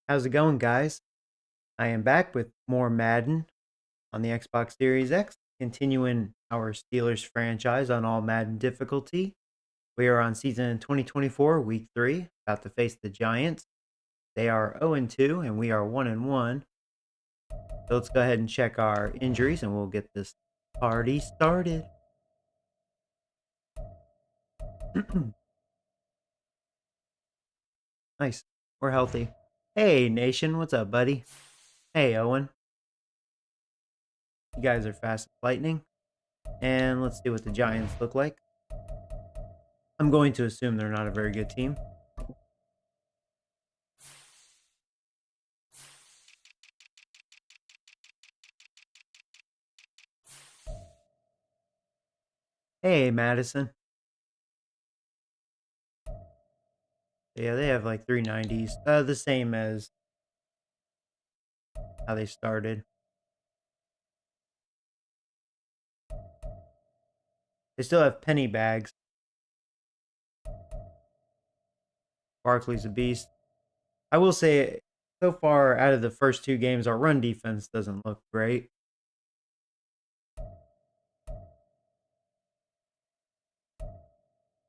How's it going, guys? I am back with more Madden on the Xbox Series X, continuing our Steelers franchise on all Madden difficulty. We are on season 2024, week 3, about to face the Giants. They are 0-2, and we are 1-1. So let's go ahead and check our injuries, and we'll get this party started. Nice. We're healthy. Hey, Nation. What's up, buddy? Hey, Owen. You guys are fast as lightning. And let's see what the Giants look like. I'm going to assume they're not a very good team. Hey, Madison. Yeah, they have like 390s. The same as how they started. They still have penny bags. Barkley's a beast. I will say, so far out of the first two games, our run defense doesn't look great.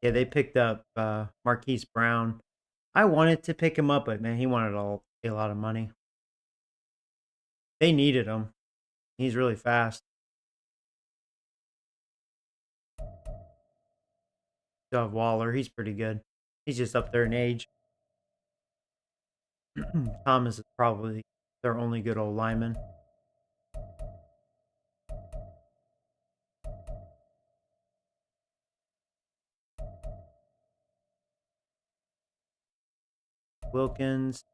Yeah, they picked up Marquise Brown. I wanted to pick him up, but man, he wanted a lot of money. They needed him. He's really fast. Still have Waller. He's pretty good. He's just up there in age. Thomas is probably their only good old lineman. Wilkins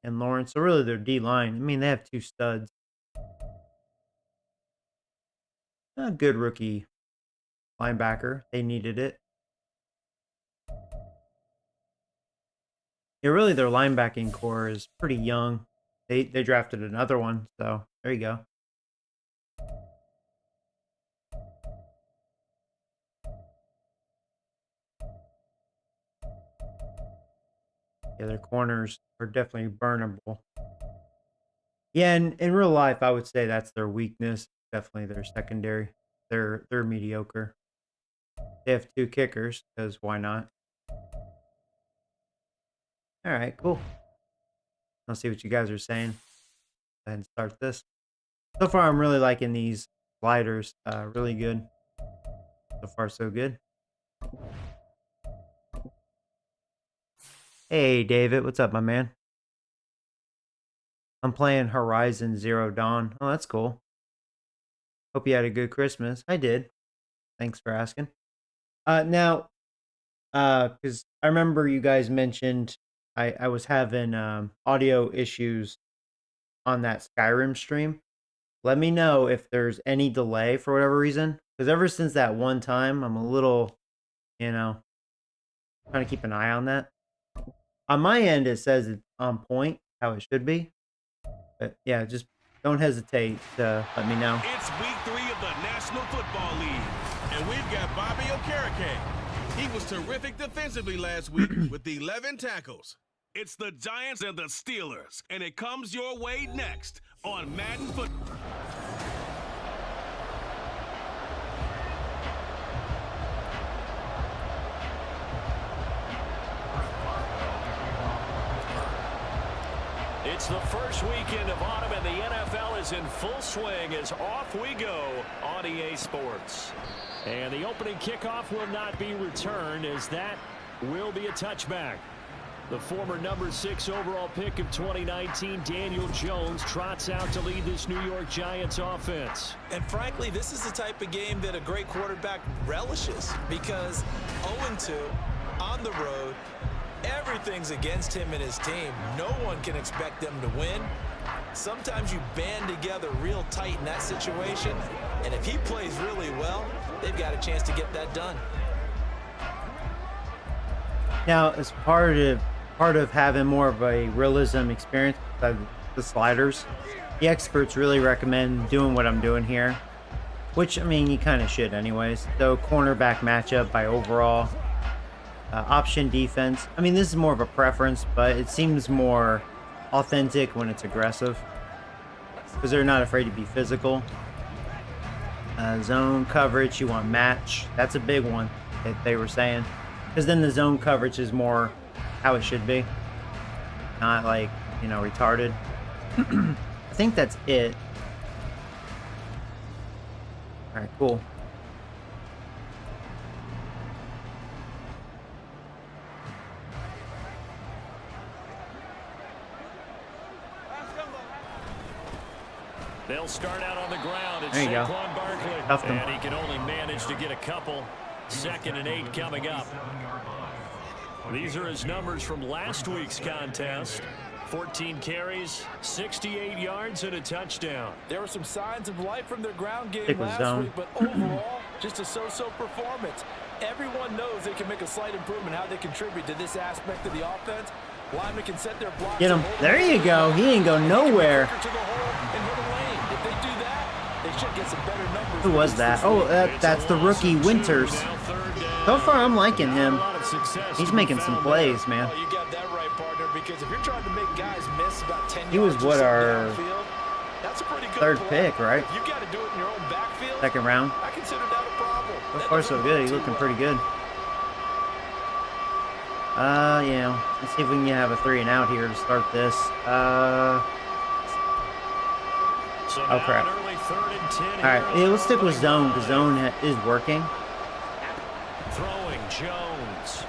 and Lawrence. So really their D-line. I mean, they have two studs. A good rookie linebacker. They needed it. Yeah, really their linebacking core is pretty young. They drafted another one, so there you go. Yeah, their corners are definitely burnable. Yeah, and in real life, I would say that's their weakness. Definitely their secondary. They're mediocre. They have two kickers, because why not? All right, cool. Let's see what you guys are saying. Go ahead and start this. So far, I'm really liking these sliders. Really good. So far, so good. Hey, David. What's up, my man? I'm playing Horizon Zero Dawn. Oh, that's cool. Hope you had a good Christmas. I did. Thanks for asking. Now, because I remember you guys mentioned I was having audio issues on that Skyrim stream. Let me know if there's any delay for whatever reason. Because ever since that one time, I'm a little, trying to keep an eye on that. On my end, it says it's on point, how it should be. But yeah, just don't hesitate to let me know. It's week 3 of the National Football League, and we've got Bobby Okereke. He was terrific defensively last week with 11 tackles. It's the Giants and the Steelers, and it comes your way next on Madden Football. It's the first weekend of autumn, and the NFL is in full swing as off we go on EA Sports. And the opening kickoff will not be returned, as that will be a touchback. The former number 6 overall pick of 2019, Daniel Jones, trots out to lead this New York Giants offense. And frankly, this is the type of game that a great quarterback relishes, because 0-2 on the road, everything's against him and his team. No one can expect them to win. Sometimes you band together real tight in that situation, and if he plays really well, they've got a chance to get that done. Now, as part of having more of a realism experience by the sliders, the experts really recommend doing what I'm doing here, which, I mean, you kind of should anyways. So cornerback matchup by overall. Option defense. I mean, this is more of a preference, but it seems more authentic when it's aggressive. Because they're not afraid to be physical. Zone coverage, you want match. That's a big one that they were saying. Because then the zone coverage is more how it should be. Not like, you know, retarded. I think that's it. Alright, cool. They'll start out on the ground. It's there you go. Barkley. And he can only manage to get a couple. 2nd and 8 coming up. These are his numbers from last week's contest. 14 carries, 68 yards, and a touchdown. There were some signs of life from their ground game Stick with last zone. week, but overall, just a so-so performance. Everyone knows they can make a slight improvement how they contribute to this aspect of the offense. Linemen can set their blocks. Get him. There you go. He didn't go nowhere. Who was that? Oh, that's the rookie, Winters. So far, I'm liking him. He's making some plays, man. You got that right, partner, because if you're trying to make guys miss about 10 He was yards what, our that's a pretty good third play. pick, right? If you got to do it in your own backfield, 2nd round. I consider that a problem. So far, so good. He's looking pretty good. Yeah. Let's see if we can have a 3 and out here to start this. Oh, crap. Alright, yeah, let's stick with zone, because zone is working. Throwing Jones.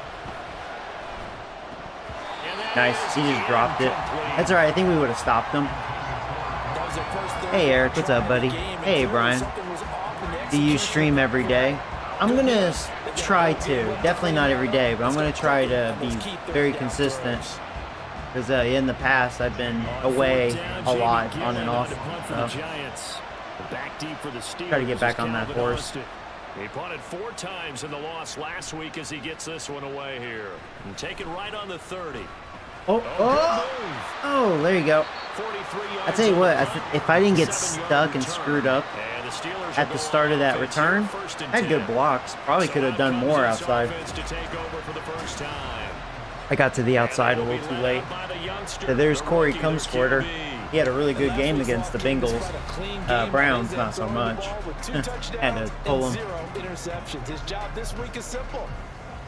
Nice. He just dropped it. That's alright. I think we would have stopped him. Hey, Eric. What's up, buddy? Hey, Brian. Do you stream every day? I'm going to try to. Definitely not every day, but I'm going to try to be very consistent. Because in the past, I've been away a lot, on and off. Try to get back on that horse. He punted 4 times in the loss last week as he gets this one away here. And take it right on the 30. Oh, there you go. I tell you what, if I didn't get stuck and screwed up at the start of that return, I had good blocks. Probably could have done more outside. I got to the outside a little too late. So there's Corey Cumsquirter. He had a really good game against the Bengals. Browns, not so much. Had to pull him. His job this week is simple.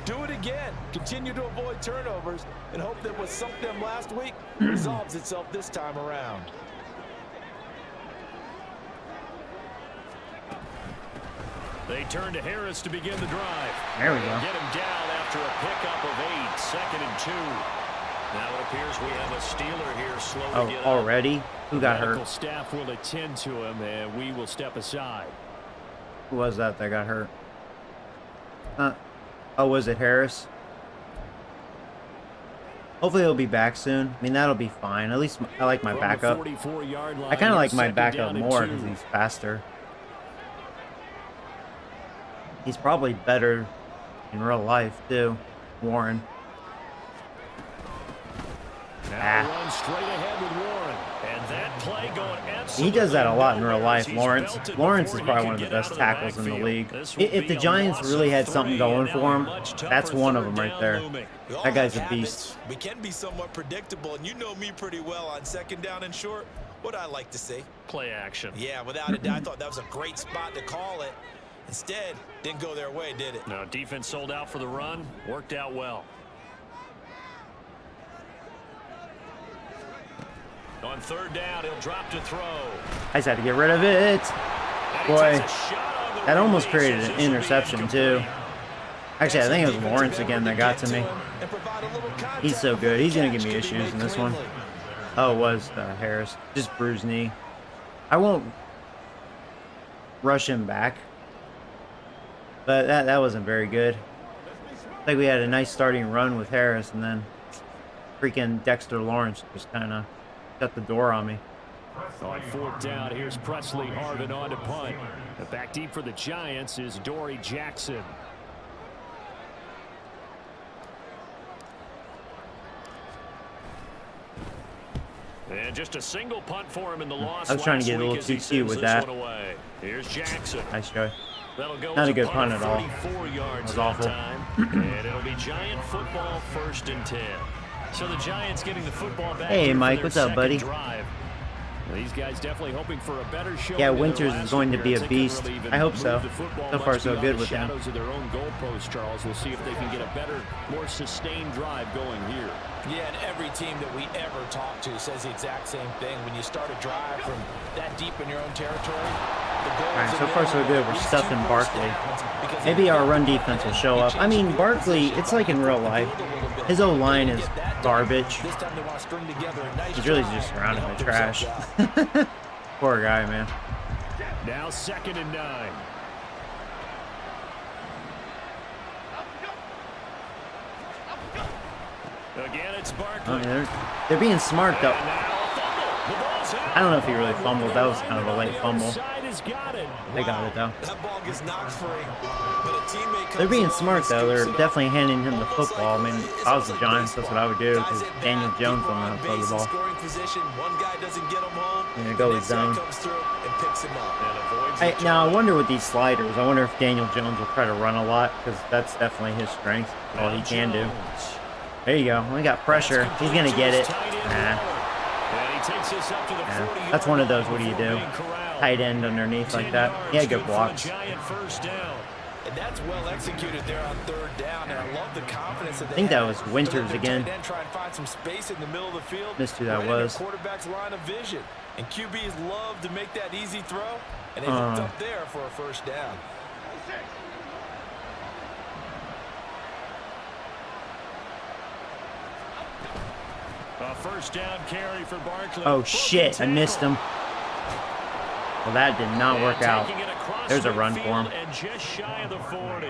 Do it again. Continue to avoid turnovers and hope that what sunk them last week resolves itself this time around. They turn to Harris to begin the drive. There we go. Get him down after a pickup of 8, 2nd and 2. Now it appears we have a Steeler here slow to get already? Who got Medical hurt? Staff will attend to him, and we will step aside. Who was that got hurt? Oh, was it Harris? Hopefully he'll be back soon. I mean, that'll be fine. At least I like my backup. I kind of like my backup more because he's faster. He's probably better in real life, too. Warren. Now run straight ahead with Warren. And that play going absolutely. He does that a lot in real life, Lawrence. Lawrence is probably one of the best tackles in the league. If the Giants really had something going for him, that's one of them right there. That guy's a beast. We can be somewhat predictable, and you know me pretty well on 2nd down and short. What I like to see. Play action. Yeah, without a doubt. I thought that was a great spot to call it. Instead, didn't go their way, did it? No, defense sold out for the run. Worked out well. On 3rd down, he'll drop to throw. I just had to get rid of it. Boy, that almost created an interception, too. Actually, I think it was Lawrence again that got to me. He's so good. He's going to give me issues in this one. Oh, it was Harris. Just bruised knee. I won't rush him back. But that wasn't very good. I think we had a nice starting run with Harris, and then freaking Dexter Lawrence just kind of shut the door on me. On 4th down, here's Presley Harvin on to punt. Back deep for the Giants is Dory Jackson. And just a single punt for him in the loss. I was trying to get a little too cute with that. Here's Jackson. Nice try. Go Not a good punt at all. That was awful. and it'll be Giant football 1st and 10. So the Giants getting the football back. Hey, here for Mike, their what's up, buddy? drive. These guys definitely hoping for a better show. Yeah, Winters is going to be a beast. I hope so. So far, so good with him. Shadows of their own goalposts, Charles. We'll see if they can get a better, more sustained drive going here. Yeah, and every team that we ever talk to says the exact same thing. When you start a drive from that deep in your own territory, the goal All right, is so far so good. We're stuffing Barkley. because Maybe our run defense will show up. I mean, Barkley, it's like in real life. His O-line is garbage. this time they want to string together a nice He's really drive just surrounded to by help trash. themselves out. Poor guy, man. Now 2nd and 9. Again, it's Barkley. Oh, they're being smart, though. I don't know if he really fumbled. That was kind of a late fumble. They got it, though. That ball gets knocked free, but a teammate comes They're being along smart, and though. They're scoops it up. definitely handing him the Looks football. I like mean, if I was the Giants, that's what I would do, because Guys at Daniel bat, Jones people don't know how on to throw the base in ball. scoring position. One guy doesn't get him home. Yeah, go the with next guy zone. comes through and picks him up. Now, I wonder with these sliders, I wonder if Daniel Jones will try to run a lot, because that's definitely his strength. All he can do. There you go. We got pressure. He's going to get it. Nah. That's one of those, what do you do? Tight end underneath like that. He had good blocks. And that's well executed there on 3rd down. And I love the confidence that they I think that have was to Winters let their again. tight end try and find some space in the middle of the field. Missed who that right in their was. quarterback's line of vision. And QBs love to make that easy throw. And they hooked up there for a 1st down. A 1st down carry for Barkley. Oh, shit. I missed him. Well, that did not work out. There's a run for him. And just shy of the 40.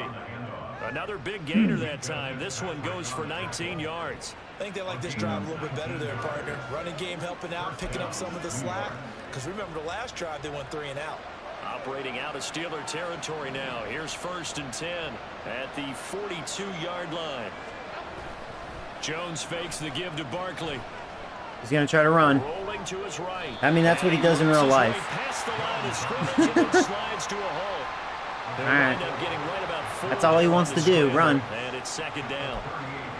Another big gainer that time. This one goes for 19 yards. I think they like this drive a little bit better there, partner. Running game helping out, picking up some of the slack. Because remember the last drive, they went 3 and out. Operating out of Steeler territory now. Here's 1st and 10 at the 42-yard line. Jones fakes the give to Barkley. He's going to try to run. Rolling to his right. I mean, that's what he does in real life. Past the line of scrimmage and then slides to a hole. All right. That's all he wants to do, run. And it's 2nd down.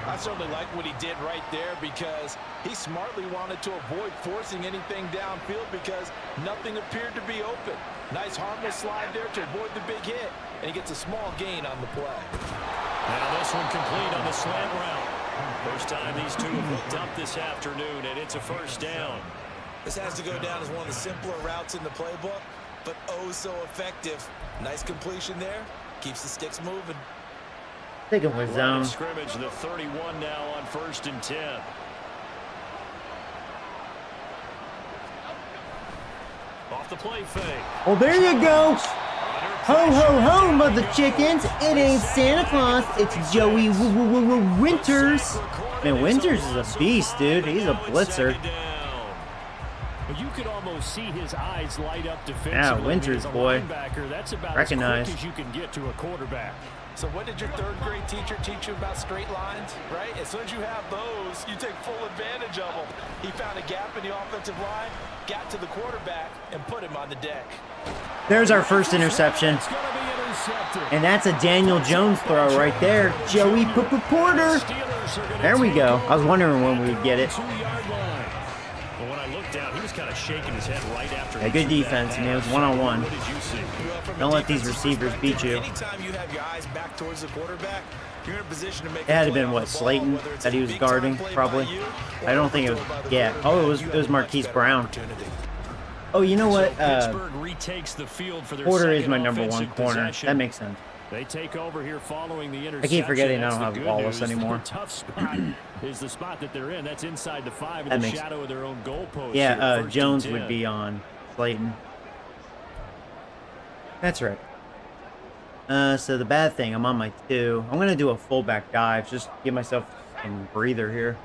I certainly like what he did right there because he smartly wanted to avoid forcing anything downfield because nothing appeared to be open. Nice harmless slide there to avoid the big hit, and he gets a small gain on the play. Now this one complete on the slant route. First time these two have hooked up this afternoon, and it's a 1st down. This has to go down as one of the simpler routes in the playbook, but oh so effective. Nice completion there. Keeps the sticks moving. Take him with zone. Scrimmage, the 31 now on 1st and 10. Off the play fake. Well, there you go. Ho, ho, ho, mother chickens. It ain't Santa Claus. It's Joey Winters. Man, Winters is a beast, dude. He's a blitzer. You could almost see his eyes light up defensively. Yeah, Winters, boy. That's about Recognize. as quick as you can get to a quarterback. So what did your 3rd grade teacher teach you about straight lines, right? As soon as you have those, you take full advantage of them. He found a gap in the offensive line, got to the quarterback, and put him on the deck. There's our first interception. It's going to be intercepted. And that's a Daniel Jones throw right there. Joey Porter. There we go. I was wondering when we would get it. 2-yard line. Well, when I looked down, he was kind of shaking his head right after. Yeah, good defense. I mean, it was one-on-one. What did you see? Don't let these receivers beat you. Anytime you have your eyes back towards the quarterback, you're in a position to make It had to have been, what, Slayton that he was guarding, probably? I don't think it was, yeah. Oh, it was Marquise Brown. Oh, you know what? Pittsburgh retakes the field for their Porter is second my number 1 offensive corner. possession. That makes sense. They take over here following the I interception. keep forgetting I That's don't have the good Wallace news. anymore. The tough spot is the spot that they're in. That's inside the 5 in That the makes- shadow of their own goalpost. Yeah, here, 1st Jones and would 10. be on Slayton. That's right. So the bad thing, I'm on my 2. I'm going to do a fullback dive. Just give myself some breather here.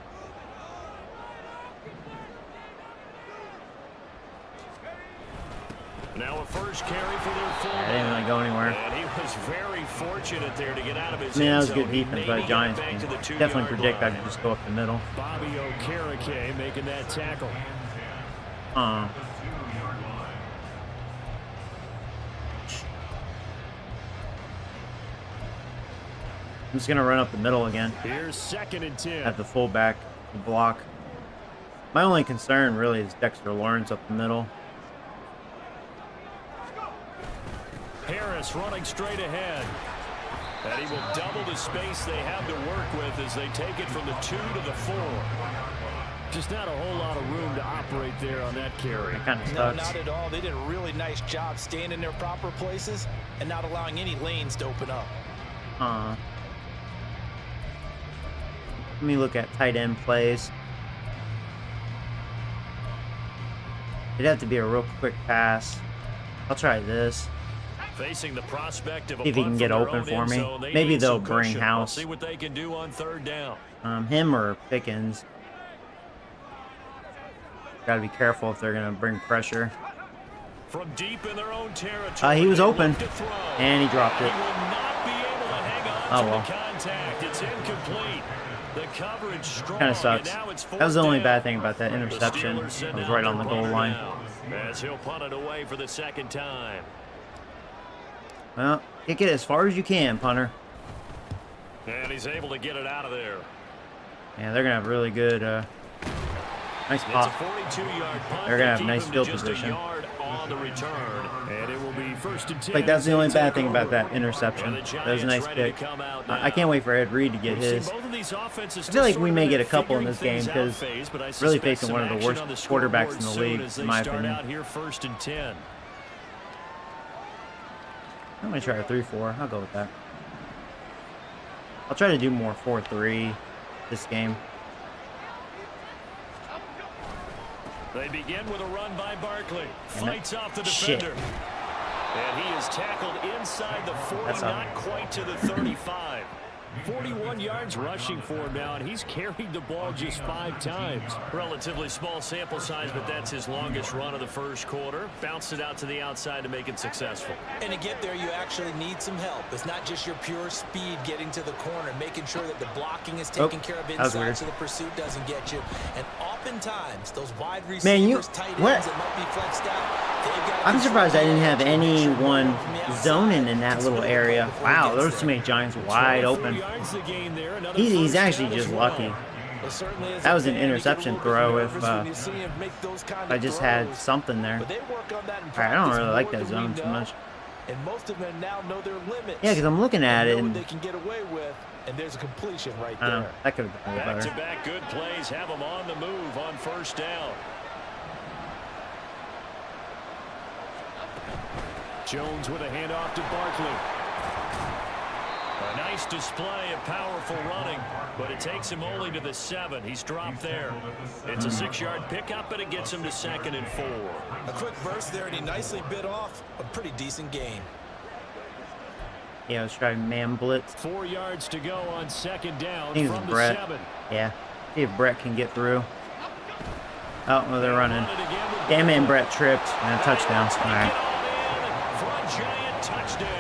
Now a first carry for their fullback. I didn't really go anywhere. And he was very fortunate there to get out of his I mean, that was end good zone. defense by the Maybe Giants. get back to the Can 2-yard definitely predict I line. could just go up the middle. Bobby Okereke making that tackle. I'm just going to run up the middle again. Here's 2nd and 10. At the fullback. the block. My only concern really is Dexter Lawrence up the middle. Harris running straight ahead. And he will double the space they have to work with as they take it from the 2 to the 4. Just not a whole lot of room to operate there on that carry. That kind of No, sucks. not at all. They did a really nice job staying in their proper places and not allowing any lanes to open up. Let me look at tight end plays. It'd have to be a real quick pass. I'll try this. Facing the prospect of a See if he can punt get from their open own for end me. zone, they Maybe need they'll some bring cushion. House. Let's see what they can do on 3rd down. Him or Pickens. Got to be careful if they're gonna bring pressure. From deep in their own territory. He was they open, look to throw. and he dropped He it. will not be able to hang on Oh, to well. the contact. It's incomplete. The coverage strong. Kind of sucks. and now it's That was the only 4th bad down. thing about that The interception. Steelers send It was out right on their the goal punter line. now, as he'll punt it away for the 2nd time. Well, kick it as far as you can, punter. And he's able to get it out of there. Yeah, they're gonna have really good. Nice It's a pop. 42-yard punt. They're gonna have They keep nice him to field just position. A yard on the return, and it will be 1st and 10. Like that's the only as they bad take thing about over. that interception. And the That was a nice Giants ready pick. to come out I now. can't wait for Ed Reed to get We've seen his. both of these offenses I feel like still we sort may of get a couple in this figuring game things because out phase, but I really suspect facing some one of the action worst on the quarterbacks in scoreboard the soon league, as in they my start opinion. out here 1st and 10. I'm gonna try a 3-4. I'll go with that. I'll try to do more 4-3 this game. They begin with a run by Barkley. Damn it. Fights off the Shit. defender. And he is tackled inside the 40, That's up. not quite to the 35. 41 yards rushing for him now, and he's carried the ball just 5 times. Relatively small sample size, but that's his longest run of the 1st quarter. Bounced it out to the outside to make it successful. And to get there, you actually need some help. It's not just your pure speed getting to the corner, making sure that the blocking is taken care of that was inside weird. so the pursuit doesn't get you. And oftentimes, those wide receivers, Man, you- tight ends what? that might be flexed out, they've got to I'm surprised I didn't have control the edge, anyone from the outside. zoning in that It's little really area. before he Wow, gets there were there. so many Giants wide 23 open. yards to gain there, another He's 1st actually down as just well. lucky. It certainly is That a was an fan. You get a interception little bit throw nervous if when you see him make those kind I of just had throws. something there. But they work on that in Alright, I don't practice really like more that than we zone too know. much. And most of them now know their limits. Yeah, because I'm looking at it know what and they can get away with, and there's a completion right I don't know, there. that could have been a little better. Back-to-back good plays have them on the move on 1st down. Jones with a handoff to Barkley. A nice display of powerful running, but it takes him only to the 7. He's dropped there. It's a 6-yard pickup, and it gets him to 2nd and 4. A quick burst there, and he nicely bit off a pretty decent gain. Yeah, let's try man blitz. 4 yards to go on 2nd down I think from it's the Brett. 7. Yeah, see if Brett can get through. Oh, well, they're running. Damn it, Brett tripped. And a touchdown. All right. For a giant touchdown.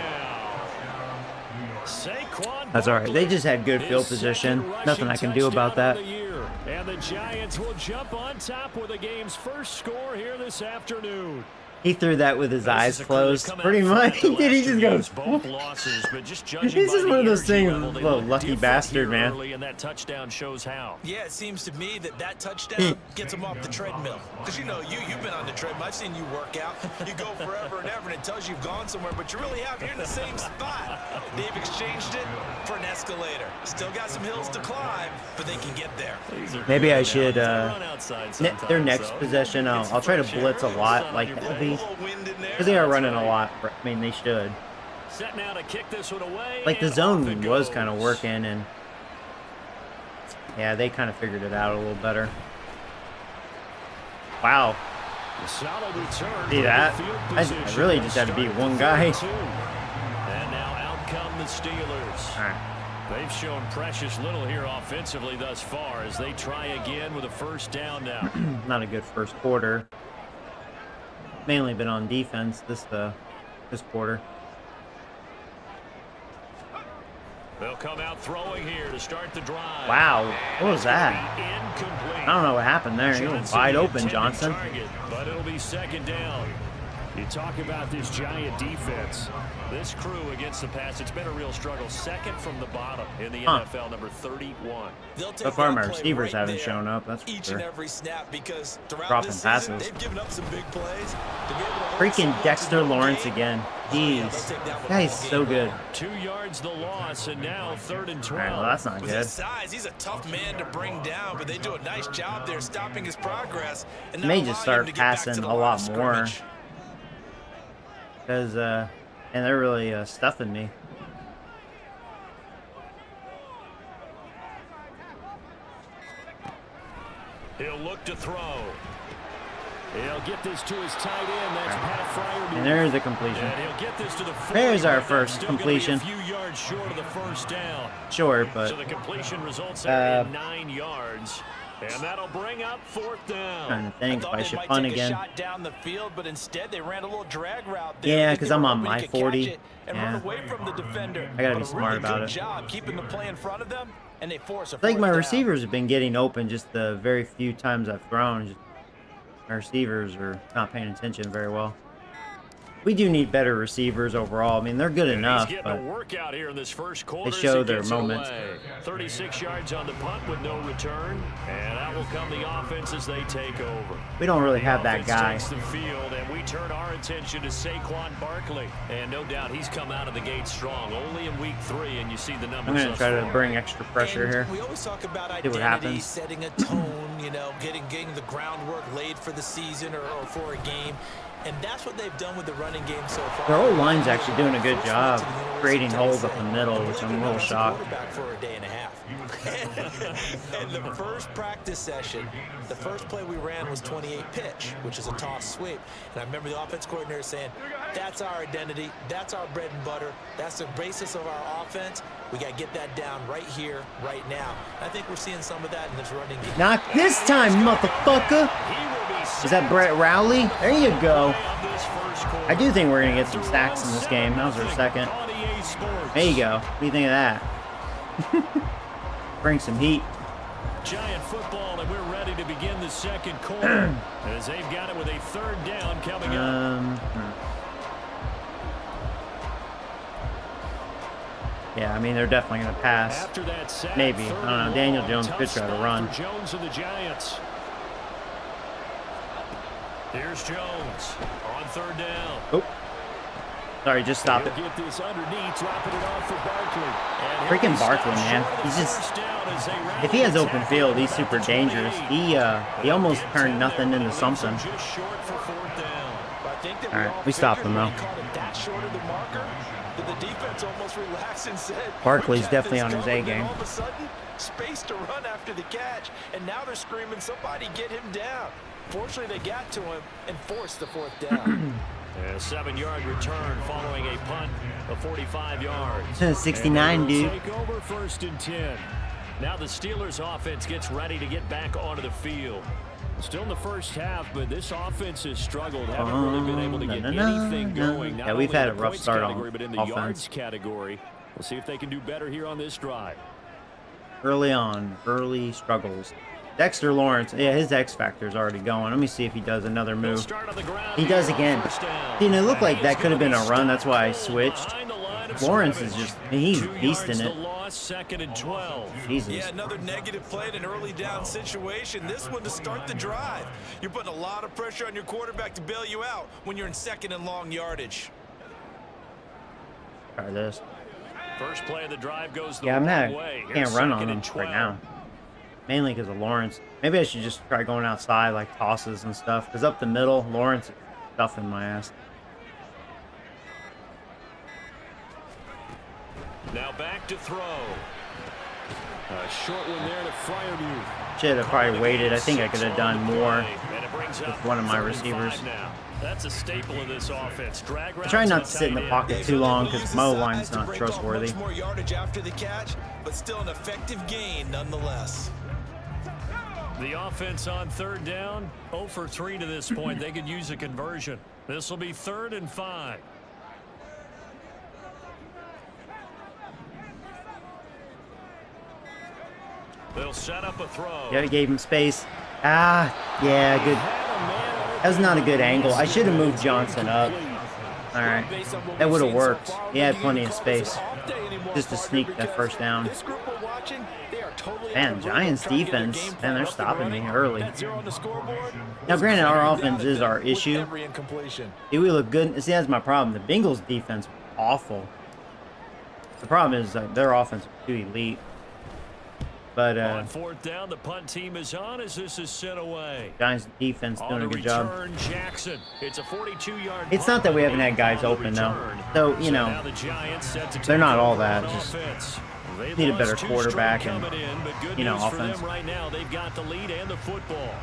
Saquon That's all right. They just had good His field second position. rushing Nothing I can do about touchdown that. of the year. And the Giants will jump on top with the game's first score here this afternoon. He threw that with his eyes This is a crew that's closed. come out Pretty front much. the He did. He last just 2 goes. games, both losses, but just judging He's by just the one of those energy things, level, they little look lucky different bastard, here man. early, and that touchdown shows how. Yeah, it seems to me that touchdown gets him off the treadmill. Because, you've been on the treadmill. I've seen you work out. You go forever and ever, and it tells you you've gone somewhere, but you really have. You're in the same spot. They've exchanged it for an escalator. Still got some hills to climb, but they can get there. Maybe I should. Their next possession, I'll try to blitz a lot, like heavy. Because they are running a lot. I mean, they should. Set now to kick this one away. Like the and zone off it was goes. kind of working, and yeah, they kind of figured it out a little better. Wow. A solid return See from that? midfield I position. really just had to beat Start one from guy. 32. And now out come the Steelers. All right. They've shown precious little here offensively thus far as they try again with a 1st down now. Not a good first quarter. Mainly been on defense this quarter. They'll come out throwing here to start the drive. Wow, what was It's gonna that? be incomplete. I don't know what happened there. He was Johnson, wide the open, intended Johnson. target, but it'll be 2nd down. You talk about this Giant defense. This crew against the pass, it's been a real struggle. Second from the bottom in the NFL, number 31. So far, my receivers haven't shown up. That's for each sure. and every snap because Dropping this passes. Season, they've given up some big plays. Freaking Dexter Lawrence again. Jeez. That guy's so good. 2 yards the loss, and now 3rd and 12. All right, well, that's not With good. his size, he's a tough man to bring down, but they do a nice job there stopping his progress. And May not just allowing him start to get back to passing the a line lot of more. scrimmage. Because, and they're really stuffing me. He'll look to throw. He'll get this to his tight end. That's Pat Fryer. And there's a completion. And he'll get this to the 40. There's our But first still gonna be completion. A few yards short of the first down. Sure, but So the completion results in 9 yards. And that'll bring up 4th down. trying to think if I They should might punt take again. a shot down the field, but instead they ran a little drag route there. Yeah, They because were I'm on hoping my he could catch 40. it and Yeah. run away from the defender. I gotta But be a smart really about good it. job keeping the play in front of them, and they force a I think my 4th down. receivers have been getting open just the very few times I've thrown. Just, my receivers are not paying attention very well. We do need better receivers overall. I mean, they're good enough, He's getting but a workout here in this first quarter. they show as he their gets it moments. away. 36 yards on the punt with no return, and that will come the offense as they take over. we don't really have that Offense guy. takes the field, and we turn our attention to Saquon Barkley. And no doubt he's come out of the gate strong, only in week 3, and you see the numbers. I'm going to thus try to far. bring extra pressure And here. we always talk about See what identity, happens. setting a tone, you know, getting the groundwork laid for the season or for a game. And that's what they've done with the running game so far. Their old line's actually doing a good job creating holes up the middle, which I'm a little shocked. Quarterback for a day and a half. And the first practice session, the first play we ran was 28 pitch, which is a toss sweep. And I remember the offense coordinator saying, that's our identity, that's our bread and butter, that's the basis of our offense. We got to get that down right here, right now. I think we're seeing some of that in this running game. Not this time, motherfucker! Is that Brett Rowley? There you go. I do think we're going to get some sacks in this game. That was our second. There you go. What do you think of that? Bring some heat. Giant football, and we're ready to begin the second quarter as they've got it with a 3rd down coming up. Yeah, I mean, they're definitely going to pass. After that sack, Maybe. I 3rd don't know. and Daniel long. Jones Tough could try to spot run. for Jones and the Giants. Here's Jones on 3rd down. Oh. Sorry, just stop it. He'll get this underneath, dropping it off for Barkley. And Freaking he'll be Barkley, stopped man. short of the He's just... first down as they round If he has the open tackle field, he's at super the dangerous. 28. He almost turned nothing into something. Just short for 4th down. I think that All right, we stopped figured him, when though. he caught it that short of the marker, that the defense almost relaxed and said, Barkley's "We got definitely this on his covered." A And then game. all of a sudden, space to run after the catch, and now they're screaming, somebody get him down. Fortunately, they got to him and forced the 4th down. A 7-yard return following a punt of 45 yards. 69, And dude. Take over 1st and 10. Now the Steelers offense gets ready to get back onto the field. Still in the first half, but this offense has struggled. Haven't really been able to get anything going. Not Yeah, we've only had in a the rough points start on category, but in the offense. yards category. We'll see if they can do better here on this drive. Early on, early struggles. Dexter Lawrence, yeah, his X Factor's already going. Let me see if he does another They'll move. start on the ground He does here on again. 1st down. See, and it looked like And that he could have been a gonna run. be That's why I stopped switched. behind the line of Lawrence is scrimmage. just, he's 2 beasting yards it. to loss, 2nd and 12. Jesus. Yeah, another negative play in an early down situation. This one to start the drive. You're putting a lot of pressure on your quarterback to bail you out when you're in 2nd and long yardage. Try this. First play of the drive goes the Yeah, I'm wrong not, way. can't Here's run 2nd on him and right 12. now. Mainly because of Lawrence. Maybe I should just try going outside, like tosses and stuff. Because up the middle, Lawrence is stuffing my ass. Now back to throw. A short one there to Fryer. Should have probably waited. I think I could have done more with one of my 3rd and receivers. 5 now. That's a staple of this offense. Drag I try routes not and to sit in the tight pocket end. too long because Uses Mo size line's to not break off trustworthy. Much more yardage after the catch, but still an effective gain nonetheless. The offense on 3rd down, 0 for 3 to this point. They could use a conversion. This will be 3rd and 5. They'll set up a throw. Yeah, I gave him space. Ah, yeah, good. Had a man That was not a good angle. I should have moved Johnson up. All right, that would have worked. He had plenty of space just to sneak that first down. Man, Giants defense, man, they're stopping me early. Now, granted, our offense is our issue. Do we look good? See, that's my problem. The Bengals defense was awful. The problem is their offense is too elite. But on fourth down, the punt team is on as this is sent away. Giants defense doing a good job. Jackson. It's a 42-yard. It's not that we haven't had guys open though. So you know, they're not all that. Just need a better quarterback and offense. Right now, they've got the lead and the football.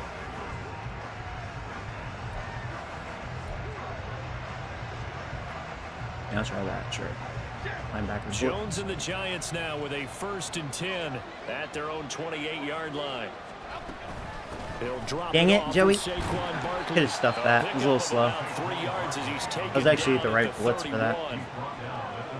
Yeah, let's try that. Sure. Linebacker Jones and the Giants now with a 1st and 10 at their own 28-yard line. Dang it, Joey. Could have stuffed that. It was a little slow. I was actually at the right blitz for that.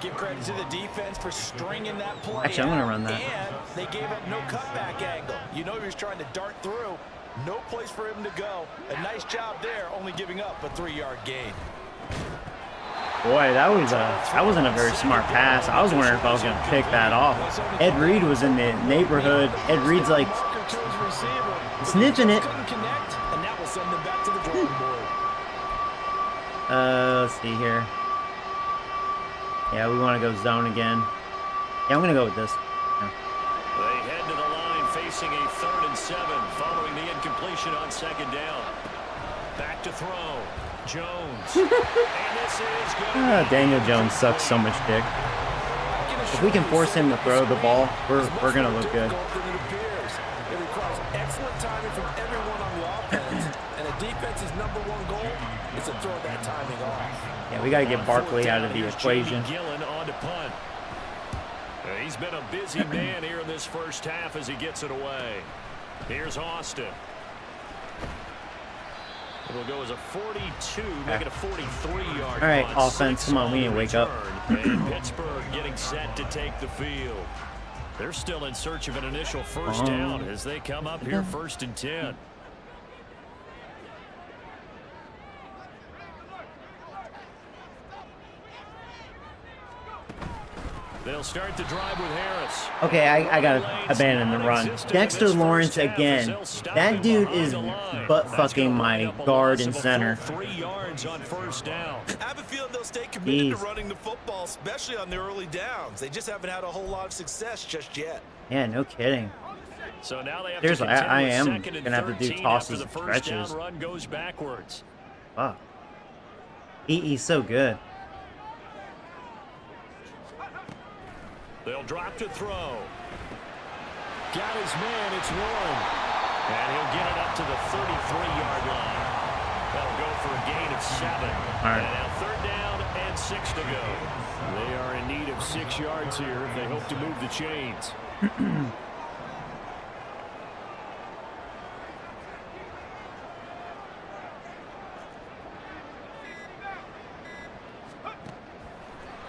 Give credit to the defense for stringing that play. Actually, I'm going to run that. And they gave up no cutback angle. You know he was trying to dart through. No place for him to go. A nice job there, only giving up a 3-yard gain. Boy, that wasn't a very smart pass. I was wondering if I was going to pick that off. Ed Reed was in the neighborhood. Ed Reed's like sniffing it. Let's see here. Yeah, we want to go zone again. Yeah, I'm going to go with this. Yeah. They head to the line facing a 3rd and 7 following the incompletion on 2nd down. Back to throw. Jones. And this is good. Daniel Jones sucks so much dick. If we can force him to throw the ball, we're going to look good. It requires excellent timing from everyone on the offense, and the defense's #1 goal is to throw that timing off. Yeah, we got to get Barkley out of the equation. He's been a busy man here in this first half as he gets it away. Here's Austin. It'll go as a 42, make it a 43-yard. All right, offense, come on, we need to wake up. And Pittsburgh getting set to take the field. They're still in search of an initial first down as they come up here 1st and 10. They'll start the drive with Harris. Okay, I got to abandon the run. Dexter Lawrence again. That dude is butt-fucking my guard and center. 3 yards on 1st down. I have a feeling they'll stay committed to running the football, especially on the early downs. They just haven't had a whole lot of success just yet. Yeah, no kidding. So now they have Seriously, to I am going to have to do tosses and stretches. Run goes backwards. Fuck. He's so good. They'll drop to throw. Got his man, it's Warren. And he'll get it up to the 33-yard line. That'll go for a gain of 7. All right. And now 3rd down and 6 to go. They are in need of 6 yards here if they hope to move the chains.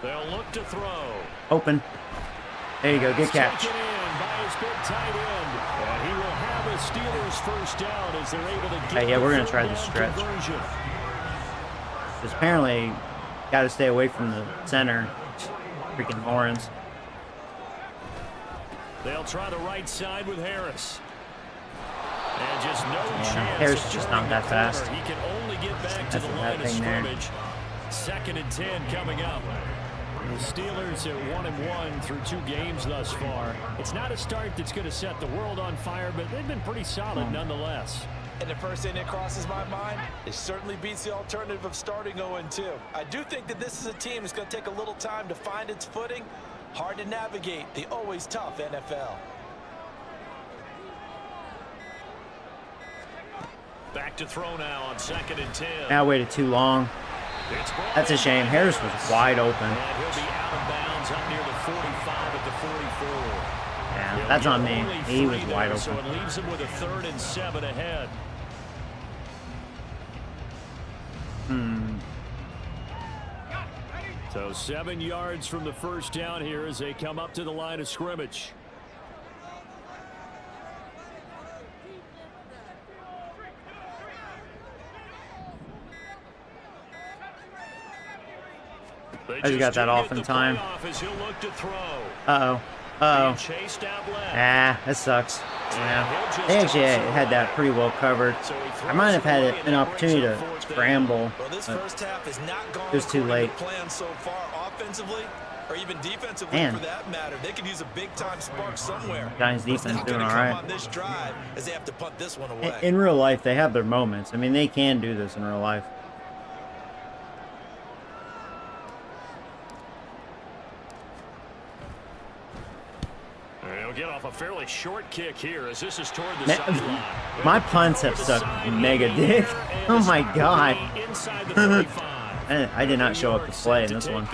They'll look to throw. Open. There you go. Good catch. Taken in by his big tight end. And he will have a Steelers first down as they're able to get yeah, we're going to try the stretch. Because apparently, got to stay away from the center. Freaking Lawrence. They'll try the right side with Harris. And just no chance. Harris is just not that fast. He can only get back to the line of scrimmage. 2nd and 10 coming up. The Steelers at 1-1 through 2 games thus far. It's not a start that's going to set the world on fire, but they've been pretty solid nonetheless. And the first thing that crosses my mind, it certainly beats the alternative of starting 0-2. I do think that this is a team that's going to take a little time to find its footing. Hard to navigate the always tough NFL. Back to throw now on 2nd and 10. I waited too long. That's a shame. Harris was wide open. And he'll be out of bounds up near the 45 at the 44. Yeah, that's on me. He was wide open. So it leaves him with a 3rd and 7 ahead. So 7 yards from the first down here as they come up to the line of scrimmage. I just got that off in time. Uh-oh. Uh-oh. Ah, that sucks. Yeah. They actually had that pretty well covered. I might have had an opportunity to scramble, but it was too late. Or even defensively, Man. for that matter, they could use a big-time spark somewhere. Giants defense doing all right. On this drive as they have to punt this one away. In real life, they have their moments. I mean, they can do this in real life. He'll get off a fairly short kick here as this is toward the sideline. My punts have sucked mega dick. Oh my god. I did not show up to play in this one.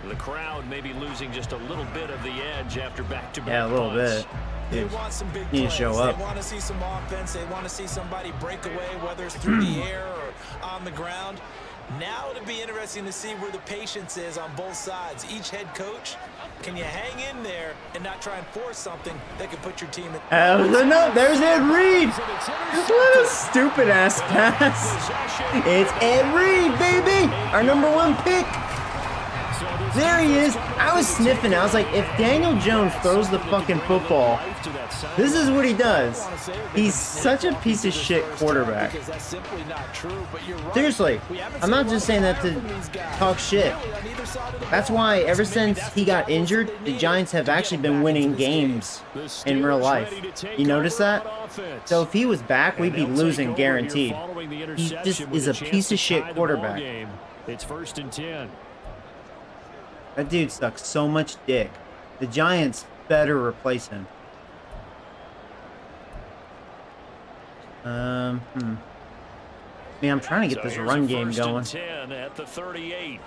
The crowd may be losing just a little bit of the edge after back-to-back. Yeah, a little bit. They want some big Need to plays. show up. They want to see some offense. They want to see somebody break away, whether it's through the air or on the ground. Now it'll be interesting to see where the patience is on both sides. Each head coach, can you hang in there and not try and force something that could put your team in? No, there's Ed Reed. What a stupid ass pass. It's Ed Reed, baby. Our #1 pick. There he is. I was sniffing. I was like, if Daniel Jones throws the fucking football, this is what he does. He's such a piece of shit quarterback. Seriously, I'm not just saying that to talk shit. That's why ever since he got injured, the Giants have actually been winning games in real life. You notice that? So if he was back, we'd be losing guaranteed. He just is a piece of shit quarterback. It's 1st and 10. That dude sucks so much dick. The Giants better replace him. Man, I'm trying to get this run game going. 10 at the 38.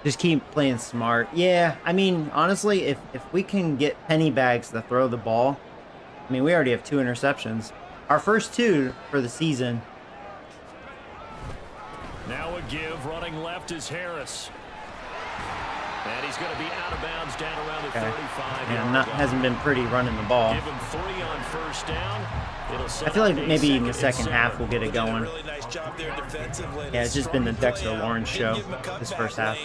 Just keep playing smart. Yeah, I mean, honestly, if we can get penny bags to throw the ball, I mean, we already have 2 interceptions. Our first 2 for the season. Now a give, running left is Harris. And he's going to be out of bounds down around the 35. Yeah, hasn't been pretty running the ball. Give him 3 on 1st down. I feel like maybe in the second half we'll get it going. Yeah, it's just been the Dexter Lawrence show this first half.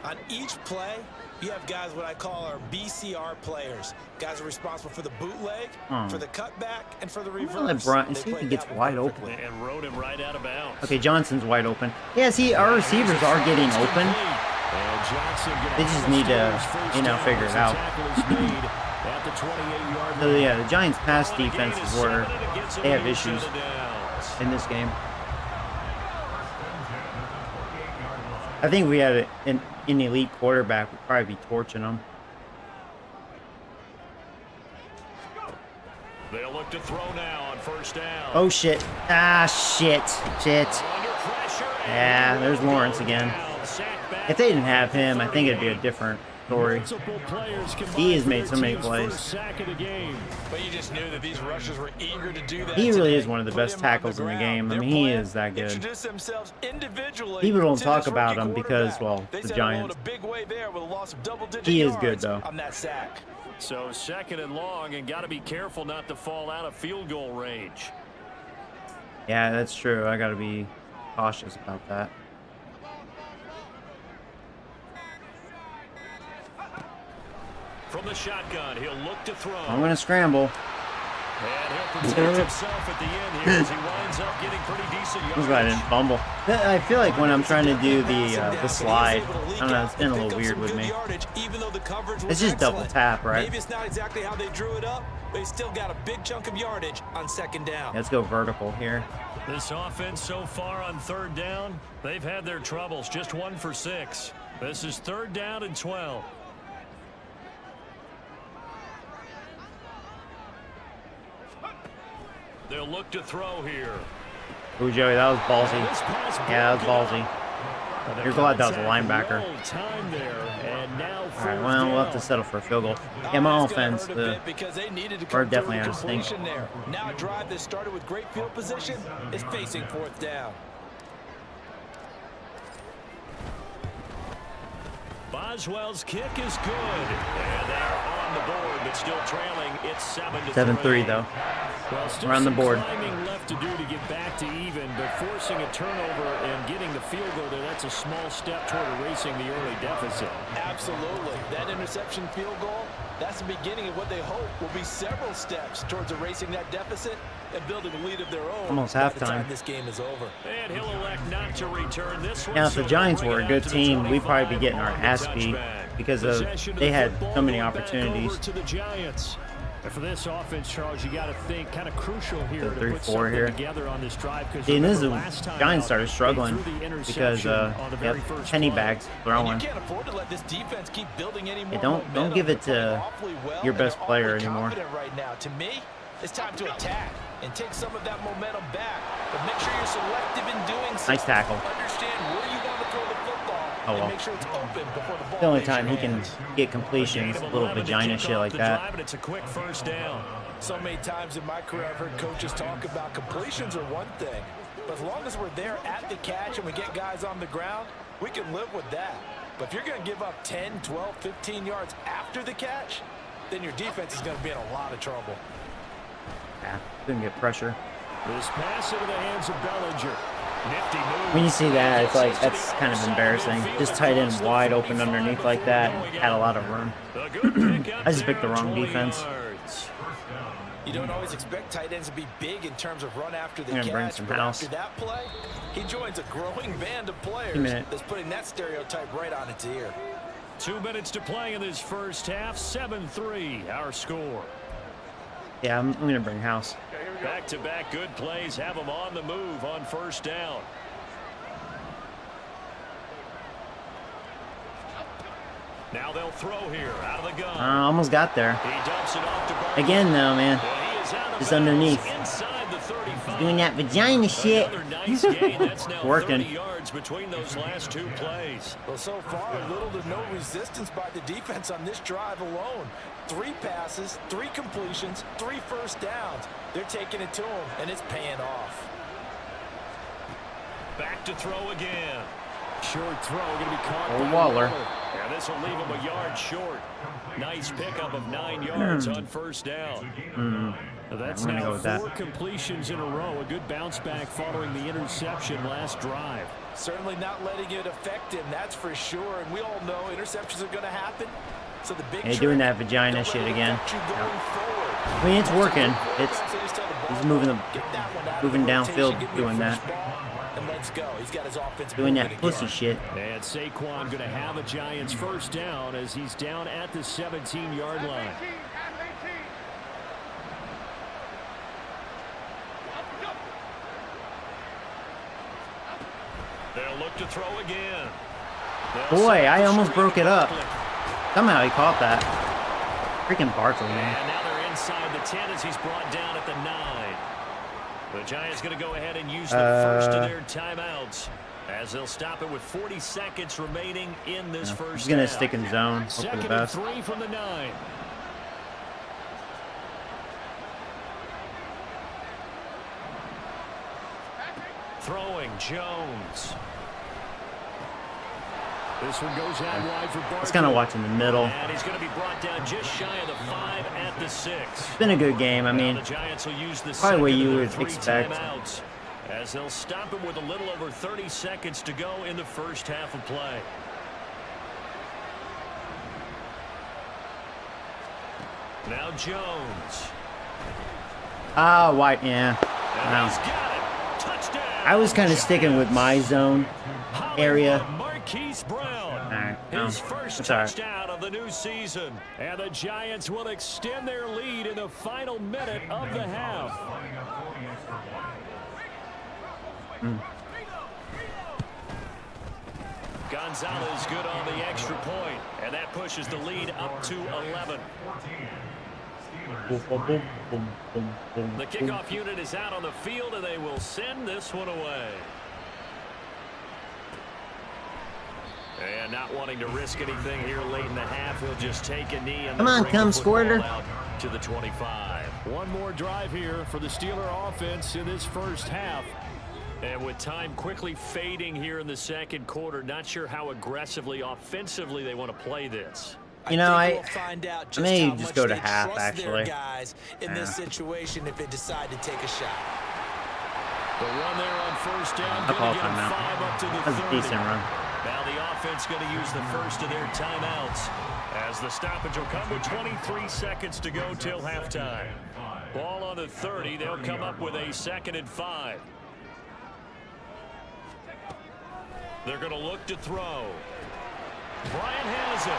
On each play, you have guys what I call our BCR players. Guys are responsible for the bootleg, for the cutback, and for the reverse. See if he gets wide open. And rode him right out of bounds. Okay, Johnson's wide open. Yeah, see, our receivers are getting open. They just need to, figure it out. So yeah, the Giants' pass defense is where they have issues in this game. I think we had an elite quarterback, we'd probably be torching them. They'll look to throw now on 1st down. Oh shit! Ah shit! Yeah, there's Lawrence again. If they didn't have him, I think it'd be a different story. He has made so many plays. But you just knew that these rushers were eager to do that. He really is one of the best tackles in the game. I mean, he is that good. People don't talk about him because, well, the Giants. He is good, though. So 2nd and long, and got to be careful not to fall out of field goal range. Yeah, that's true. I got to be cautious about that. From the shotgun, he'll look to throw. I'm going to scramble. And he'll protect himself at the end here as he winds up getting pretty decent yardage. I'm glad I didn't fumble. I feel like when I'm trying to do the slide, I don't know, it's been a little weird with me. It's just double tap, right? Maybe it's not exactly how they drew it up, but he's still got a big chunk of yardage on 2nd down. Let's go vertical here. This offense so far on 3rd down, they've had their troubles. Just 1 for 6. This is 3rd down and 12. They'll look to throw here. Ooh, Joey, that was ballsy. Yeah, that was ballsy. You're glad that was a linebacker. All right, well, we'll have to settle for a field goal. Yeah, my offense, we're definitely out of sync. Now a drive that started with great field position is facing 4th down. Boswell's kick is good. And they're on the board, but still trailing. It's 7-3. 7-3 though. Well, still We're on the board. climbing left to do to get back to even, but forcing a turnover and getting the field goal there, that's a small step toward erasing the early deficit. Absolutely. That interception field goal, that's the beginning of what they hope will be several steps towards erasing that deficit and building a lead of their own. Almost by the halftime. time this game is over. And he'll elect not to return this one. Now, if the so Giants they'll were bring a it good out to the team, we'd probably be 25 getting our on the ass beat touchback. because Possession of of they the had football so many going back opportunities. over to the Giants. And for this offense, Charles, you got to think kind of crucial here to 3-4 put something here. together on this drive. Because See, and this is last time Giants out, started they struggling threw the because interception on the very yep, first penny play. bags And throwing. you can't afford to let this defense keep building any more don't momentum. give it They're to playing awfully well, your and best they're player awfully anymore. confident right now. To me, it's time to attack and take some of that momentum back. But make sure you're selective in doing so. Nice tackle. Understand where you want to throw the football Oh, well. and make sure it's open before the ball The only leaves time your he can hands. get completions, little vagina shit like that. It's a quick first down. So many times in my career, I've heard coaches talk about completions are one thing. But as long as we're there at the catch and we get guys on the ground, we can live with that. But if you're going to give up 10, 12, 15 yards after the catch, then your defense is going to be in a lot of trouble. Yeah, couldn't get pressure. This pass into the hands of Bellinger. Nifty move. When you see that, it's like, that's kind of embarrassing. Just tight end wide open underneath like that. Had a lot of room. I just picked the wrong defense. You don't always expect tight ends to be big in terms of run after the I'm gonna bring catch, some but house. after that play, he joins a growing band of players minute. that's putting that stereotype right on its ear. 2 minutes to play in this first half. 7-3, our score. Yeah, I'm going to bring house. Back-to-back good plays have them on the move on first down. Now they'll throw here out of the gun. Almost got there. He dumps it off to Barkley. Again, though, man. And he is out of Just bounds underneath. inside the 35. Doing that vagina shit. Another nice gain. That's now Working. 30 yards between those last 2 plays. Well, so far, little to no resistance by the defense on this drive alone. 3 passes, 3 completions, 3 first downs. They're taking it to him, and it's paying off. Back to throw again. Short throw going to be caught by Waller. Yeah, this will leave him a yard short. Nice pickup of 9 yards on first down. That's I'm gonna now go with that. 4 completions in a row. A good bounce back following the interception last drive. Certainly not letting it affect him, that's for sure. And we all know interceptions are going to happen. So the big Hey, doing that vagina shit again. I mean, it's working. He's moving downfield doing that. And let's go. He's got his offense Doing moving that pussy again. shit. And Saquon going to have a Giants first down as he's down at the 17-yard line. They'll look to throw again. Boy, I almost broke it up. Somehow he caught that. Freaking Barkley, man. And now they're inside the 10 as he's brought down at the 9. The Giants going to go ahead and use the first of their timeouts as they'll stop it with 40 seconds remaining in this first He's going to half. stick in zone. Hope for the Second and best. 3 from the 9. Throwing Jones. This one goes out wide for Barkley. It's kind of watching the middle. And he's going to be brought down just shy of the 5 at the 6. It's been a good game. I mean, The Giants will use the probably what second you of their would 3 expect. timeouts as they'll stop him with a little over 30 seconds to go in the first half of play. Now Jones. White, yeah. And he's Wow. got it. Touchdown. I was kind of sticking with my zone area. Marquise Brown. Alright, His first it's alright. touchdown of the new season. And the Giants will extend their lead in the final minute of the half. Gonzalez good on the extra point, and that pushes the lead up to 11. Boom, boom, boom, boom, boom, boom, The kickoff unit is out on the field, and they will send this one away. And not wanting to risk anything here late in the half, he'll just take a knee and Come on, bring come, the football Squirter. out to the 25. One more drive here for the Steeler offense in this first half. And with time quickly fading here in the second quarter, not sure how aggressively, offensively they want to play this. You know, think we'll find out just may how just much go to they half, trust actually. their guys in this situation if they decide to take a shot. The run there on first down. I'll call Going to get timeout. 5 up to the That's a 30. decent run. Now the offense going to use the first of their timeouts as the stoppage will come with 23 seconds to go till halftime. Ball on the 30. They'll come up with a 2nd and 5. They're going to look to throw. Bryant has it.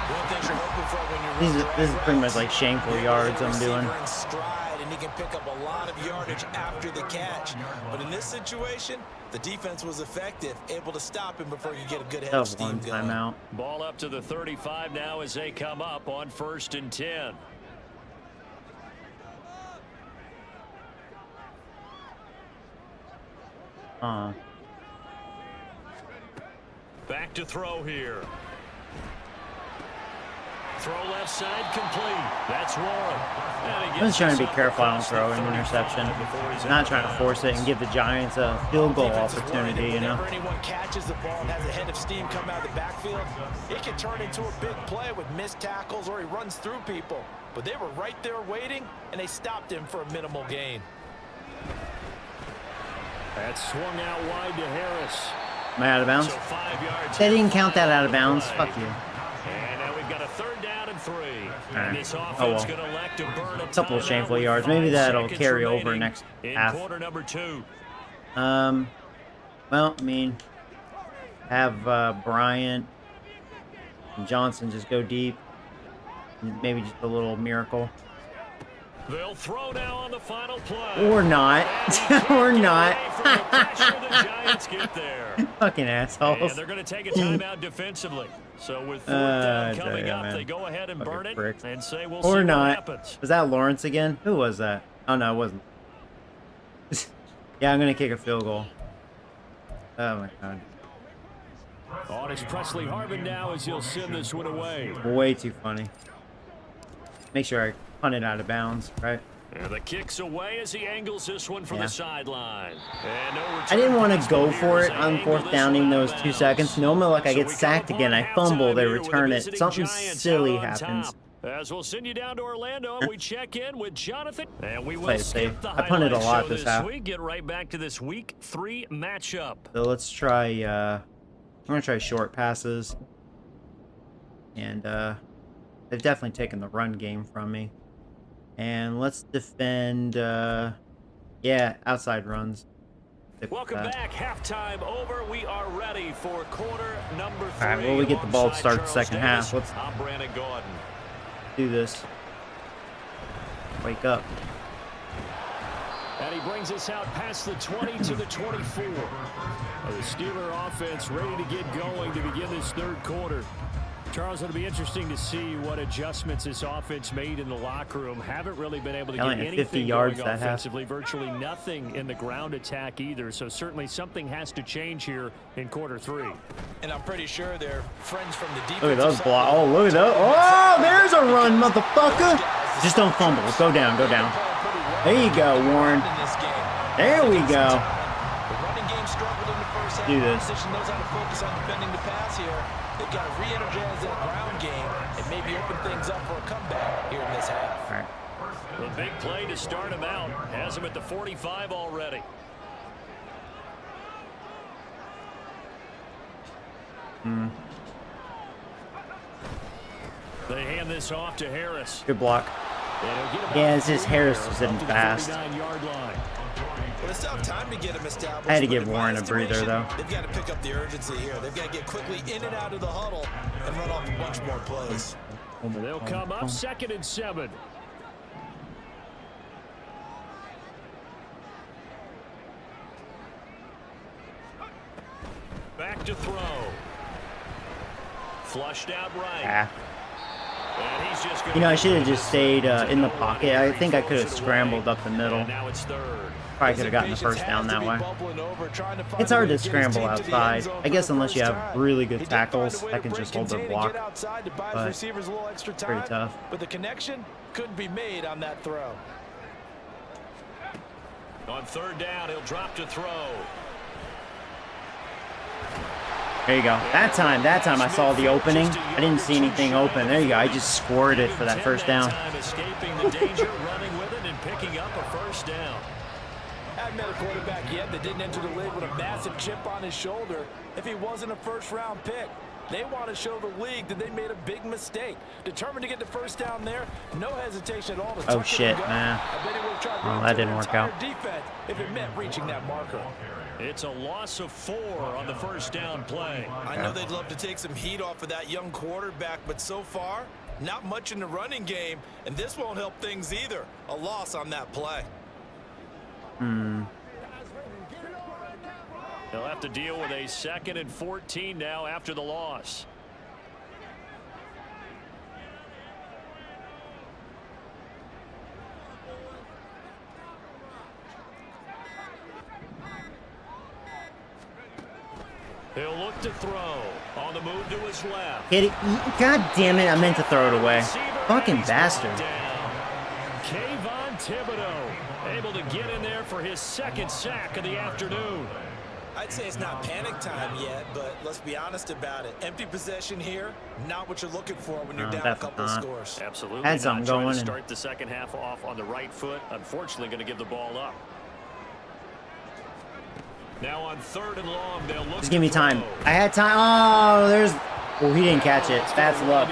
One thing you're hoping for when you're This is pretty much like shameful yards I'm doing. in stride, and he can pick up a lot of yardage after the catch. But in this situation, the defense was effective, able to stop him before you get a good head That of was steam one going. timeout. Ball up to the 35 now as they come up on 1st and 10. Back to throw here. Throw left side complete. That's Warren. I'm just trying to be careful I don't throw an interception. Not trying to force it and give the Giants a field goal opportunity, you know. Whenever anyone catches the ball and has a head of steam come out of the backfield, it can turn into a big play with missed tackles or he runs through people. But they were right there waiting, and they stopped him for a minimal gain. That swung out wide to Harris. Am I out of bounds? So 5 yards. They didn't count that out of bounds. Fuck you. And now we've got a 3rd down and 3. Right. And this offense Oh, well. going to elect to burn a Couple of timeout shameful with yards. 5 Maybe that'll seconds carry over remaining next in half. quarter number 2. Well, I mean, have Bryant and Johnson just go deep. Maybe just a little miracle. They'll throw now on the final play. Or not. Or not. The Giants get there. Fucking And assholes. they're going to take a timeout defensively. So with 4th down coming yeah, up, man. they go ahead and Fucking burn it pricks. and say we'll see Or what not. happens. Was that Lawrence again? Who was that? Oh, no, it wasn't. Yeah, I'm going to kick a field goal. Oh, my God. On is Presley Harvin now as he'll send this one away. Way too funny. Make sure I punt it out of bounds, right? And the kick's away as he angles this one from Yeah. the sideline. And no return I didn't want pass to go from for here it as they on angle 4th this downing one those out of 2 bounds. seconds. Normally, like I So get we come sacked upon again. I halftime fumble, they here with the return it. visiting Something Giants silly out on happens. top. As we'll send you down to Orlando, we check in with Jonathan. And we will Play it skip safe. the I punted a highlight lot show this half. week. Get right back to this week 3 matchup. So let's try, I'm going to try short passes. And they've definitely taken the run game from me. And let's defend, yeah, outside runs. Stick with Welcome that. back. Halftime over. We are ready for quarter number 3. All right, well, we get the ball to alongside start the Charles second Davis. half. Let's I'm Brandon Gordon. do this. Wake up. And he brings us out past the 20 to the 24. The Steeler offense ready to get going to begin this 3rd quarter. Charles, it'll be interesting to see what adjustments this offense made in the locker room. Haven't really been able to Only get had 50 anything yards going that half. offensively. Virtually nothing in the ground attack either. So certainly something has to change here in quarter 3. And I'm pretty sure they're friends from the defense. Look at those blocks. Oh, look at those. Oh, there's a run, motherfucker. Just don't fumble. Go down, go down. There you go, Warren. There we go. The running game struggled in the first half. Do this. Opposition knows how to focus on defending the pass here. They've got to re-energize that ground game and maybe open things up for a comeback here in this half. All right. The big play to start him out has him at the 45 already. They hand this off to Harris. Good block. Yeah, it's just Harris is sitting fast. Well, it's tough time to get him established. I had to but give in my Warren a breather, estimation, though. They've got to pick up the urgency here. They've got to get quickly in and out of the huddle and run off a bunch more plays. They'll come up 2nd and 7. Back to throw. Flushed out right. Ah. And he's just You know, I should have just stayed in the pocket. I think I could have scrambled up the middle. And now it's 3rd. Probably could have gotten the first down that way. It's hard to scramble outside. I guess unless you have really good tackles that can just hold their block. But pretty tough. But the connection couldn't be made on that throw. On 3rd down, he'll drop to throw. There you go. That time I saw the opening. I didn't see anything open. There you go. I just scored it for that first down. Escaping the danger, running with it, and picking up a first down. Haven't met a quarterback yet that didn't enter the league with a massive chip on his shoulder if he wasn't a first-round pick. They want to show the league that they made a big mistake. Determined to get the first down there, no hesitation at all to tuck Oh shit, it and go. man. I bet he would have tried Oh, running that through didn't an work entire out. defense if it meant reaching that marker. It's a loss of 4 on the first down play. I know they'd love to take some heat off of that young quarterback, but so far, not much in the running game, and this won't help things either. A loss on that play. They'll have to deal with a 2nd and 14 now after the loss. He'll look to throw. On the move to his left. Hit it. God damn it. I meant to throw it away. Fucking bastard. Kayvon Thibodeau able to get in there for his 2nd sack of the afternoon. I'd say it's not panic time yet, but let's be honest about it. Empty possession here, not what you're looking for when you're down a couple of scores. Absolutely. Had something not trying going to and- start the second half off on the right foot. Unfortunately, going to give the ball up. Now on 3rd and long, they'll look. Just give me to time. throw. I had time. Oh, there's... Oh, he didn't catch it. That's luck.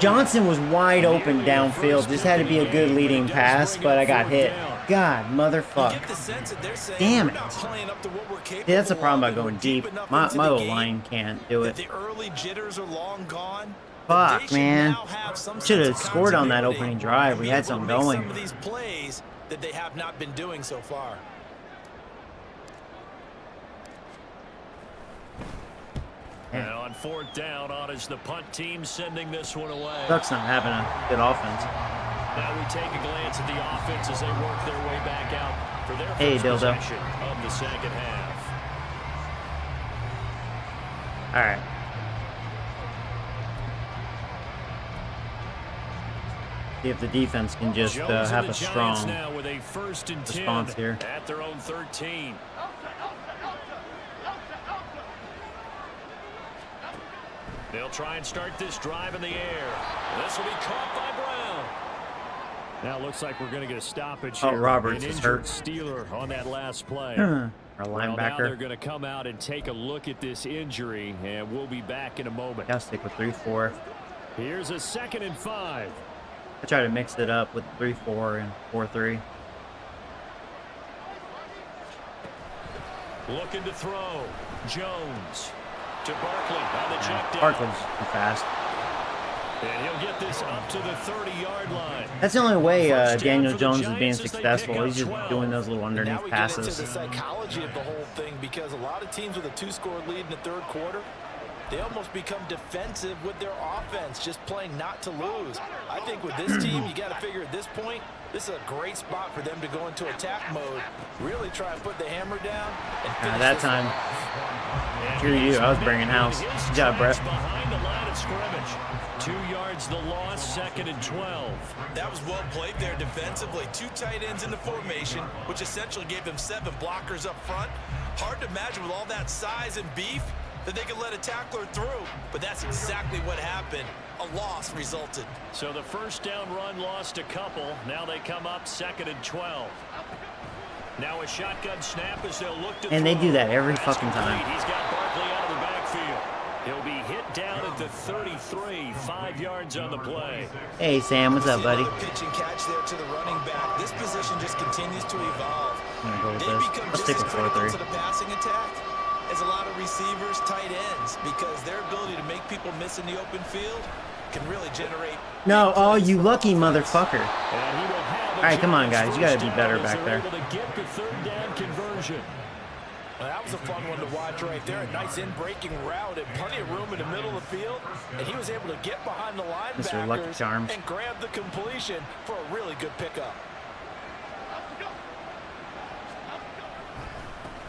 Johnson was wide open downfield. This had to be a good leading pass, but I got hit. God, motherfuck. Damn it. Yeah, that's the problem about going deep. My little line can't do it. The early jitters are long gone. Fuck, man. Should have scored on that opening drive. We had something going. Some of these plays that they have not been doing so far. Now on 4th down, on is the punt team sending this one away. Bucks not having a good offense. Now we take a glance at the offense as they work their way back out for their Hey, first dildo. possession of the second half. All right. See if the defense can just Jones and have the a Giants strong now with a 1st and 10 response here. at their own 13. They'll try and start this drive in the air. This will be caught by Brown. Now it looks like we're going to get a stoppage Oh, here. Roberts An is injured hurt. Steeler on that last play. Our Well, now they're linebacker. going to come out and take a look at this injury, and we'll be back in a moment. Gotta stick with 3-4. Here's a 2nd and 5. I try to mix it up with 3-4 and 4-3. Looking to throw. Jones to Barkley on the check down. Barkley's too fast. And he'll get this up to the 30-yard line. That's the only way First down Daniel for the Jones is being Giants as they successful. pick up He's just 12. doing those little Now underneath we get into passes. the psychology of the whole thing, because a lot of teams with a 2-score lead in the 3rd quarter, they almost become defensive with their offense, just playing not to lose. I think with this team, you got to figure at this point, this is a great spot for them to go into attack mode, really try and put the hammer down, and finish That this time, And screw you. I was bringing house. his Good job, Brett. tracks behind the line of scrimmage. 2 yards the loss, 2nd and 12. That was well played there defensively. 2 tight ends in the formation, which essentially gave them 7 blockers up front. Hard to imagine with all that size and beef that they could let a tackler through, but that's exactly what happened. A loss resulted. So the first down run lost a couple. Now they come up 2nd and 12. Now a shotgun snap as they'll look to And they throw. do that every That's fucking complete. time. He's got Barkley out of the backfield. He'll be hit down at the 33, 5 yards on the play. Hey, Sam, what's up, See buddy? another pitch and catch there to the running back. This position just continues to evolve. I'm gonna go with They this. become I'll just stick as with critical 4-3. to the passing attack as a lot of receivers, tight ends, because their ability to make people miss in the open field can really generate. No, oh, you lucky motherfucker. And he will have All right, come on, guys. You gotta be better back there. Able to get the 3rd down conversion. Well, that was a fun one to watch right there. A nice in-breaking route and plenty of room in the middle of the field. And he was able to get behind the Mr. Lucky linebackers Charms. and grab the completion for a really good pickup.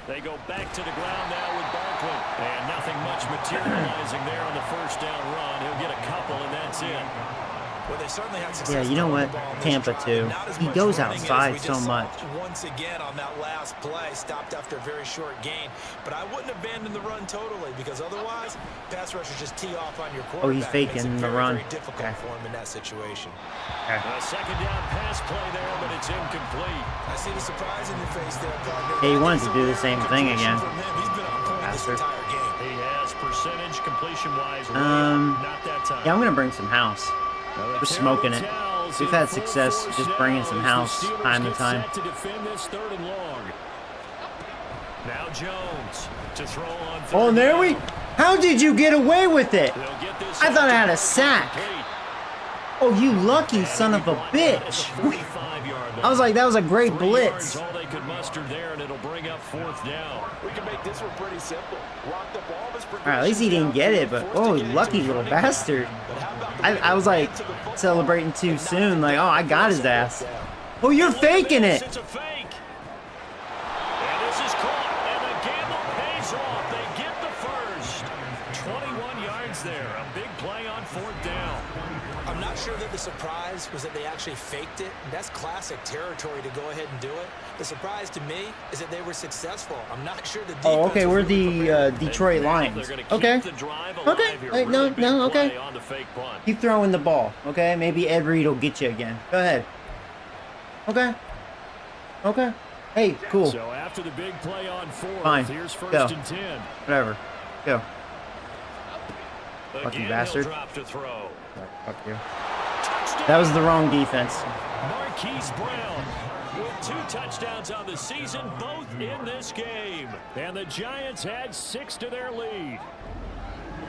They go back to the ground now with Barkley. And nothing much materializing there on the first down run. He'll get a couple, and that's it. Well, they certainly had success. Yeah, you know what? Tampa too. He goes outside so much. Once again on that last play, stopped after a very short gain. But I wouldn't abandon the run totally, because otherwise, pass rushers just tee off on your quarterback. Oh, he's faking the run. Very difficult for him in that situation. A second down pass play there, but it's incomplete. I see the surprise in your face there, partner. Yeah, he wanted to do the same thing again. He's been on point this entire game. He has percentage completion-wise. Not that time. Yeah, I'm gonna bring some house. We're smoking it. We've had success just bringing some house time to time. To defend this 3rd and long. Now Jones to throw on. Oh, and there we. How did you get away with it? I thought I had a sack. Oh, you lucky son of a bitch. I was like, that was a great blitz. All they could muster there, and it'll bring up 4th down. We can make this one pretty simple. Locked up all of his All right, at least he didn't get it, but oh, lucky little bastard. I was like celebrating too soon, like, oh, I got his ass. Oh, you're faking it. It's a fake. And this is caught, and the gamble pays off. They get the first. 21 yards there. A big play on 4th down. I'm not sure that the surprise was that they actually faked it. That's classic territory to go ahead and do it. The surprise to me is that they were successful. I'm not sure the defense. Oh, okay, we're the Detroit Lions. Okay. Okay. Hey, no, okay. Keep throwing the ball. Okay, maybe Ed Reed will get you again. Go ahead. Okay. Okay. Hey, cool. So after the big play on 4th, Fine. here's 1st Go. and 10. Whatever. Go. Fuck you, bastard. Drop to throw. Fuck you. That was the wrong defense. Marquise Brown with 2 touchdowns on the season, both in this game. And the Giants had 6 to their lead.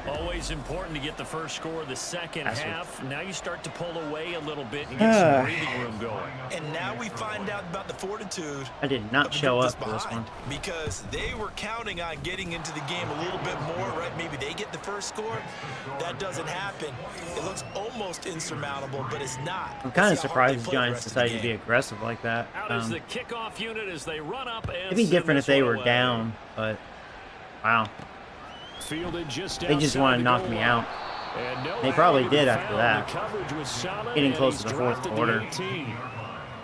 Always important to get the first score of the second half. Now you start to pull away a little bit and get some breathing room going. And now we find out about the fortitude. I did not show up for this one. Because they were counting on getting into the game a little bit more, right? Maybe they get the first score. That doesn't happen. It looks almost insurmountable, but it's not. I'm kind of surprised the Giants decided to be aggressive like that. Out is the kickoff unit as they run up and it'd be different if they were down, but wow. Fielded just they just want to knock me out. They probably did after that. Getting close to the 4th quarter.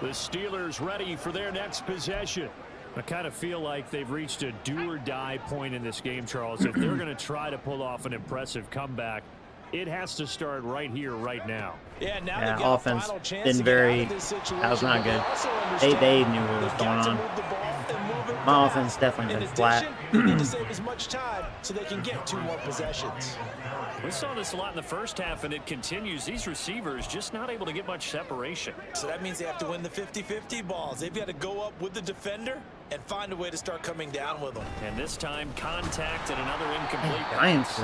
The Steelers ready for their next possession. I kind of feel like they've reached a do-or-die point in this game, Charles. If they're going to try to pull off an impressive comeback, it has to start right here, right now. Yeah, offense didn't very. That was not good. They knew what was going on. My offense definitely been flat. They need to save as much time so they can get 2 more possessions. We saw this a lot in the first half, and it continues. These receivers just not able to get much separation. So that means they have to win the 50-50 balls. They've got to go up with the defender and find a way to start coming down with them. And this time, contact and another incomplete. Giants,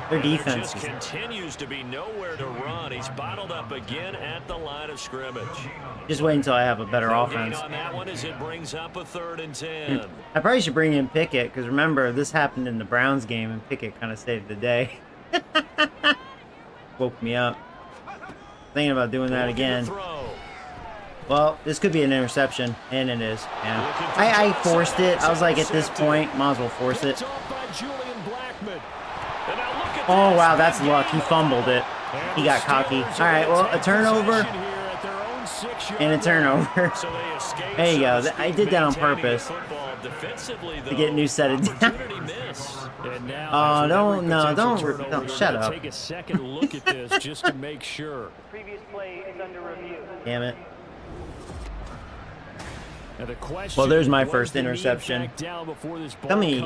their defense just continues to be nowhere to run. He's bottled up again at the line of scrimmage. Just wait until I have a better offense. On that one as it brings up a 3rd and 10. I probably should bring in Pickett, because remember, this happened in the Browns game, and Pickett kind of saved the day. Woke me up. Thinking about doing that again. Well, this could be an interception, and it is. Yeah. I forced it. I was like, at this point, might as well force it. Oh, wow, that's luck. He fumbled it. He got cocky. All right, well, a turnover and a turnover. There you go. I did that on purpose to get new set of down. Oh, don't, shut up. Take a second look at this just to make sure. Previous play is under review. Damn it. Well, there's my first interception. Tell me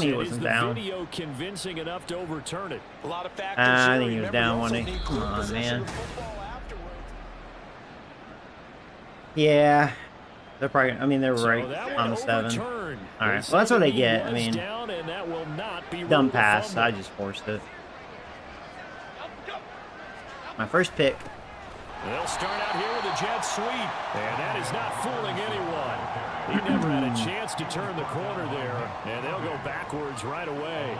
he wasn't down. Convincing enough to overturn it. A lot of factors I think he was down, wasn't he? Come on, man. Yeah. They're probably, I mean, they were right on the 7. All right, well, that's what they get. I mean, dumb pass. I just forced it. My first pick. They'll start out here with a jet sweep, and that is not fooling anyone. He never had a chance to turn the corner there, and they'll go backwards right away.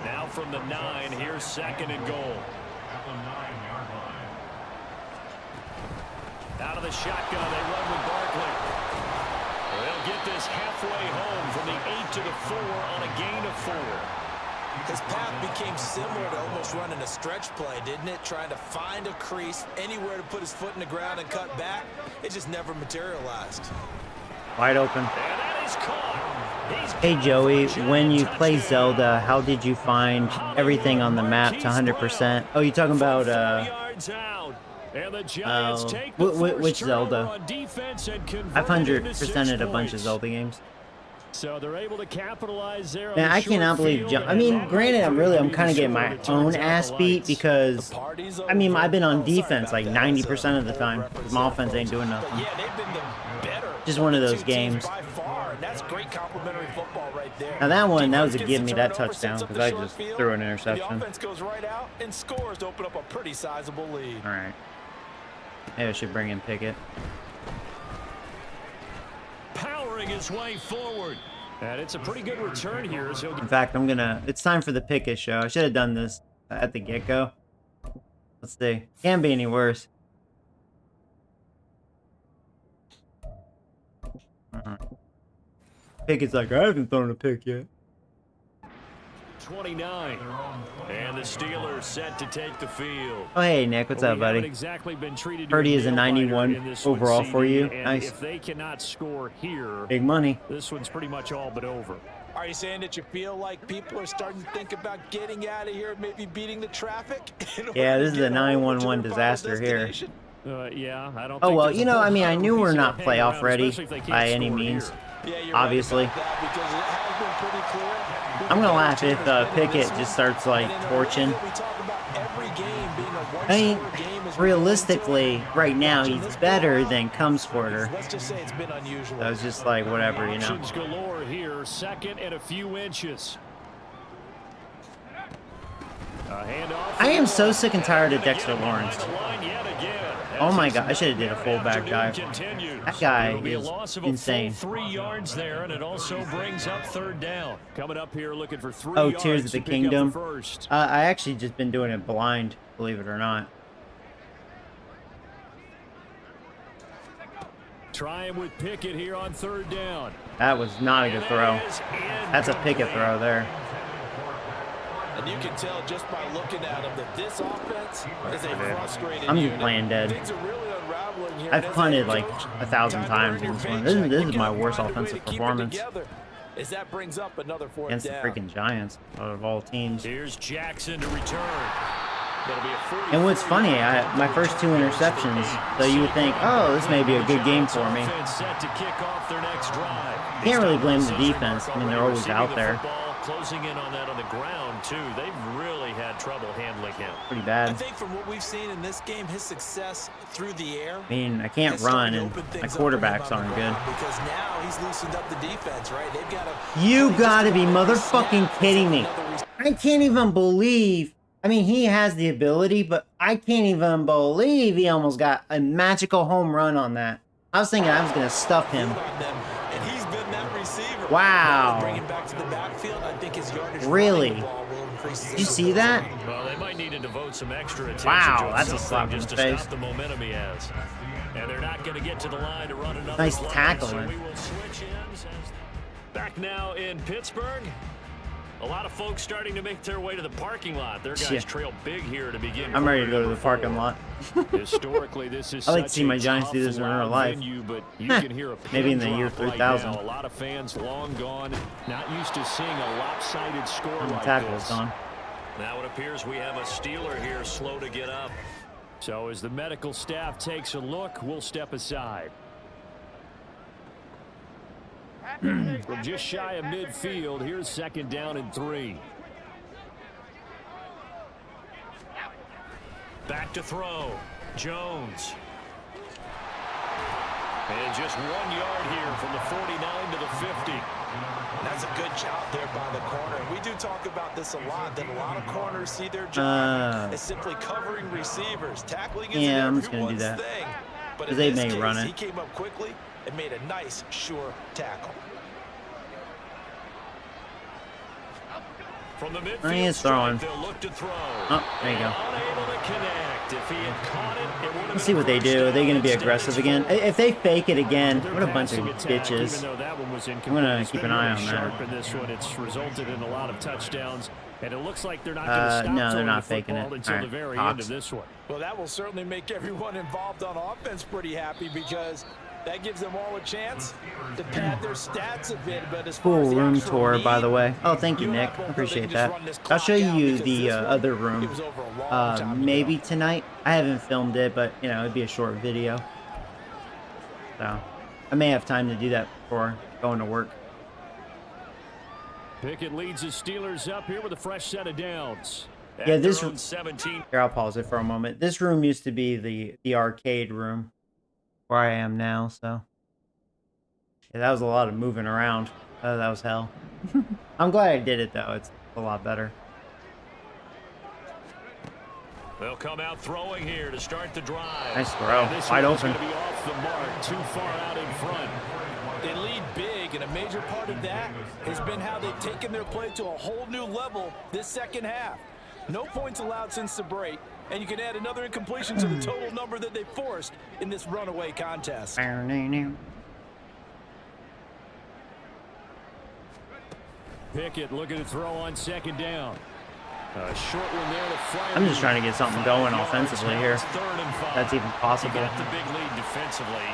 Now from the 9, here's 2nd and goal. Out of the shotgun, they run with Barkley. They'll get this halfway home from the 8 to the 4 on a gain of 4. His path became similar to almost running a stretch play, didn't it? Trying to find a crease, anywhere to put his foot in the ground and cut back. It just never materialized. Wide open. And that is caught. Hey Joey, when you play Zelda, how did you find everything on the map to 100%? Oh, you talking about which Zelda? I've 100%ed a bunch of Zelda games. So they're able to capitalize there. Man, I cannot believe. I mean, granted, I'm kind of getting my own ass beat because, I mean, I've been on defense like 90% of the time. My offense ain't doing nothing. Yeah, they've been the better. Just one of those games. By far, and that's great complimentary football right there. Now that one, that was a give me that touchdown because I just threw an interception. The offense goes right out and scores to open up a pretty sizable lead. All right. Maybe I should bring in Pickett. Powering his way forward. And it's a pretty good return here. So In fact, it's time for the Pickett show. I should have done this at the get-go. Let's see. Can't be any worse. Pickett's like, I haven't thrown a pick yet. 29. And the Steelers set to take the field. Oh, hey, Nick. What's up, buddy? Exactly been treated Purdy is a 91 overall for you. Nice. If they cannot score here, big money. This one's pretty much all but over. Are you saying that you feel like people are starting to think about getting out of here, maybe beating the traffic? Yeah, this is a 911 disaster here. Yeah, I don't. Oh, well, you know, I mean, I knew we're not playoff ready by any means. Obviously. I'm going to laugh if Pickett just starts, like, torching. I mean, realistically, right now, he's better than Cumsporter. That was just like, whatever, you know. Galore here, second and a few inches. I am so sick and tired of Dexter Lawrence. Oh my god, I should have did a fullback dive. That guy is insane. 3 yards there, and it also brings up third down. Coming up here looking for 3 Oh, yards. Tears of the Kingdom. I actually just been doing it blind, believe it or not. Trying with Pickett here on third down. That was not a good throw. That's a Pickett throw there. And you can tell just by looking at him that this offense is a frustrated I'm just unit. playing dead. Things are really unraveling here. I've punted like 1,000 times in this one. This is my worst offensive performance As that brings up another fourth against the down. freaking Giants out of all teams. Here's Jackson to return. That'll be a 40. And what's funny, my first 2 interceptions, so you would think, oh, this may be a good game for me. Set to kick off their next drive. Can't really blame the defense. I mean, they're always out there. Closing in on that on the ground, too. They've really had trouble handling him. Pretty I bad. think from what we've seen in this game, his success through the air. I mean, I can't run, and my quarterbacks aren't good. Because now he's loosened up the defense, right? They've got to. You gotta be motherfucking kidding me. I can't even believe. I mean, he has the ability, but I can't even believe he almost got a magical home run on that. I was thinking I was gonna stuff him. And he's been that receiver. Wow. Bring him back to the backfield. I think his yardage Really? ball will increase. Did you see that? Well, they might need to devote some extra attention Wow, to that's a slap in just the to face. stop the momentum he has. And they're not going to get to the line to run another Nice play, tackling. so we will switch ends. Back now in Pittsburgh. A lot of folks starting to make their way to the parking lot. Their guys trail big here to begin. I'm ready to go to the parking lot. Historically, this is I like to see my Giants do this in real life. venue, but you can hear a Maybe in the pin year drop right 3000. now. A lot of fans long gone, not used to seeing a lopsided score The like tackle is this. gone. Now it appears we have a Steeler here slow to get up. So as the medical staff takes a look, we'll step aside. From just shy of midfield, here's second down and 3. Back to throw. Jones. And just 1 yard here from the 49 to the 50. That's a good job there by the corner. And we do talk about this a lot, that a lot of corners see their job as simply covering receivers. Tackling isn't Yeah, I'm just gonna do everyone's that. thing. But 'Cause in they this may case, run it. he came up quickly and made a nice, sure tackle. From the midfield, He is throwing. they'll look to throw. Oh, there you go. Unable to connect. If he had caught it, it would have Let's see what they do. Are they going to be aggressive again? If they fake it again, what a bunch of bitches. I'm going to keep an eye on that. In this one, it's resulted in a lot of touchdowns And it looks like they're not going to stop no, they're throwing not the faking football it. until All the right, very Hawks. end of this one. Well, that will certainly make everyone involved on offense pretty happy because that gives them all a chance to pad their stats a bit. But as far as Cool the room actual tour, by need, the way. Oh, thank you, and Nick. I both know they Appreciate can just that. run this I'll clock show out you because the this one, other it room. was over a long time ago. Maybe tonight. I haven't filmed it, but you know, it'd be a short video. So I may have time to do that before going to work. Pickett leads the Steelers up here with a fresh set of downs. Yeah, At this their own 17. Here, I'll pause it for a moment. This room used to be the arcade room where I am now, so yeah, that was a lot of moving around. That was hell. I'm glad I did it though. It's a lot better. They'll come out throwing here to start the drive. Nice throw. And this Wide one's open. going to be off the mark, too far out in front. They lead big, and a major part of that has been how they've taken their play to a whole new level this second half. No points allowed since the break, and you can add another incompletion to the total number that they forced in this runaway contest. Pickett looking to throw on second down. A short one there to fire. I'm just trying to get something going 5 yards. offensively Now here. it's 3rd and 5. That's even possible. You got the big lead defensively.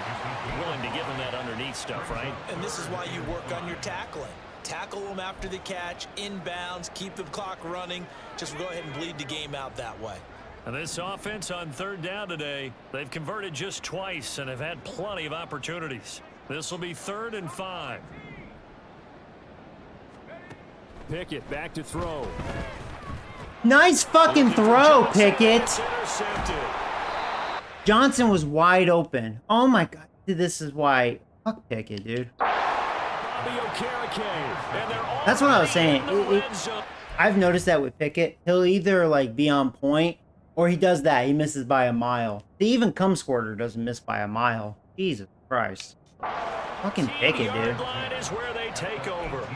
Willing to give them that underneath stuff, right? And this is why you work on your tackling. Tackle them after the catch, inbounds, keep the clock running. Just go ahead and bleed the game out that way. And this offense on 3rd down today, they've converted just twice and have had plenty of opportunities. This will be 3rd and 5. Pickett back to throw. Nice fucking throw, Pickett. Intercepted. Johnson was wide open. Oh my god. This is why. Fuck Pickett, dude. That's what I was saying. I've noticed that with Pickett. He'll either like be on point or he does that. He misses by a mile. The even come squirter doesn't miss by a mile. Jesus Christ. Fucking Pickett, dude. Line is where they take over.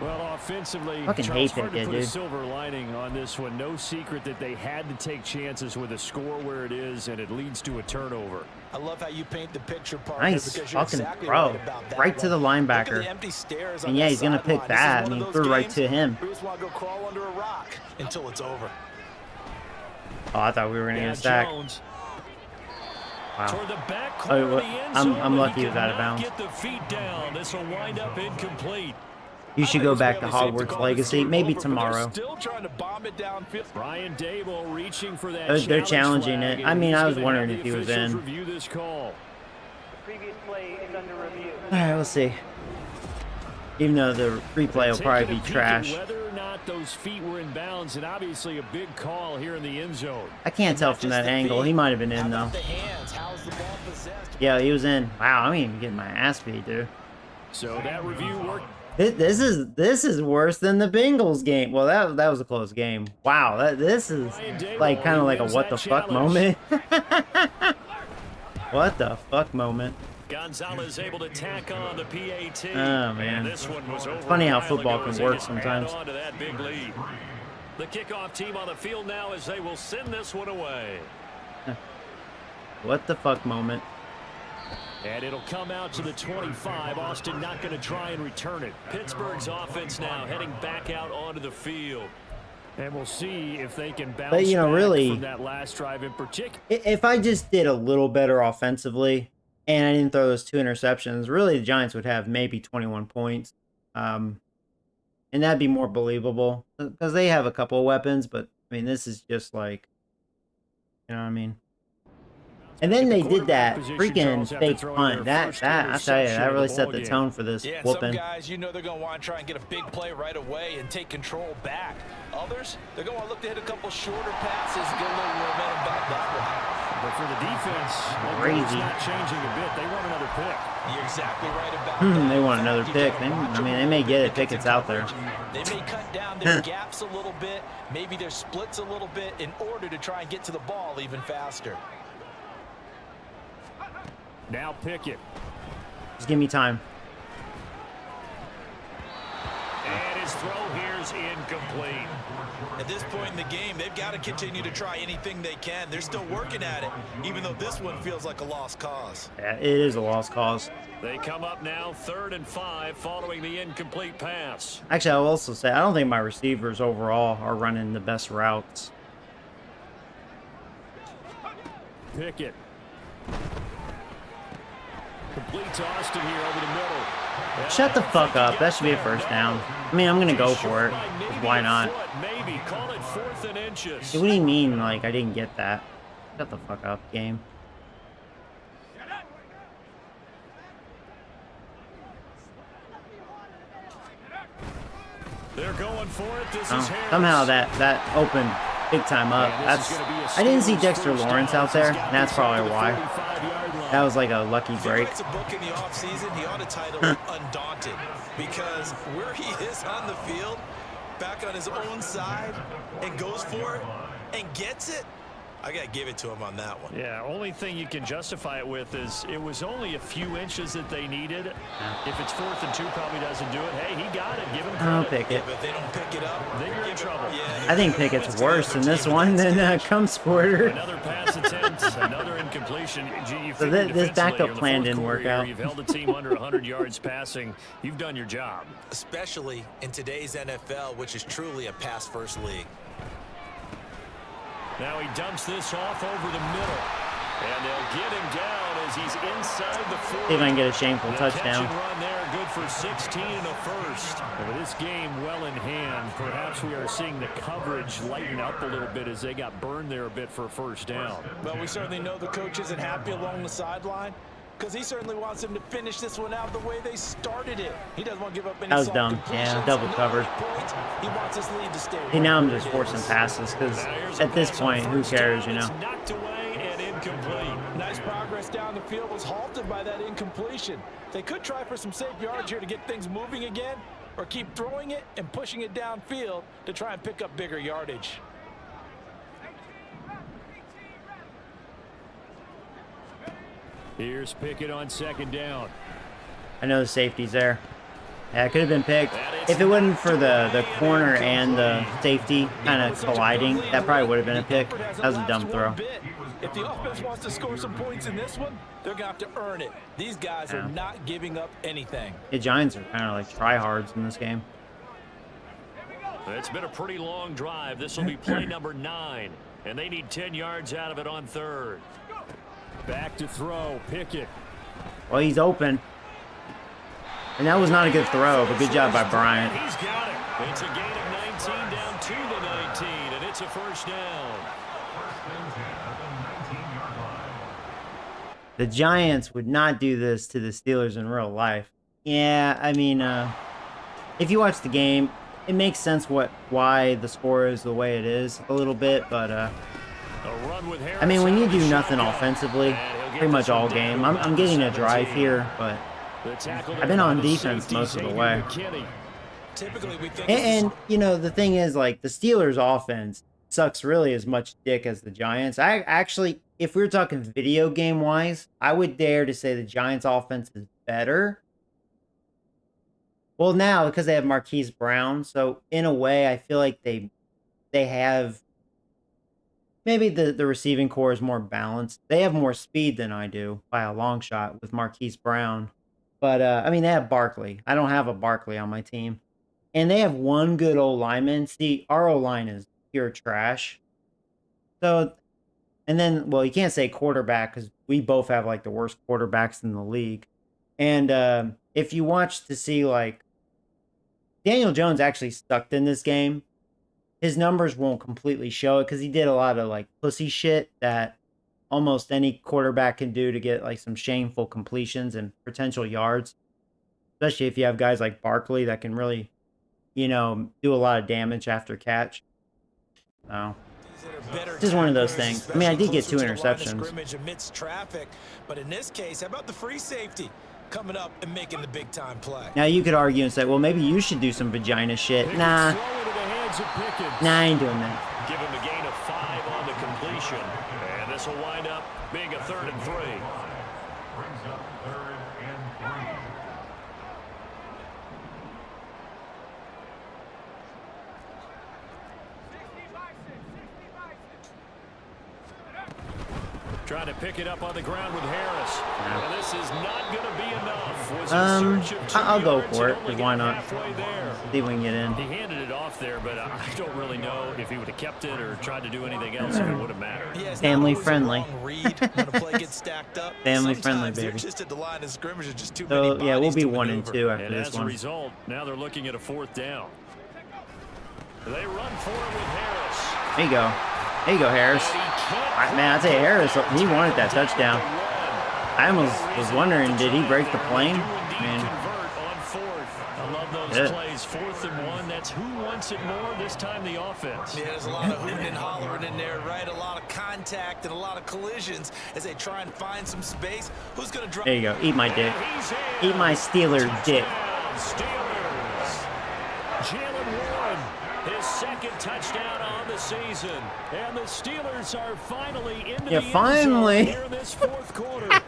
Well, offensively, Fucking Charles, hate hard to Pickett, put a dude. silver lining on this one. No secret that they had to take chances with a score where it is, and it leads to a turnover. I love how you paint the picture, partner, Nice because you're fucking exactly throw. right about that Right to the one. Look at linebacker. the empty stares on And yeah, that he's gonna pick sideline. This is that, one and of he those threw right games to him. You just want to go crawl under a rock until it's over. Oh, I thought we were gonna get a Yeah, stack. Jones Wow. toward the back Oh, corner of what- the end I'm zone, but lucky he he was out of cannot bounds. Get the feet down. This will wind up incomplete. You should go back to Hogwarts Legacy, maybe tomorrow. Still trying to bomb it downfield. Brian Dable reaching for that. They're challenge challenging flag, it. I and mean, he's I was gonna wondering have if the he was officials in. Review this call. The previous play is under review. Alright, we'll see. Even though the replay will probably Taking be a peek at trash. Whether or not those feet were in bounds, and obviously a big call here in the end zone. I can't tell from that angle. He might have been How in about though. the hands? How's the ball possessed? Yeah, he was in. Wow, I'm even getting my ass beat, dude. So that review worked. This is worse than the Bengals game. Well, that was a close game. Wow, this is like kind of like a what the fuck moment. What the fuck moment. Gonzalez able to tack on the PAT. Oh, man. And this one was over. Funny how a while football ago can as they work just sometimes. add on to that big lead. The kickoff team on the field now as they will send this one away. What the fuck moment. And it'll come out to the 25. Austin not going to try and return it. Pittsburgh's offense now heading back out onto the field. And we'll see if they can bounce But, you know, back really, from that last drive in particular. If I just did a little better offensively and I didn't throw those 2 interceptions, really the Giants would have maybe 21 points. And that'd be more believable because they have a couple of weapons, but I mean, this is just like, you know what I mean? And then they did that freaking fake punt. That I tell you, that really set the tone for this Yeah, whooping. some guys, you know they're going to want to try and get a big play right away and take control back. Others, they're going to look to hit a couple shorter passes and get a little momentum back that way. But for the defense, it's not changing a bit. They want another pick. You're exactly right about that. They want another pick. I mean, they may get it. Pickett's out there. They may cut down their gaps a little bit, maybe their splits a little bit in order to try and get to the ball even faster. Now Pickett. Just give me time. And his his throw here's incomplete. At this point in the game, they've got to continue to try anything they can. They're still working at it, even though this one feels like a lost cause. Yeah, it is a lost cause. They come up now 3rd and 5 following the incomplete pass. Actually, I'll also say I don't think my receivers overall are running the best routes. Pickett. Complete to Austin here over the middle. Shut the fuck up. That should be a first down. I mean, I'm going to go for it. Why not? Maybe. Call it 4th and inches. What do you mean, like, I didn't get that? Shut the fuck up, game. They're going for it. This is Harris. Somehow that opened big time up. I didn't see Dexter Lawrence out there, and that's probably why. That was like a lucky break. If he writes a book in the offseason, he ought to title it Undaunted, because where he is on the field, back on his own side, and goes for it and gets it, I got to give it to him on that one. Yeah, only thing you can justify it with is it was only a few inches that they needed. If it's 4th and 2, probably doesn't do it. Hey, he got it. Give him credit. I'll pick it. Yeah, but if they don't pick it up, then you're in trouble. I think Pickett's worse in this one than Cum's quarter. Another pass attempt, another incompletion. So this backup plan didn't work out. You've held a team under 100 yards passing. You've done your job. Especially in today's NFL, which is truly a pass-first league. Now he dumps this off over the middle. And they'll get him down as he's inside the 40. See if I can get a shameful touchdown. Catch and run there, good for 16 and a first. With this game well in hand, perhaps we are seeing the coverage lighten up a little bit as they got burned there a bit for a first down. Well, we certainly know the coach isn't happy along the sideline, because he certainly wants them to finish this one out the way they started it. He doesn't want to give up any. That was dumb. Yeah, double covered. He wants his lead to stay. Hey, now I'm just forcing passes because at this point, who cares, you know? Knocked away and incomplete. Nice progress down the field was halted by that incompletion. They could try for some safe yards here to get things moving again, or keep throwing it and pushing it downfield to try and pick up bigger yardage. Here's Pickett on 2nd down. I know the safety's there. Yeah, it could have been picked. If it wasn't for the corner and the safety kind of colliding, that probably would have been a pick. That was a dumb throw. If the offense wants to score some points in this one, they're going to have to earn it. These guys are not giving up anything. The Giants are kind of like tryhards in this game. It's been a pretty long drive. This will be play number 9, and they need 10 yards out of it on 3rd. Back to throw, Pickett. Well, he's open. And that was not a good throw, but good job by Bryant. He's got it. It's a gain of 19 down to the 19, and it's a first down. The Giants would not do this to the Steelers in real life. Yeah, I mean, if you watch the game, it makes sense why the score is the way it is a little bit, but I mean, when you do nothing offensively, pretty much all game, I'm getting a drive here, but I've been on defense most of the way. And you know, the thing is, like, the Steelers offense sucks really as much dick as the Giants. I actually, if we were talking video game wise, I would dare to say the Giants offense is better. Well, now because they have Marquise Brown, so in a way I feel like they have maybe the receiving core is more balanced. They have more speed than I do by a long shot with Marquise Brown. But I mean, they have Barkley. I don't have a Barkley on my team. And they have one good O-lineman. See, our O-line is pure trash. So, and then, well, you can't say quarterback because we both have like the worst quarterbacks in the league. And if you watch to see, like, Daniel Jones actually sucked in this game. His numbers won't completely show it because he did a lot of like pussy shit that almost any quarterback can do to get like some shameful completions and potential yards. Especially if you have guys like Barkley that can really, you know, do a lot of damage after catch. So, it's just one of those things. I mean, I did get 2 interceptions. Amidst traffic, but in this case, how about the free safety coming up and making the big time play? Now you could argue and say, well, maybe you should do some vagina shit. Nah, I ain't doing that. Give him a gain of 5 on the completion, and this will wind up being a 3rd and 3. Trying to pick it up on the ground with Harris. Yeah. And this is not going to be enough. Was in search of 2 I'll go yards for it, and only because why got not? halfway there. See if we can get in. He handed it off there, but I don't really know if he would have kept it or tried to do anything else if it would have mattered. Yeah, it's Family not always a friendly. wrong read when a play gets stacked up. Family friendly, Sometimes they're baby. just at the line of scrimmage and just too So many yeah, we'll bodies be to 1 and maneuver. 2 after And this as a one. result, now they're looking at a 4th down. They run for it with Harris. There you go. There you go, Harris. Man, I'd say Harris, he wanted that touchdown. I almost was wondering, did he break the plane? Man, I love those yeah. plays. 4th and 1. That's who wants it more. This time the offense. Yeah, there's a lot of hooting and hollering in there, right? A lot of contact and a lot of collisions as they try and find some space. Who's going to drop? there you go. Eat my dick. Eat my Steeler dick. Steelers. Jalen Warren, his 2nd touchdown on the season. And the Steelers are finally into the end finally. zone here in this 4th quarter.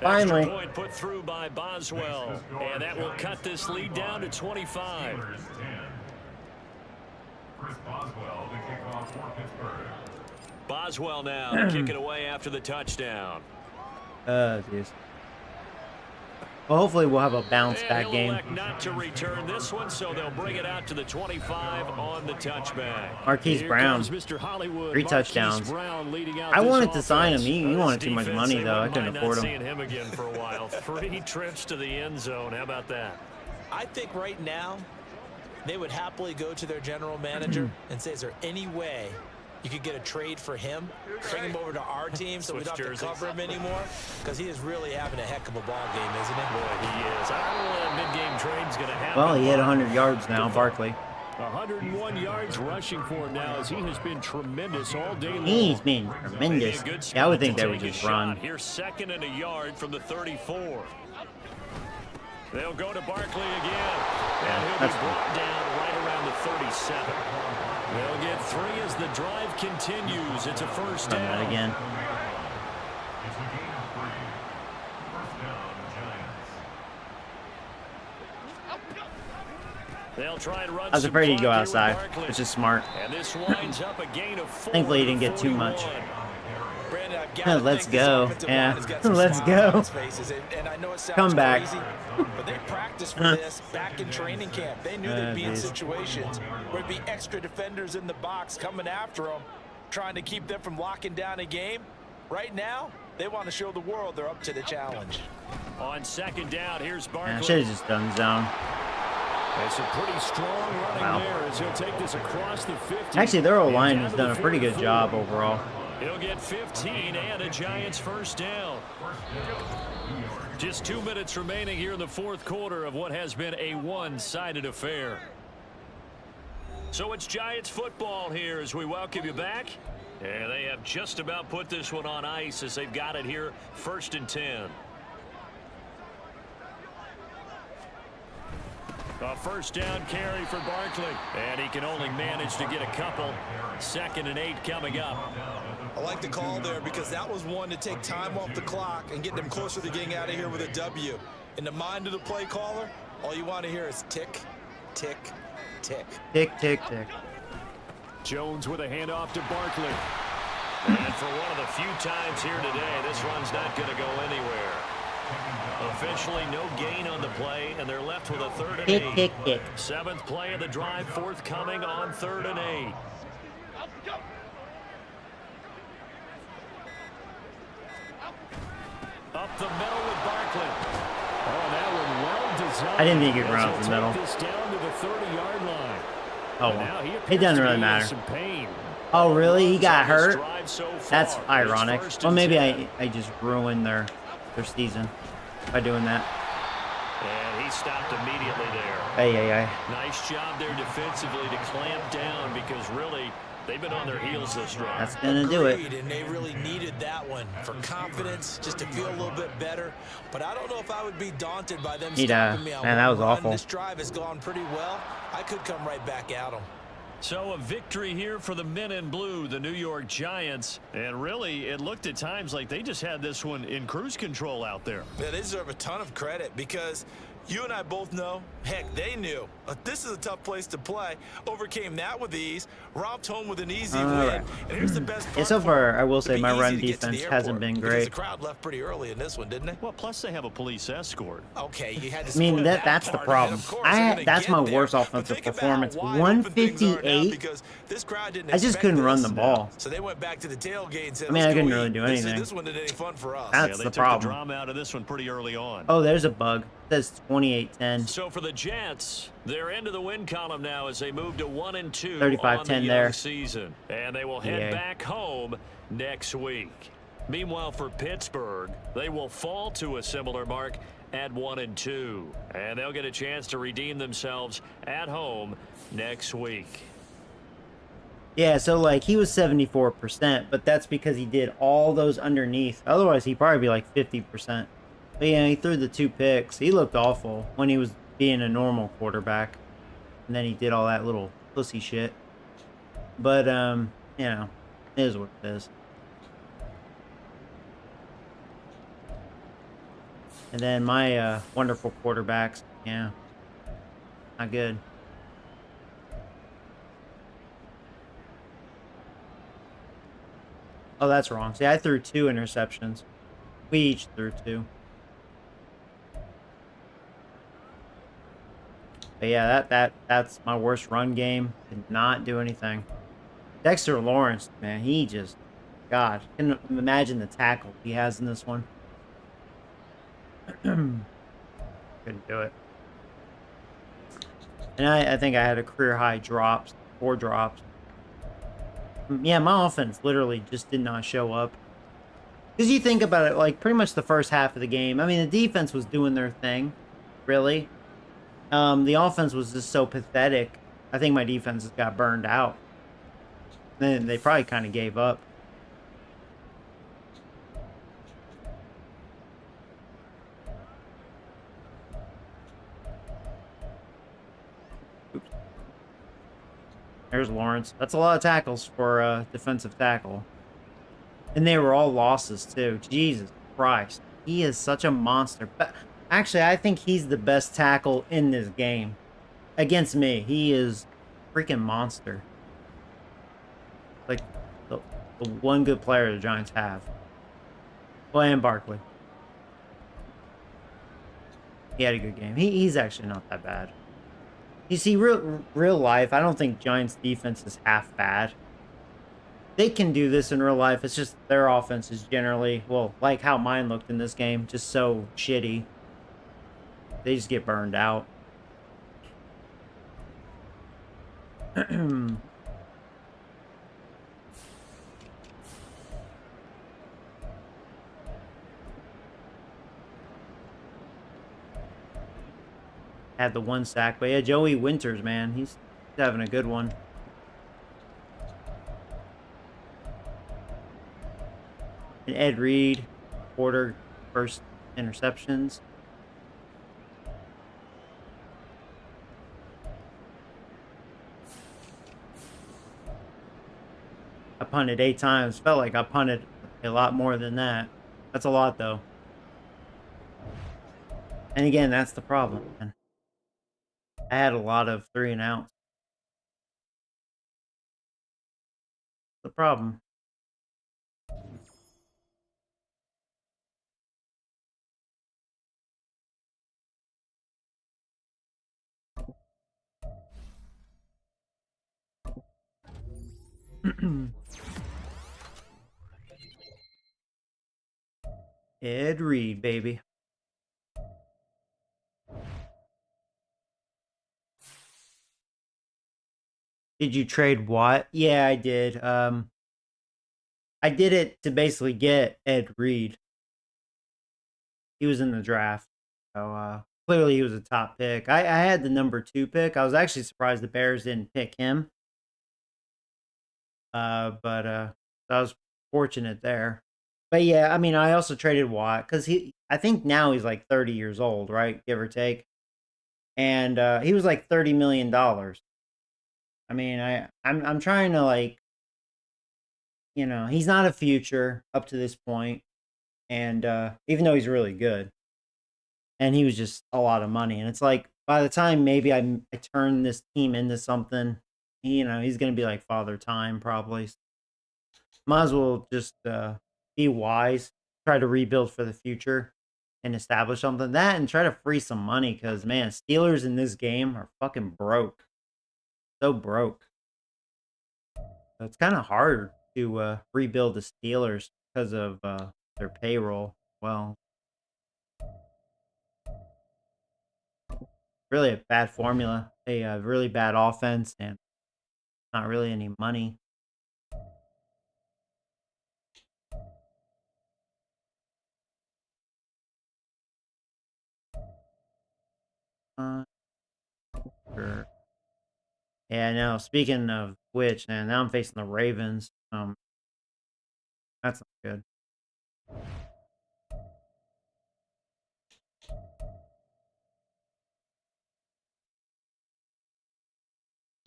Finally. Extra point put through by Boswell. And that will cut this lead down to 25. Boswell now to kick it away after the touchdown. Jeez. Well, hopefully we'll have a bounce And back he'll game. elect not to return this one, so they'll bring it out to the 25 on the touchback. Marquise Here Brown. comes Mr. Hollywood. 3 Marquise touchdowns. Brown leading out I this wanted to sign him. offense. He wanted This too much defense, money, they though. I wouldn't couldn't mind afford not him. seeing him again for a while. 3 trips to the end zone. How about that? I think right now they would happily go to their general manager and say, is there any way you could get a trade for him, bring him over to our team so we don't have to cover him anymore? Because he is really having a heck of a ball game, isn't he? Boy, he is. I don't know when that mid-game trade's going to happen. Well, he had 100 yards now, Barkley. 101 yards rushing for him now as he has been tremendous all day long. He's been tremendous. Maybe a good Yeah, I would spot think to they would take a just shot. run. Here's 2nd and a yard from the 34. They'll go to Barkley again. And he'll that's be brought down right around the 37. They'll get 3 as the drive continues. It's a 1st Run down. that again. They'll try and run I was some afraid he'd go clock here with outside, Barkley. which is smart. And this winds up a gain of 4. Thankfully, he didn't get too much. 41. Brandon, I've got to Let's think this go. offensive Yeah. line has got some Let's smiles go. on its faces, and I know it sounds Come back. crazy, but they practiced for this back in training camp. They knew they'd be in geez. situations where it'd be extra defenders in the box coming after them, trying to keep them from locking down a game. Right now, they want to show the world they're up to the challenge. On 2nd down, here's I Barkley. should have just done zone. It's a pretty strong running Wow. there as he'll take this across the 50. Actually, their and O-line down has to done the a pretty good 44. job overall. He'll get 15 and a Giants 1st down. Just 2 minutes remaining here in the 4th quarter of what has been a one-sided affair. So it's Giants football here as we welcome you back. And they have just about put this one on ice as they've got it here 1st and 10. A 1st down carry for Barkley. And he can only manage to get a couple. 2nd and 8 coming up. I like the call there because that was one to take time off the clock and get them closer to getting out of here with a W. In the mind of the play caller, all you want to hear is tick, tick, tick. Tick, tick, tick. Jones with a handoff to Barkley. And for one of the few times here today, this run's not going to go anywhere. Officially no gain on the play, and they're left with a 3rd and 8. Tick, tick, tick. 7th play of the drive, forthcoming on 3rd and 8. Up the middle with Barkley. Oh, that one well designed. I didn't think he'd run up the middle. This down to the 30-yard line. Oh, And now well. he It appears doesn't to really be in matter. some pain. Oh, really? He got On this hurt? drive so far, That's it's ironic. 1st Well, and maybe 10. I just ruined their season by doing that. And he stopped immediately there. Hey, hey, hey. Nice job there defensively to clamp down because really they've been on their heels this drive. That's gonna do it. Agreed, and they really needed that one for confidence, just to feel a little bit better. But I don't know if I would be daunted by them stopping me on man, that one was run. awful. This drive has gone pretty well. I could come right back at them. So a victory here for the men in blue, the New York Giants. And really, it looked at times like they just had this one in cruise control out there. Yeah, they deserve a ton of credit because You and I both know, heck, they knew. This is a tough place to play. Overcame that with ease. Romped home with an easy win. Right. And here's the best part. Yeah, so far, I will say It'd be my easy run to get to the defense hasn't airport been because great. the crowd left pretty early in this one, didn't they? Well, plus they have a police escort. Okay, you had to I mean, split that's the part, problem. and of course, they're gonna That's get my there. worst But offensive think about performance. how wide open things are now 158. because this crowd didn't I just expect couldn't run this. the ball. So they went back to the tailgate and said, I mean, I "Let's go couldn't eat." really do They said, anything. This one isn't any fun for us. That's they the took problem. the drama out of this one pretty early on. Oh, there's a bug. It says 28-10. So for the Jets, they're into the win column now as they move to 1-2 35-10 on the young there. season. And they will head Yeah. back home next week. Meanwhile, for Pittsburgh, they will fall to a similar mark at 1-2. And they'll get a chance to redeem themselves at home next week. Yeah, so like he was 74%, but that's because he did all those underneath. Otherwise, he'd probably be like 50%. But yeah, he threw the 2 picks. He looked awful when he was being a normal quarterback. And then he did all that little pussy shit. But, you know, it is what it is. And then my wonderful quarterbacks, yeah, not good. Oh, that's wrong. See, I threw 2 interceptions. We each threw 2. But yeah, that's my worst run game. Did not do anything. Dexter Lawrence, man, he just, God, can imagine the tackle he has in this one. Couldn't do it. And I think I had a career high drops, 4 drops. Yeah, my offense literally just did not show up. Because you think about it, like pretty much the first half of the game. I mean, the defense was doing their thing, really. The offense was just so pathetic. I think my defense just got burned out. Then they probably kind of gave up. Oops. There's Lawrence. That's a lot of tackles for a defensive tackle. And they were all losses, too. Jesus Christ. He is such a monster. But actually, I think he's the best tackle in this game. Against me. He is a freaking monster. Like, the one good player the Giants have. Well, and Barkley. He had a good game. He's actually not that bad. You see, real life, I don't think Giants' defense is half bad. They can do this in real life. It's just their offense is generally, well, like how mine looked in this game, just so shitty. They just get burned out. Had the 1 sack, but yeah, Joey Winters, man, he's having a good one. And Ed Reed, Porter, first interceptions. I punted 8 times. Felt like I punted a lot more than that. That's a lot, though. And again, that's the problem, man. I had a lot of 3 and outs. The problem. Ed Reed, baby. Did you trade Watt? Yeah, I did. I did it to basically get Ed Reed. He was in the draft. So clearly he was a top pick. I had the number 2 pick. I was actually surprised the Bears didn't pick him. But I was fortunate there. But yeah, I mean, I also traded Watt because I think now he's like 30 years old, right? Give or take. And he was like $30 million. I mean, I'm trying to, like, you know, he's not a future up to this point. And even though he's really good. and he was just a lot of money. And it's like by the time maybe I turn this team into something, he's gonna be like Father Time probably. Might as well just be wise, try to rebuild for the future, and establish something that, and try to free some money because man, Steelers in this game are fucking broke, so broke. So it's kind of hard to rebuild the Steelers because of their payroll. Well, really a bad formula, a really bad offense, and not really any money. Uh, sure. Yeah, no. Speaking of which, man, now I'm facing the Ravens. That's not good.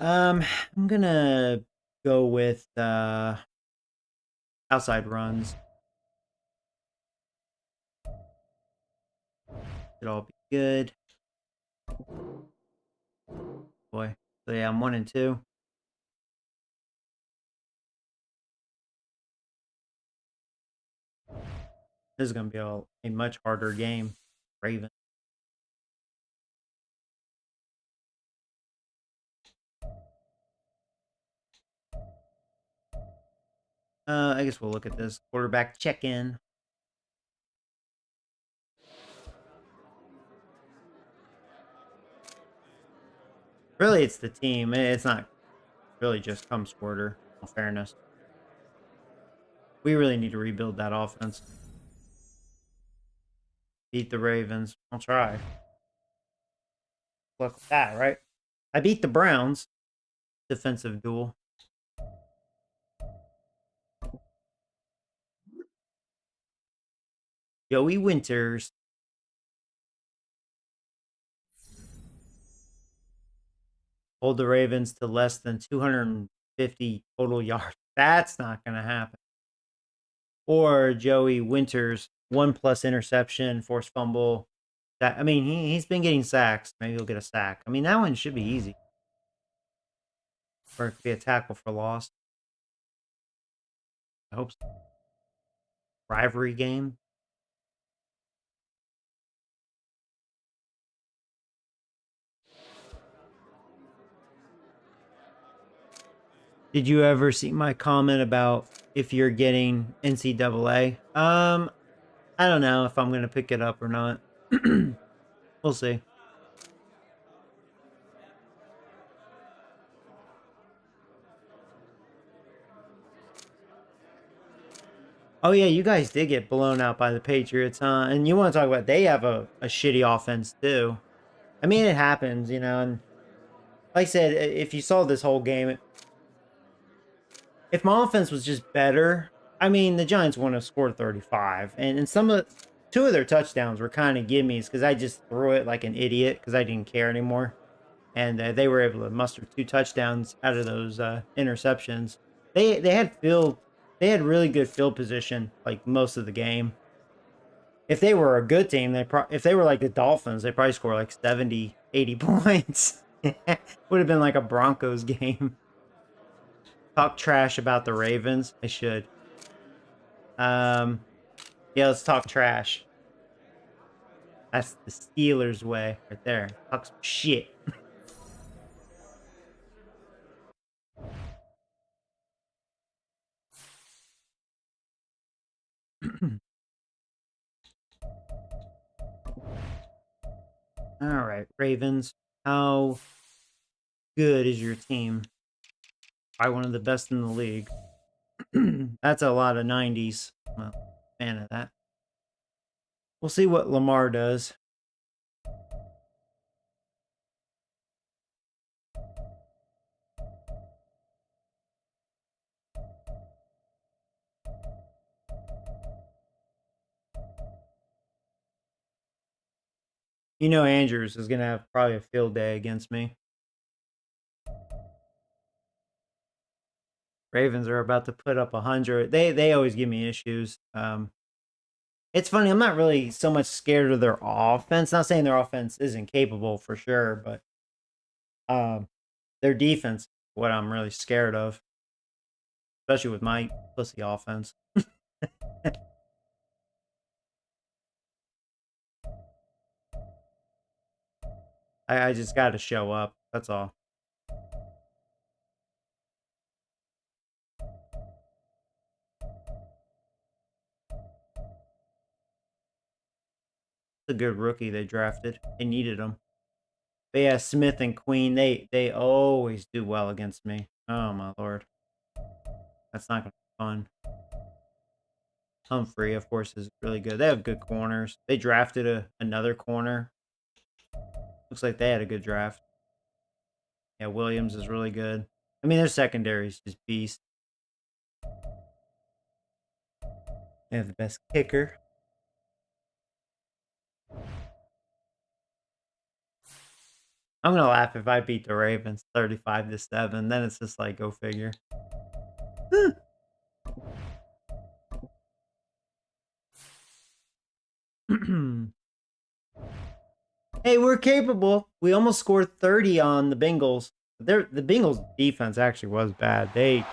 I'm gonna go with outside runs. It'll all be good. Boy. So yeah, I'm 1-2. This is gonna be a much harder game. Raven. I guess we'll look at this quarterback check-in. Really, it's the team. It's not really just come squirter. In all fairness, we really need to rebuild that offense. Beat the Ravens. I'll try. Luck with that, right? I beat the Browns. Defensive duel. Joey Winters. Hold the Ravens to less than 250 total yards. That's not going to happen. Or Joey Winters, 1+ interception, forced fumble. I mean, he's been getting sacks. Maybe he'll get a sack. I mean, that one should be easy. Or it could be a tackle for loss. I hope so. Rivalry game. Did you ever see my comment about if you're getting NCAA? I don't know if I'm gonna pick it up or not. We'll see. Oh yeah, you guys did get blown out by the Patriots, huh? And you want to talk about they have a shitty offense too. I mean, it happens, and like I said, if you saw this whole game, if my offense was just better, I mean, the Giants wouldn't have scored 35. And two of their touchdowns were kind of gimmies because I just threw it like an idiot because I didn't care anymore. And they were able to muster 2 touchdowns out of those interceptions. They had really good field position like most of the game. If they were a good team, if they were like the Dolphins, they probably score like 70, 80 points. Would have been like a Broncos game. Talk trash about the Ravens. I should. Yeah, let's talk trash. That's the Steelers way right there. Talk some shit. All right, Ravens. How good is your team? Probably one of the best in the league. That's a lot of 90s. Well, fan of that. We'll see what Lamar does. Andrews is going to have probably a field day against me. Ravens are about to put up 100. They always give me issues. It's funny, I'm not really so much scared of their offense. Not saying their offense isn't capable for sure, but their defense is what I'm really scared of. Especially with my pussy offense. I just got to show up. That's all. A good rookie they drafted. They needed him. But yeah, Smith and Queen, they always do well against me. Oh my lord. That's not gonna be fun. Humphrey, of course, is really good. They have good corners. They drafted another corner. Looks like they had a good draft. Yeah, Williams is really good. I mean, their secondary is just beast. They have the best kicker. I'm gonna laugh if I beat the Ravens 35-7. Then it's just like, go figure. Hey, we're capable. We almost scored 30 on the Bengals. The Bengals defense actually was bad. It's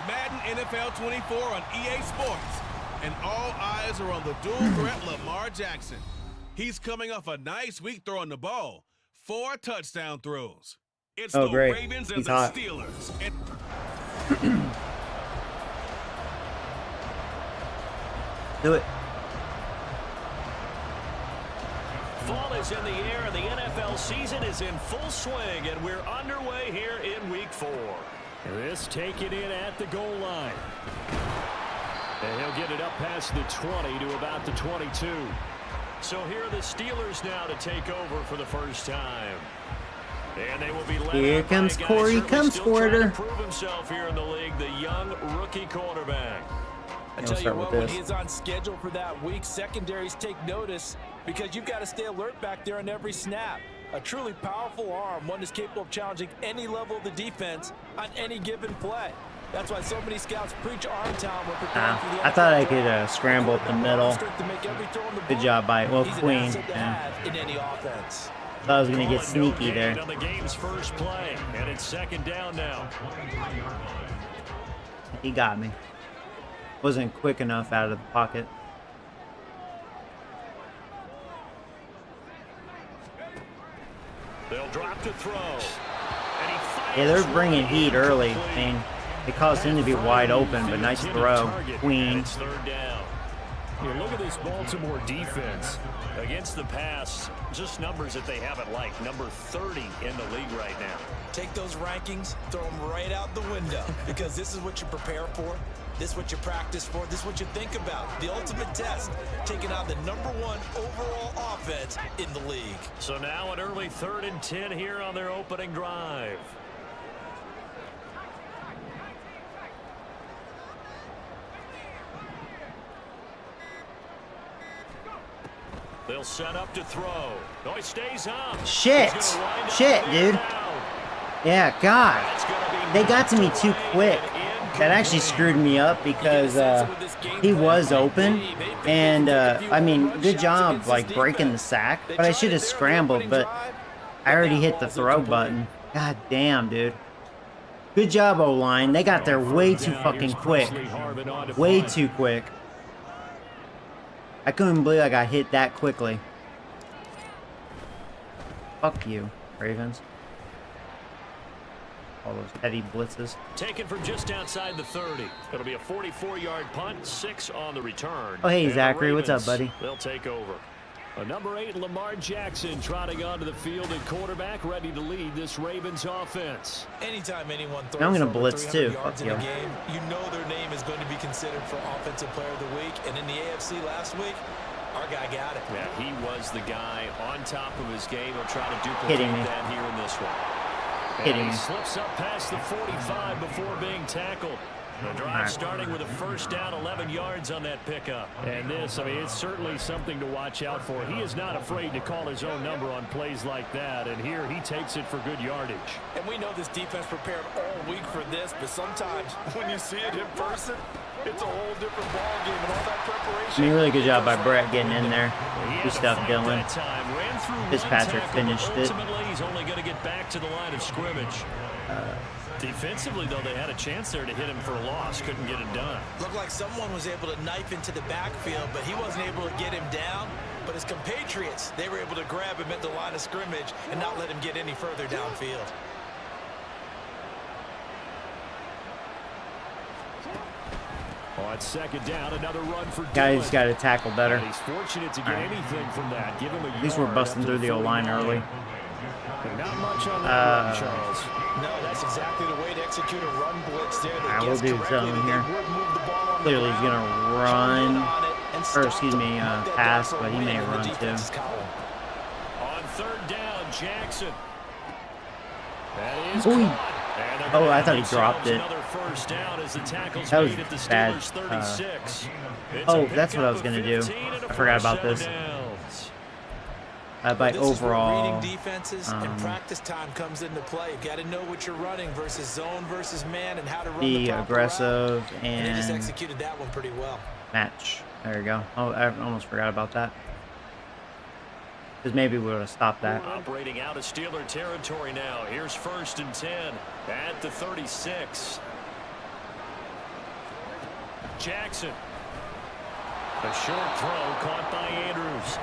Madden NFL 24 on EA Sports, and all eyes are on the dual threat Lamar Jackson. He's coming off a nice week throwing the ball. 4 touchdown throws. It's the great. Ravens and He's the hot. Steelers. Do it. Fall is in the air, and the NFL season is in full swing, and we're underway here in Week 4. This taken in at the goal line. And he'll get it up past the 20 to about the 22. So here are the Steelers now to take over for the first time. And they will be led Here out by comes a guy Corey certainly Come still trying to Squirter. prove himself here in the league, the young rookie quarterback. I tell you what, when he's on schedule for that week, secondaries take notice because you've got to stay alert back there on every snap. A truly powerful arm, one that's capable of challenging any level of the defense on any given play. That's why so many scouts preach arm talent when preparing for the I thought I could scramble up the middle. Good job by Queen. Yeah. In any offense. Thought I was gonna get sneaky there. On the game's first play, and it's second down now. He got me. Wasn't quick enough out of the pocket. They'll drop to throw. Yeah, they're bringing heat early. I mean, it caused him to be wide open, but nice throw. Queen. Third down. Here, look at this Baltimore defense. Against the pass, just numbers that they haven't liked. Number 30 in the league right now. Take those rankings, throw them right out the window because this is what you prepare for. This is what you practice for. This is what you think about. The ultimate test, taking on the #1 overall offense in the league. So now an early 3rd and 10 here on their opening drive. They'll set up to throw. No, he stays up. Shit, dude. Yeah, God. They got to me too quick. That actually screwed me up because he was open. And, I mean, good job, like, breaking the sack. But I should have scrambled, but I already hit the throw button. God damn, dude. Good job, O-line. They got there way too fucking quick. Way too quick. I couldn't believe I got hit that quickly. Fuck you, Ravens. All those heavy blitzes. Taken from just outside the 30. It'll be a 44-yard punt, 6 on the return. Oh, hey, Zachary. What's up, buddy? They'll take over. A number 8, Lamar Jackson, trotting onto the field at quarterback, ready to lead this Ravens offense. Anytime anyone throws I'm gonna for blitz 300 too. yards Fuck in a you. game, you know their name is going to be considered for Offensive Player of the Week. And in the AFC last week, our guy got it. Yeah, he was the guy on top of his game. He'll try to duplicate that here in this one. Hitting And me. he slips up past the 45 before being tackled. The drive starting with a first down, 11 yards on that pickup. And this, I mean, it's certainly something to watch out for. He is not afraid to call his own number on plays like that. And here he takes it for good yardage. And we know this defense prepared all week for this, but sometimes when you see it in person, It's a whole different ball game and all that preparation. I mean, really good job by Brett getting in there. Good stuff, Dylan. Fitzpatrick finished it. Ultimately, he's only going to get back to the line of scrimmage. Defensively, though, they had a chance there to hit him for a loss. Couldn't get it done. Looked like someone was able to knife into the backfield, but he wasn't able to get him down. But his compatriots, they were able to grab him at the line of scrimmage and not let him get any further downfield. On second down, another run for Guys got to tackle better. And he's fortunate to get anything from that. Give him a At least we're busting through the O-line early. But not much on that run, Charles. No, that's exactly the way to execute a run blitz there. I will do something here. Clearly he's going to run, or excuse me, pass, but he may run too. On third down, Jackson. That is Ooh. caught. Oh, I thought he dropped it. That was bad. Oh, that's what I was going to do. I forgot about this. By overall, reading defenses and practice time comes into play. You got to know what you're running versus zone versus man and how to run be the aggressive route. And they just and executed that one pretty well. match. There you go. Oh, I almost forgot about that. Because maybe we would have stopped that. Operating out of Steeler territory now. Here's 1st and 10 at the 36. Jackson. A short throw caught by Andrews.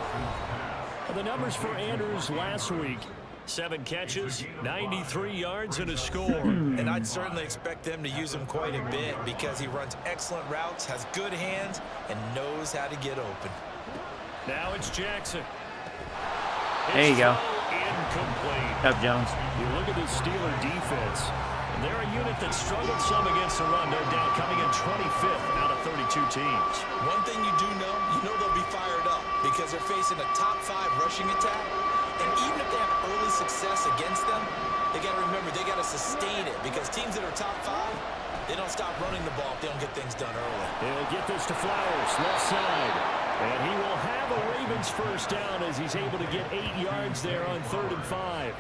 The numbers for Andrews last week: 7 catches, 93 yards, and a score. And I'd certainly expect them to use him quite a bit because he runs excellent routes, has good hands, and knows how to get open. Now it's Jackson. There you go. Incomplete. Up, Jones. You look at the Steeler defense. They're a unit that struggled some against the run, no doubt, coming in 25th out of 32 teams. One thing you do know, they'll be fired up because they're facing a top 5 rushing attack. And even if they have early success against them, they got to remember they got to sustain it because teams that are top 5, they don't stop running the ball if they don't get things done early. They'll get this to Flowers, left side. And he will have a Ravens first down as he's able to get 8 yards there on 3rd and 5.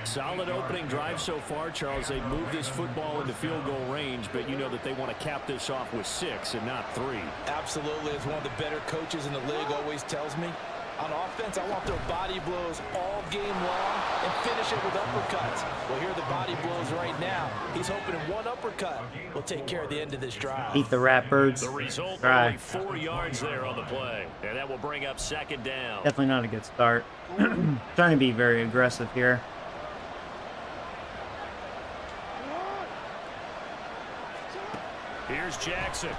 Solid opening drive so far, Charles. They've moved this football into field goal range, but you know that they want to cap this off with 6 and not 3. Absolutely. As one of the better coaches in the league always tells me, on offense, I want their body blows all game long and finish it with uppercuts. Well, here are the body blows right now. He's hoping one uppercut will take care of the end of this drive. Eat the rat birds. The result, Try. only 4 yards there on the play. And that will bring up 2nd down. Definitely not a good start. Trying to be very aggressive here. Here's Jackson.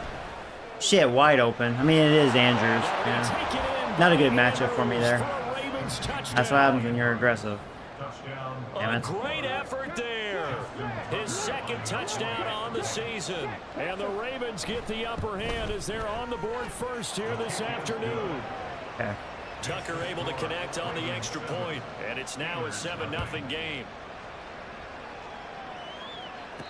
Shit, wide open. I mean, it is Andrews. Yeah. Not a good matchup for me there. That's what happens when you're aggressive. Damn it. Great effort there. His 2nd touchdown on the season. And the Ravens get the upper hand as they're on the board first here this afternoon. Okay. Tucker able to connect on the extra point, and it's now a 7-0 game.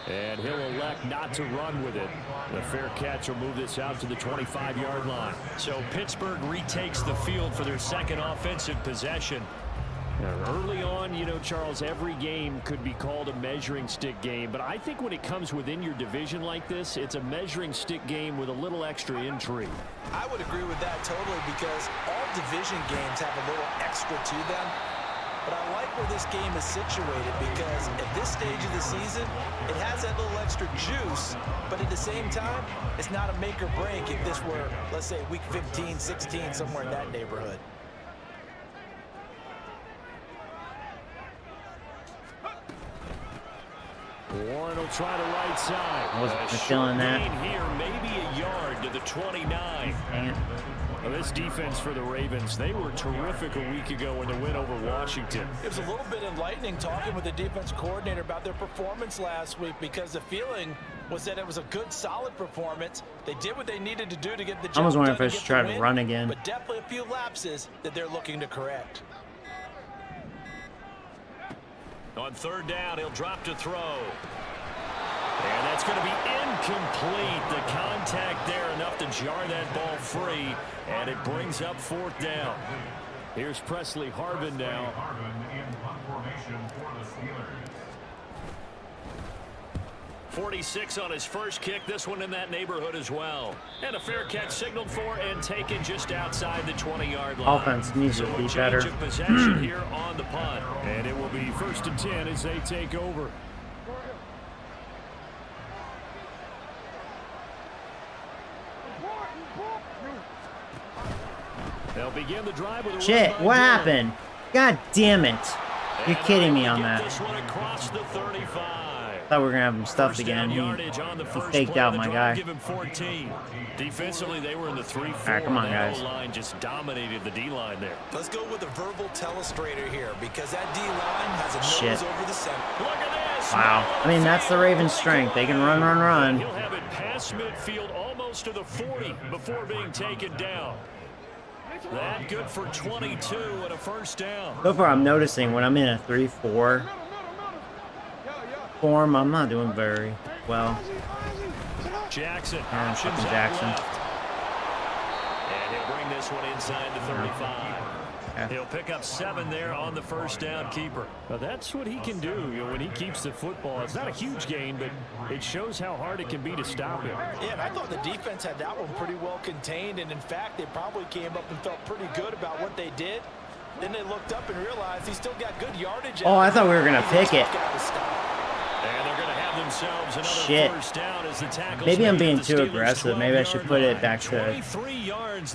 And he'll elect not to run with it. The fair catch will move this out to the 25-yard line. So Pittsburgh retakes the field for their 2nd offensive possession. Now, early on, you know, Charles, every game could be called a measuring stick game. But I think when it comes within your division like this, it's a measuring stick game with a little extra intrigue. I would agree with that totally because all division games have a little extra to them. But I like where this game is situated because at this stage of the season, it has that little extra juice, but at the same time, it's not a make or break if this were, let's say, week 15, 16, somewhere in that neighborhood. Warren will try to right side. I wasn't feeling that. Here, maybe a yard to the 29. Dang it. Well, this defense for the Ravens, they were terrific a week ago in the win over Washington. It was a little bit enlightening talking with the defense coordinator about their performance last week because the feeling was that it was a good, solid performance. They did what they needed to do to get the job I was wondering done if I should to try get the to win, run again. But definitely a few lapses that they're looking to correct. On 3rd down, he'll drop to throw. And that's going to be incomplete. The contact there enough to jar that ball free. And it brings up 4th down. Here's Presley Harvin now. 46 on his first kick. This one in that neighborhood as well. And a fair catch signaled for and taken just outside the 20-yard line. Offense needs to be better. Change of possession here on the punt. And it will be 1st and 10 as they take over. They'll begin the drive with a Shit, what happened? God damn it. You're kidding me on that. This one across the 35. Thought we were gonna have him stuffed again. He faked out my guy. Give him 14. Defensively, they were in the 3-4. Alright, come on, guys. Line just dominated the D-line there. Let's go with a verbal telestrator here because that D-line has a nose over the center. Look at this. Wow. I mean, that's the Ravens' strength. They can run, run, run. He'll have it past midfield almost to the 40 before being taken down. That good for 22 and a first down. So far, I'm noticing when I'm in a 3-4 form, I'm not doing very well. Jackson. Yeah, fucking Jackson. And he'll bring this one inside the 35. Yeah. He'll pick up 7 there on the first down keeper. Now that's what he can do, when he keeps the football. It's not a huge gain, but it shows how hard it can be to stop him. Yeah, and I thought the defense had that one pretty well contained, and in fact, they probably came up and felt pretty good about what they did. Then they looked up and realized he still got good yardage. Oh, I thought we were going to pick it. And they're going to have themselves another Shit. first down as the tackles. Maybe I'm being too aggressive. Maybe I should put it back to...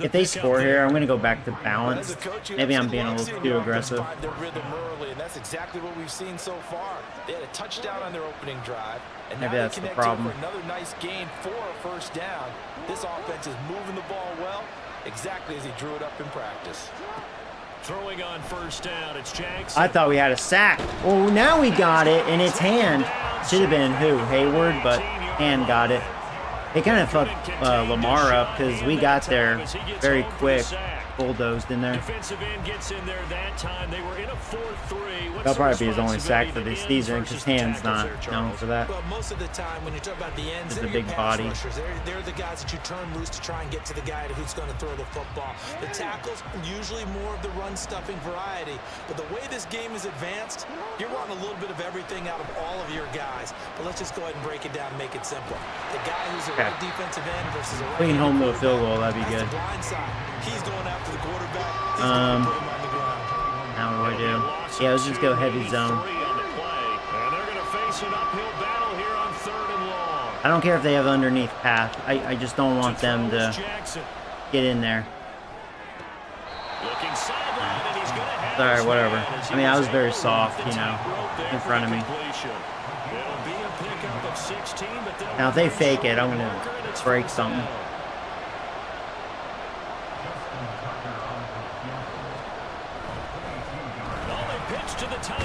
If they score here, I'm going to go back to balance. Maybe I'm being a little too aggressive. Their rhythm early, and that's exactly what we've seen so far. They had a touchdown on their opening drive, and Maybe now that's they the connect problem. for another nice gain for a first down. This offense is moving the ball well, exactly as he drew it up in practice. Throwing on first down, it's Jackson. I thought we had a sack. Well, now we got it, and it's Hand. Should have been who? Hayward, but Hand got it. They kind of fucked Lamar up because we got there very quick. Bulldozed in there. Defensive end gets in there that time. They were in a 4-3. That'll probably be his only sack for this season because Hand's not known for that. Well, most of the time when you talk about the ends, He's a big body. They're the guys that you turn loose to try and get to the guy who's going to throw the football. The tackles, usually more of the run-stuffing variety. But the way this game is advanced, you're wanting a little bit of everything out of all of your guys. But let's just go ahead and break it down and make it simple. The guy who's a right defensive end versus a right. We can hold him to a field goal. That'd be good. The blind side. He's going after the quarterback. He's going to put him on the ground. Now what do I do? Yeah, let's just go heavy zone. And they're going to face an uphill battle here on 3rd and long. I don't care if they have underneath path. I just don't want them to get in there. Looking sideline, and he's going to have Sorry, whatever. I mean, I was very soft, you know, in front of me. It'll be a pickup of 16, but Now, if they fake it, I'm going to break something.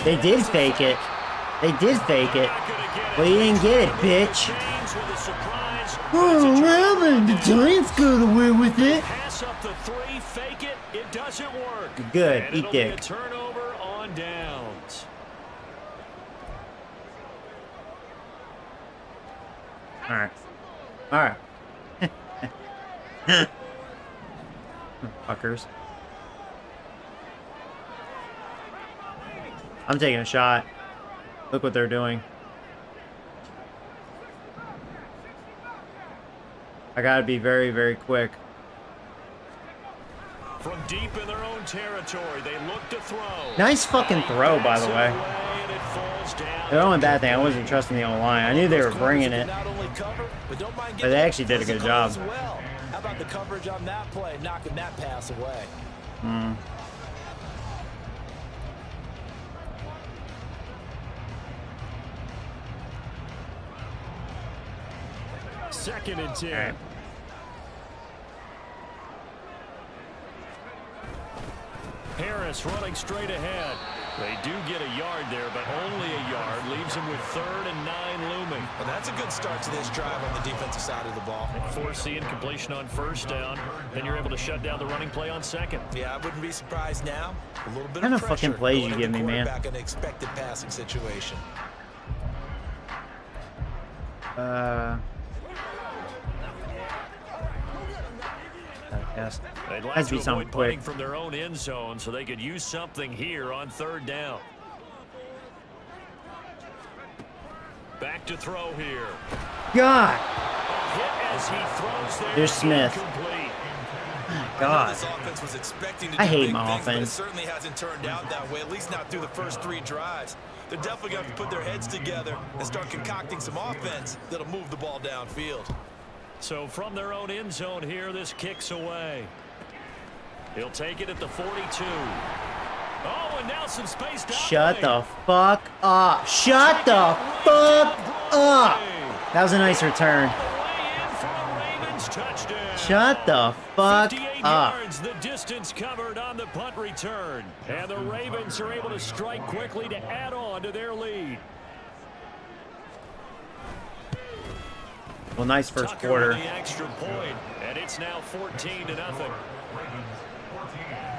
They did fake it. They did fake it. Well, you didn't get it, bitch. Oh, well, the Giants got away with it. Pass up the 3, fake it. It doesn't work. Good. And Eat it'll be a dick. turnover on downs. All right. All right. Fuckers. I'm taking a shot. Look what they're doing. I gotta be very, very quick. From deep in their own territory, they look to throw. Nice fucking throw, by the way. The only bad thing, I wasn't trusting the O-line. I knew they were bringing it. But they actually did a good job. How about the coverage on that play, knocking that pass away? Second and 10. Right. Harris running straight ahead. They do get a yard there, but only a yard. Leaves him with 3rd and 9 looming. Well, that's a good start to this drive on the defensive side of the ball. Forcing completion on first down. Then you're able to shut down the running play on second. Yeah, I wouldn't be surprised now. A little bit What kind of of pressure fucking plays going you at give the me, man? quarterback in an expected passing situation. Yes. They'd like Has to to be something avoid punting quick. from their own end zone so they could use something here on 3rd down. Back to throw here. God. Hit as he throws there. There's Smith. Incomplete. God. This offense was expecting to I do hate big my things, but it offense. certainly hasn't turned out that way, at least not through the first 3 drives. They're definitely going to have to put their heads together and start concocting some offense that'll move the ball downfield. So from their own end zone here, this kicks away. He'll take it at the 42. Oh, and now some space down. Shut the fuck up. Shut the fuck up. That was a nice return. Shut the fuck 58 up. yards, the distance covered on the punt return. And the Ravens are able to strike quickly to add on to their lead. Well, nice first Tucker quarter. with the extra point, and it's now 14-0.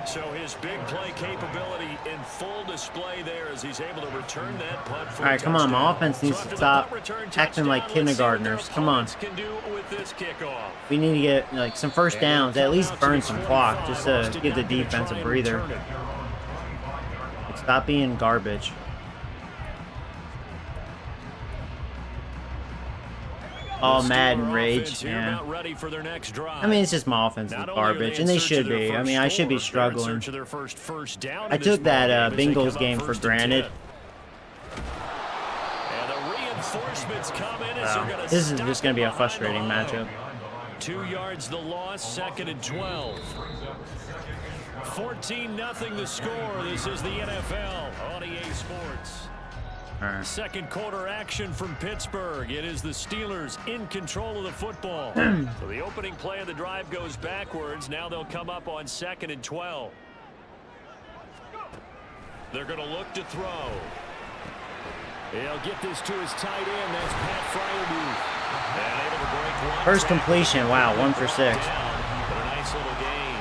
So his big play capability in full display there as he's able to return that punt for All right, come on. My offense needs to stop acting like kindergartners. Come on. Can do with this kickoff. We need to get like some first downs, at least burn some clock, just to give the defense a breather. Like, stop being garbage. All-Madden rage, man. I mean, it's just my offense is garbage, and they should be. I mean, I should be struggling. I took that Bengals game for granted. This is just going to be a frustrating matchup. 2 yards the loss, 2nd and 12. 14-0 the score. This is the NFL on EA Sports. Right. Second quarter action from Pittsburgh. It is the Steelers in control of the football. So the opening play of the drive goes backwards. Now they'll come up on 2nd and 12. They're going to look to throw. He'll get this to his tight end. That's Pat Fryermuth. And able to break one. First completion. Wow, 1 for 6. A nice little gain.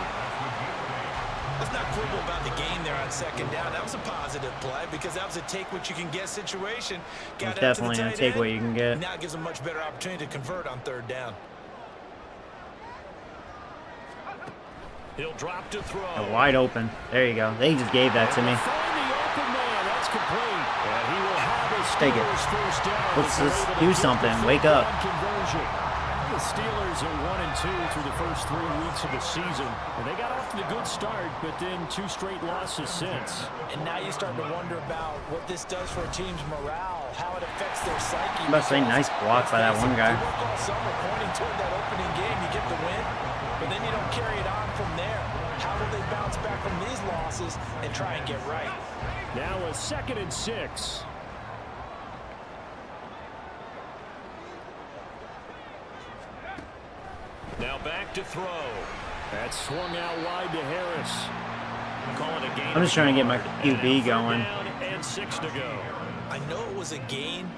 Let's not quibble about the game there on 2nd down. That was a positive play because that was a take-what-you-can-get situation. It's definitely a take what you can get. Now it gives them a much better opportunity to convert on 3rd down. He'll drop to throw. Wide open. There you go. They just gave that to me. That's complete. And he will have a Take it. first down. Let's do something. Wake up. The Steelers are 1-2 through the first 3 weeks of the season. And they got off to a good start, but then 2 straight losses since. And now you start to wonder about what this does for a team's morale, how it affects their psyche. I'm about to say, nice block by that one guy. You work all summer pointing toward that opening game, you get the win, but then you don't carry it on from there. How will they bounce back from these losses and try and get right? Now a 2nd and 6. Now back to throw. That swung out wide to Harris. Call it a gain. I'm just trying to get my QB going. And 6 to go. I know it was a gain,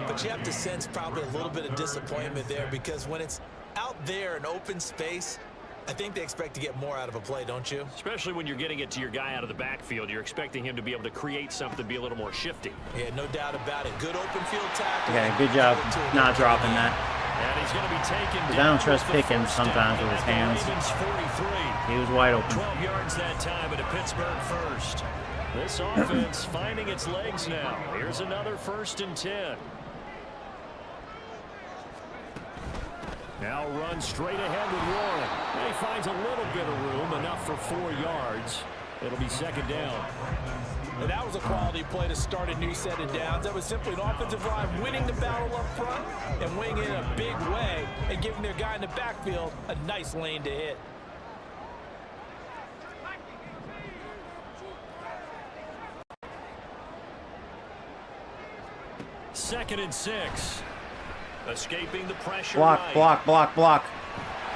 but you have to sense probably a little bit of disappointment there because when it's out there in open space, I think they expect to get more out of a play, don't you? Especially when you're getting it to your guy out of the backfield. You're expecting him to be able to create something, be a little more shifty. Yeah, no doubt about it. Good open field tackle. Yeah, good job not dropping that. And he's going to be taken I don't trust Pickens sometimes with his hands. He was wide open. 12 yards that time at a Pittsburgh first. This offense finding its legs now. Here's another 1st and 10. Now run straight ahead with Warren. And he finds a little bit of room, enough for 4 yards. It'll be 2nd down. And that was a quality play to start a new set of downs. That was simply an offensive line winning the battle up front and winning it in a big way and giving their guy in the backfield a nice lane to hit. Second and 6. Escaping the pressure. Block, right. block, block, block.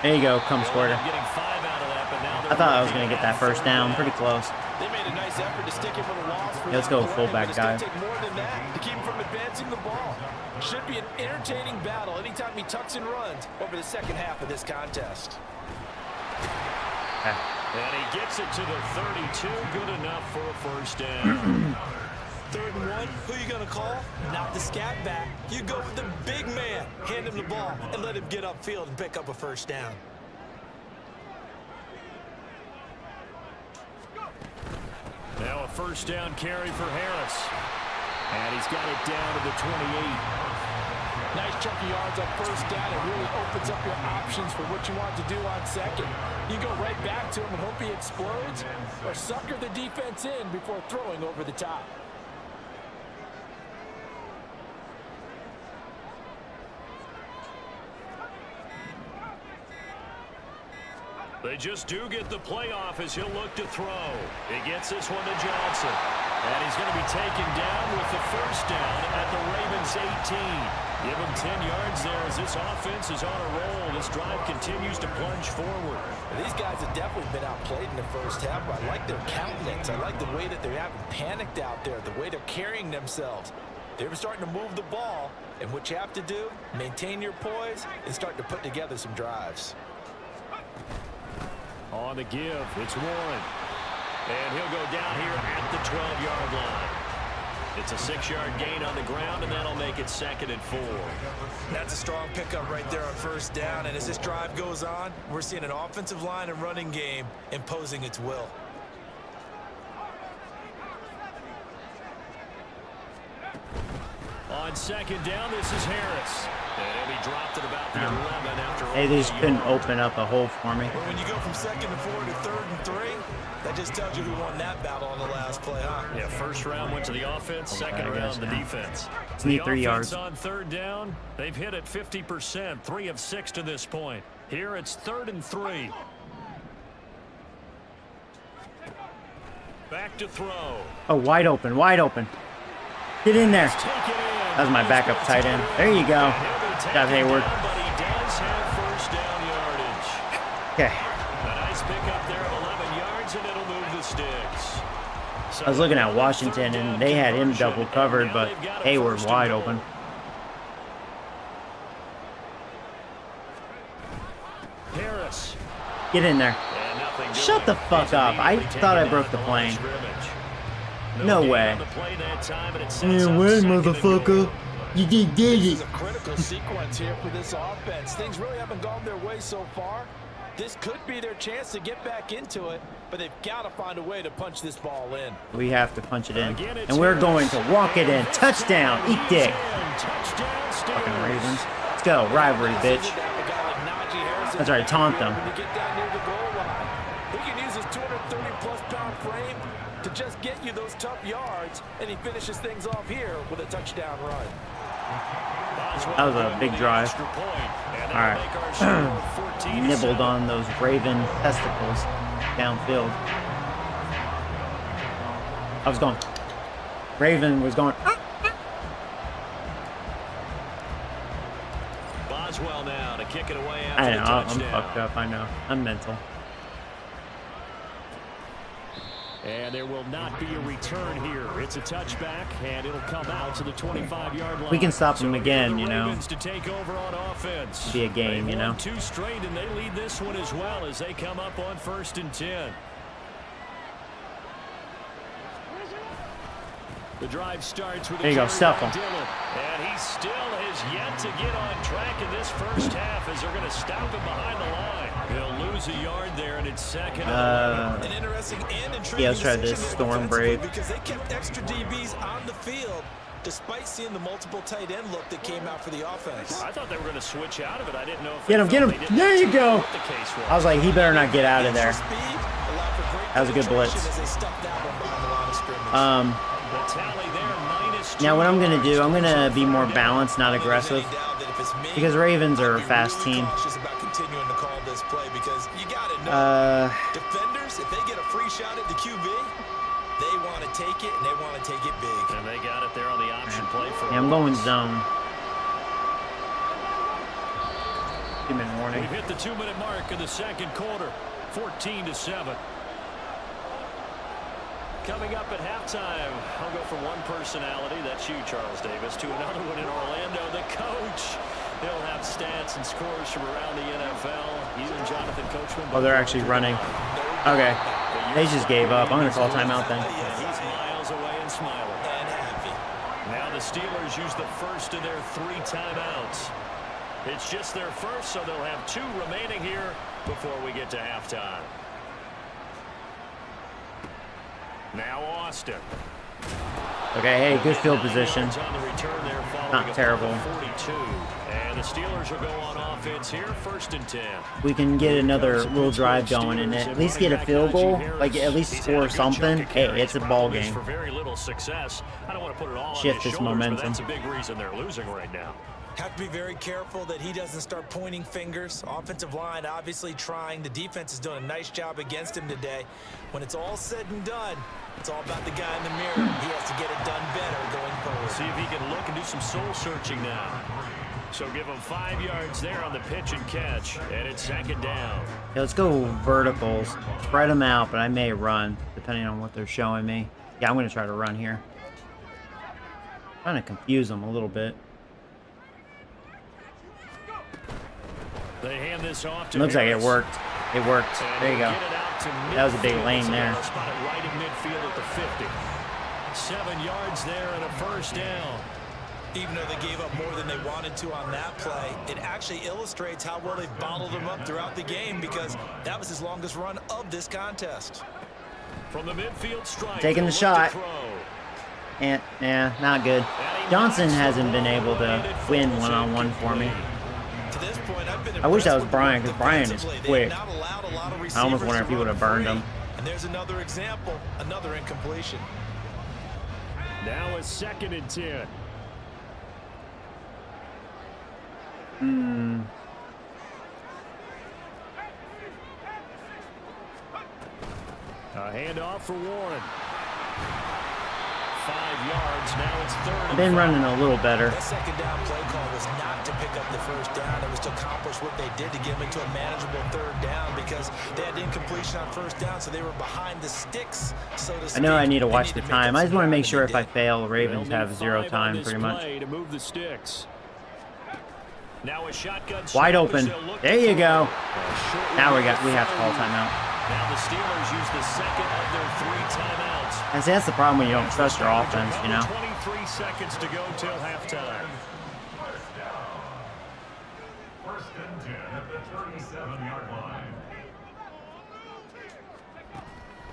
There you go, come scorer. Getting 5 out of that, but now I thought I was going to get that first down. Pretty close. They made a nice effort to stick him with a loss. Yeah, let's go fullback guy. Take more than that to keep him from advancing the ball. Should be an entertaining battle anytime he tucks and runs over the 2nd half of this contest. And he gets it to the 32. Good enough for a 1st down. 3rd and 1, who you going to call? Not the scat back. You go with the big man. Hand him the ball and let him get upfield and pick up a 1st down. Now a 1st down carry for Harris. And he's got it down to the 28. Nice chunk of yards on first down. It really opens up your options for what you want to do on second. You go right back to him and hope he explodes, or sucker the defense in before throwing over the top. They just do get the playoff as he'll look to throw. He gets this one to Johnson. And he's going to be taken down with the first down at the Ravens 18. Give him 10 yards there as this offense is on a roll. This drive continues to plunge forward. These guys have definitely been outplayed in the first half, but I like their countenance. I like the way that they're having panicked out there, the way they're carrying themselves. They're starting to move the ball, and what you have to do, maintain your poise and start to put together some drives. On the give, it's Warren. And he'll go down here at the 12-yard line. It's a 6-yard gain on the ground, and that'll make it 2nd and 4. That's a strong pickup right there on first down, and as this drive goes on, we're seeing an offensive line and running game imposing its will. On 2nd down, this is Harris. And he dropped it about the 11 after all. Hey, they just couldn't open up a hole for me. Well, when you go from 2nd and 4 to 3rd and 3, that just tells you who won that battle on the last play, huh? Yeah, first round went to the offense, second round the defense. Just need 3 yards. On 3rd down, they've hit it 50%, 3 of 6 to this point. Here it's 3rd and 3. Back to throw. Oh, wide open, wide open. Get in there. That was my backup tight end. There you go. Got Hayward. Okay. A nice pickup there of 11 yards, and it'll move the sticks. I was looking at Washington, and they had him double covered, but Hayward wide open. Harris. Get in there. Shut the fuck up. I thought I broke the plane. No way. Yeah, way, motherfucker. You did it. This is a critical sequence here for this offense. Things really haven't gone their way so far. This could be their chance to get back into it, but they've got to find a way to punch this ball in. We have to punch it in. And we're going to walk it in. Touchdown. Eat dick. Fucking Ravens. Let's go. Rivalry, bitch. That's right. Taunt them. He can use his 230-plus pound frame to just get you those tough yards, and he finishes things off here with a touchdown run. That was a big drive. All right. Nibbled on those Raven testicles downfield. I was going. Raven was going. Boswell now to kick it away after I know. I'm touchdown. fucked up. I know. I'm mental. And there will not be a return here. It's a touchback, and it'll come out to the 25-yard line. We can stop them again, you know. To take over on offense. Be a game, you know. 2 straight, and they lead this one as well as they come up on 1st and 10. The drive starts with there you go, stuff him. And he still has yet to get on track in this first half as they're going to stop him behind the line. He'll lose a yard there, and it's 2nd. An interesting and intriguing yeah, let's try this Storm Brave. Because they kept extra DBs on the field despite seeing the multiple tight end look that came out for the offense. I thought they were going to switch out of it. I didn't know if get him. There you go. I was like, he better not get out of there. That was a good blitz. Now what I'm going to do, I'm going to be more balanced, not aggressive. Because Ravens are a fast team. Defenders, if they get a free shot at the QB, they want to take it, and they want to take it big. And they got it there on the option play for I'm going zone. Two-minute warning. We've hit the 2-minute mark in the 2nd quarter, 14-7. Coming up at halftime, I'll go from one personality, that's you, Charles Davis, to another one in Orlando, the coach. He'll have stats and scores from around the NFL. You and Jonathan Coachman. Oh, they're actually running. Okay. They just gave up. I'm going to call timeout then. He's miles away and smiling. And happy. Now the Steelers use the first of their 3 timeouts. It's just their first, so they'll have 2 remaining here before we get to halftime. Now Austin. Okay, hey, good field position. On the return there following Not a terrible. 42. And the Steelers will go on offense here, 1st and 10. We can get another little drive going and at least get a field goal, like at least score something. Hey, it's a ball game. For very little success. I don't want to put it all Shift on this his shoulders, momentum. but that's a big reason they're losing right now. Have to be very careful that he doesn't start pointing fingers. Offensive line obviously trying. The defense is doing a nice job against him today. When it's all said and done, it's all about the guy in the mirror. He has to get it done better going forward. See if he can look and do some soul searching now. So give him 5 yards there on the pitch and catch, and it's 2nd down. Yeah, let's go verticals. Spread them out, but I may run, depending on what they're showing me. Yeah, I'm going to try to run here. Trying to confuse them a little bit. They hand this off to Looks like it Harris. worked. It worked. And There you go. get it out to That was a big midfield. lane So there. they'll spot it right in midfield at the 50. 7 yards there and a 1st down. Even though they gave up more than they wanted to on that play, it actually illustrates how well they've bottled him up throughout the game because that was his longest run of this contest. From the midfield strike. Taking the they'll look shot. to throw. And, yeah, not good. Johnson hasn't been able to win one-on-one for me. To this point, I've been I wish that was impressed with Brian, them because Brian is defensively. They quick. have not allowed a lot of I almost receivers wonder if to he would run have burned free. him. And there's another example, another incompletion. Now it's 2nd and 10. A handoff for Warren. 5 yards. Now it's 3rd and Been 5. running a little better. That second down play call was not to pick up the 1st down. It was to accomplish what they did to get them into a manageable 3rd down because they had incompletion on 1st down, so they were behind the sticks, so to I speak. know I need to They watch need the make time. up I just some want to ground, make and sure they if I did. fail, They'll Ravens need have 0 5 on time this pretty much. play to move the sticks. Now a shotgun Wide snap as open. they'll look There to you throw. go. Now we have to call timeout. Now the Steelers use the 2nd of their 3 timeouts. And see, that's the problem when you don't trust your offense, you know. 23 seconds to go till halftime. First and 10 at the 37-yard line.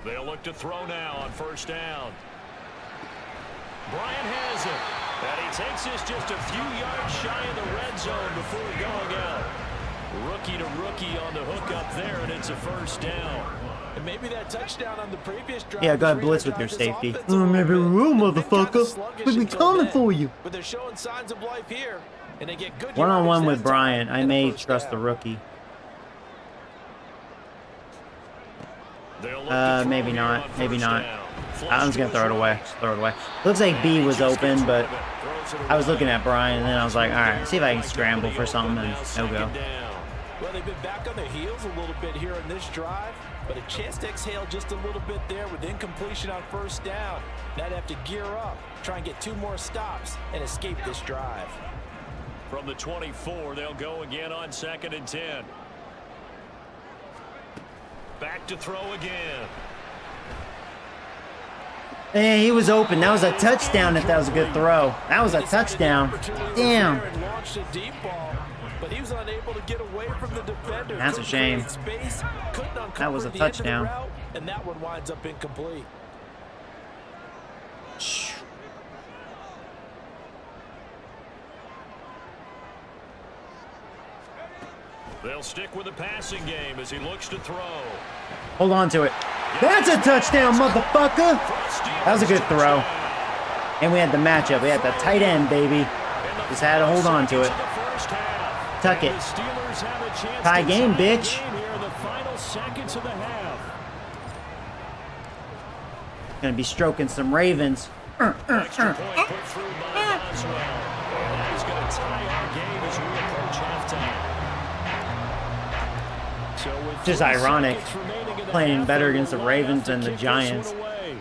They'll look to throw now on 1st down. Bryant has it. And he takes this just a few yards shy of the red zone before going out. Rookie to rookie on the hook up there, and it's a 1st down. And maybe that touchdown on the previous drive. Yeah, go ahead, was blitz with your re-energized safety. this offense a little Maybe bit. room, They've been kinda motherfucker. sluggish We've been until coming then, for you. But they're showing signs of life here, and they get good One-on-one yardage with that time Bryant. I and a may 1st trust the down. rookie. They'll look to throw Maybe here not. on Maybe 1st not. down. I'm just going to throw it away. Throw it away. Looks like B was open, but I was looking at Brian, and then I was like, all right, see if I can scramble for something, and no go. Well, they've been back on their heels a little bit here in this drive, but a chance to exhale just a little bit there with incompletion on 1st down. Now they have to gear up, try and get 2 more stops, and escape this drive. From the 24, they'll go again on 2nd and 10. Back to throw again. Hey, he was open. That was a touchdown if that was a good throw. That was a touchdown. Damn. Launched a deep ball, but he was unable to get away from the defender. That's a shame. Space, couldn't That was a uncover the end of the touchdown. route, and that one winds up incomplete. They'll stick with the passing game as he looks to throw. Hold on to it. That's a touchdown, motherfucker. That was a good throw. And we had the matchup. We had the tight end, baby. Just had to hold on to it. Tuck it. Tie game, bitch. Gonna be stroking some Ravens. Extra point put through by Boswell. And that is going to tie our game as we approach halftime. So with Just 3 ironic. seconds remaining in the Playing half, better they against the will Ravens have to than the kick this Giants. one away.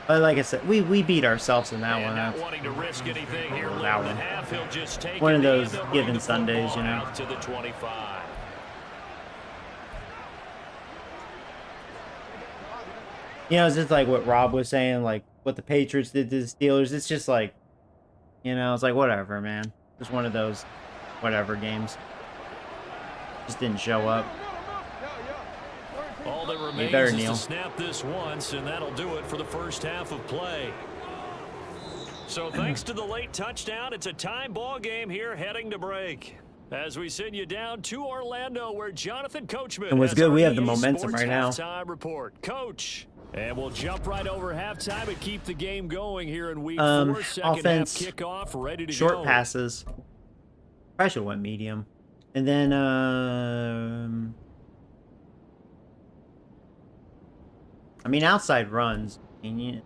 But like I said, we beat ourselves in that And one. not wanting to risk anything here later That in the one. half, he'll just take One it of in those and bring given the Sundays, football you know. out to the 25. You know, it's just like what Rob was saying, like what the Patriots did to the Steelers. It's just like, you know, it's like whatever, man. Just one of those whatever games. Just didn't show up. All that better remains is kneel. to snap this once, and that'll do it for the first half of play. So thanks to the late touchdown, it's a time ball game here heading to break. As we send you down to Orlando, where Jonathan Coachman And what's has good, our we have the EA momentum Sports right now. halftime report. Coach, and we'll jump right over halftime and keep the game going here in week 4. Second Offense, half kickoff, ready to short go. passes. Probably should have went medium. And then, I mean, outside runs. I mean,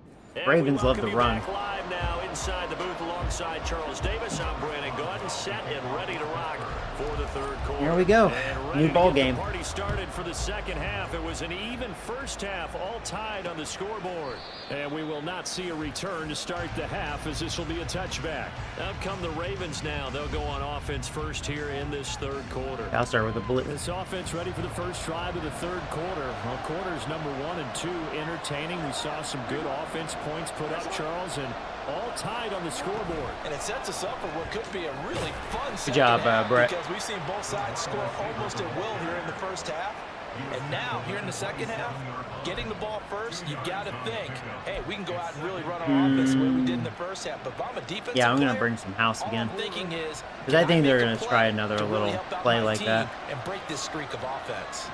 Ravens love to run. Live now inside the booth alongside Charles Davis. I'm Brandon Gordon, set and ready to rock for the third quarter. Here we go. New ball game. The party started for the second half. It was an even first half, all tied on the scoreboard. And we will not see a return to start the half, as this will be a touchback. Up come the Ravens now. They'll go on offense first here in this third quarter. I'll start with a blitz. This offense ready for the first drive of the third quarter. Well, quarters number 1 and 2 entertaining. We saw some good offense points put up, Charles, and all tied on the scoreboard. And it sets us up for what could be a really fun Good job, Brett. because we've seen both sides score almost at will here in the first half. And now, here in the second half, getting the ball first, you've got to think, hey, we can go out and really run our offense the way we did in the first half. But if I'm a defensive Yeah, I'm going to player, bring some house again. all I'm thinking is, Because I think they're going to to try another really little help out play my like team that. and break this streak of offense.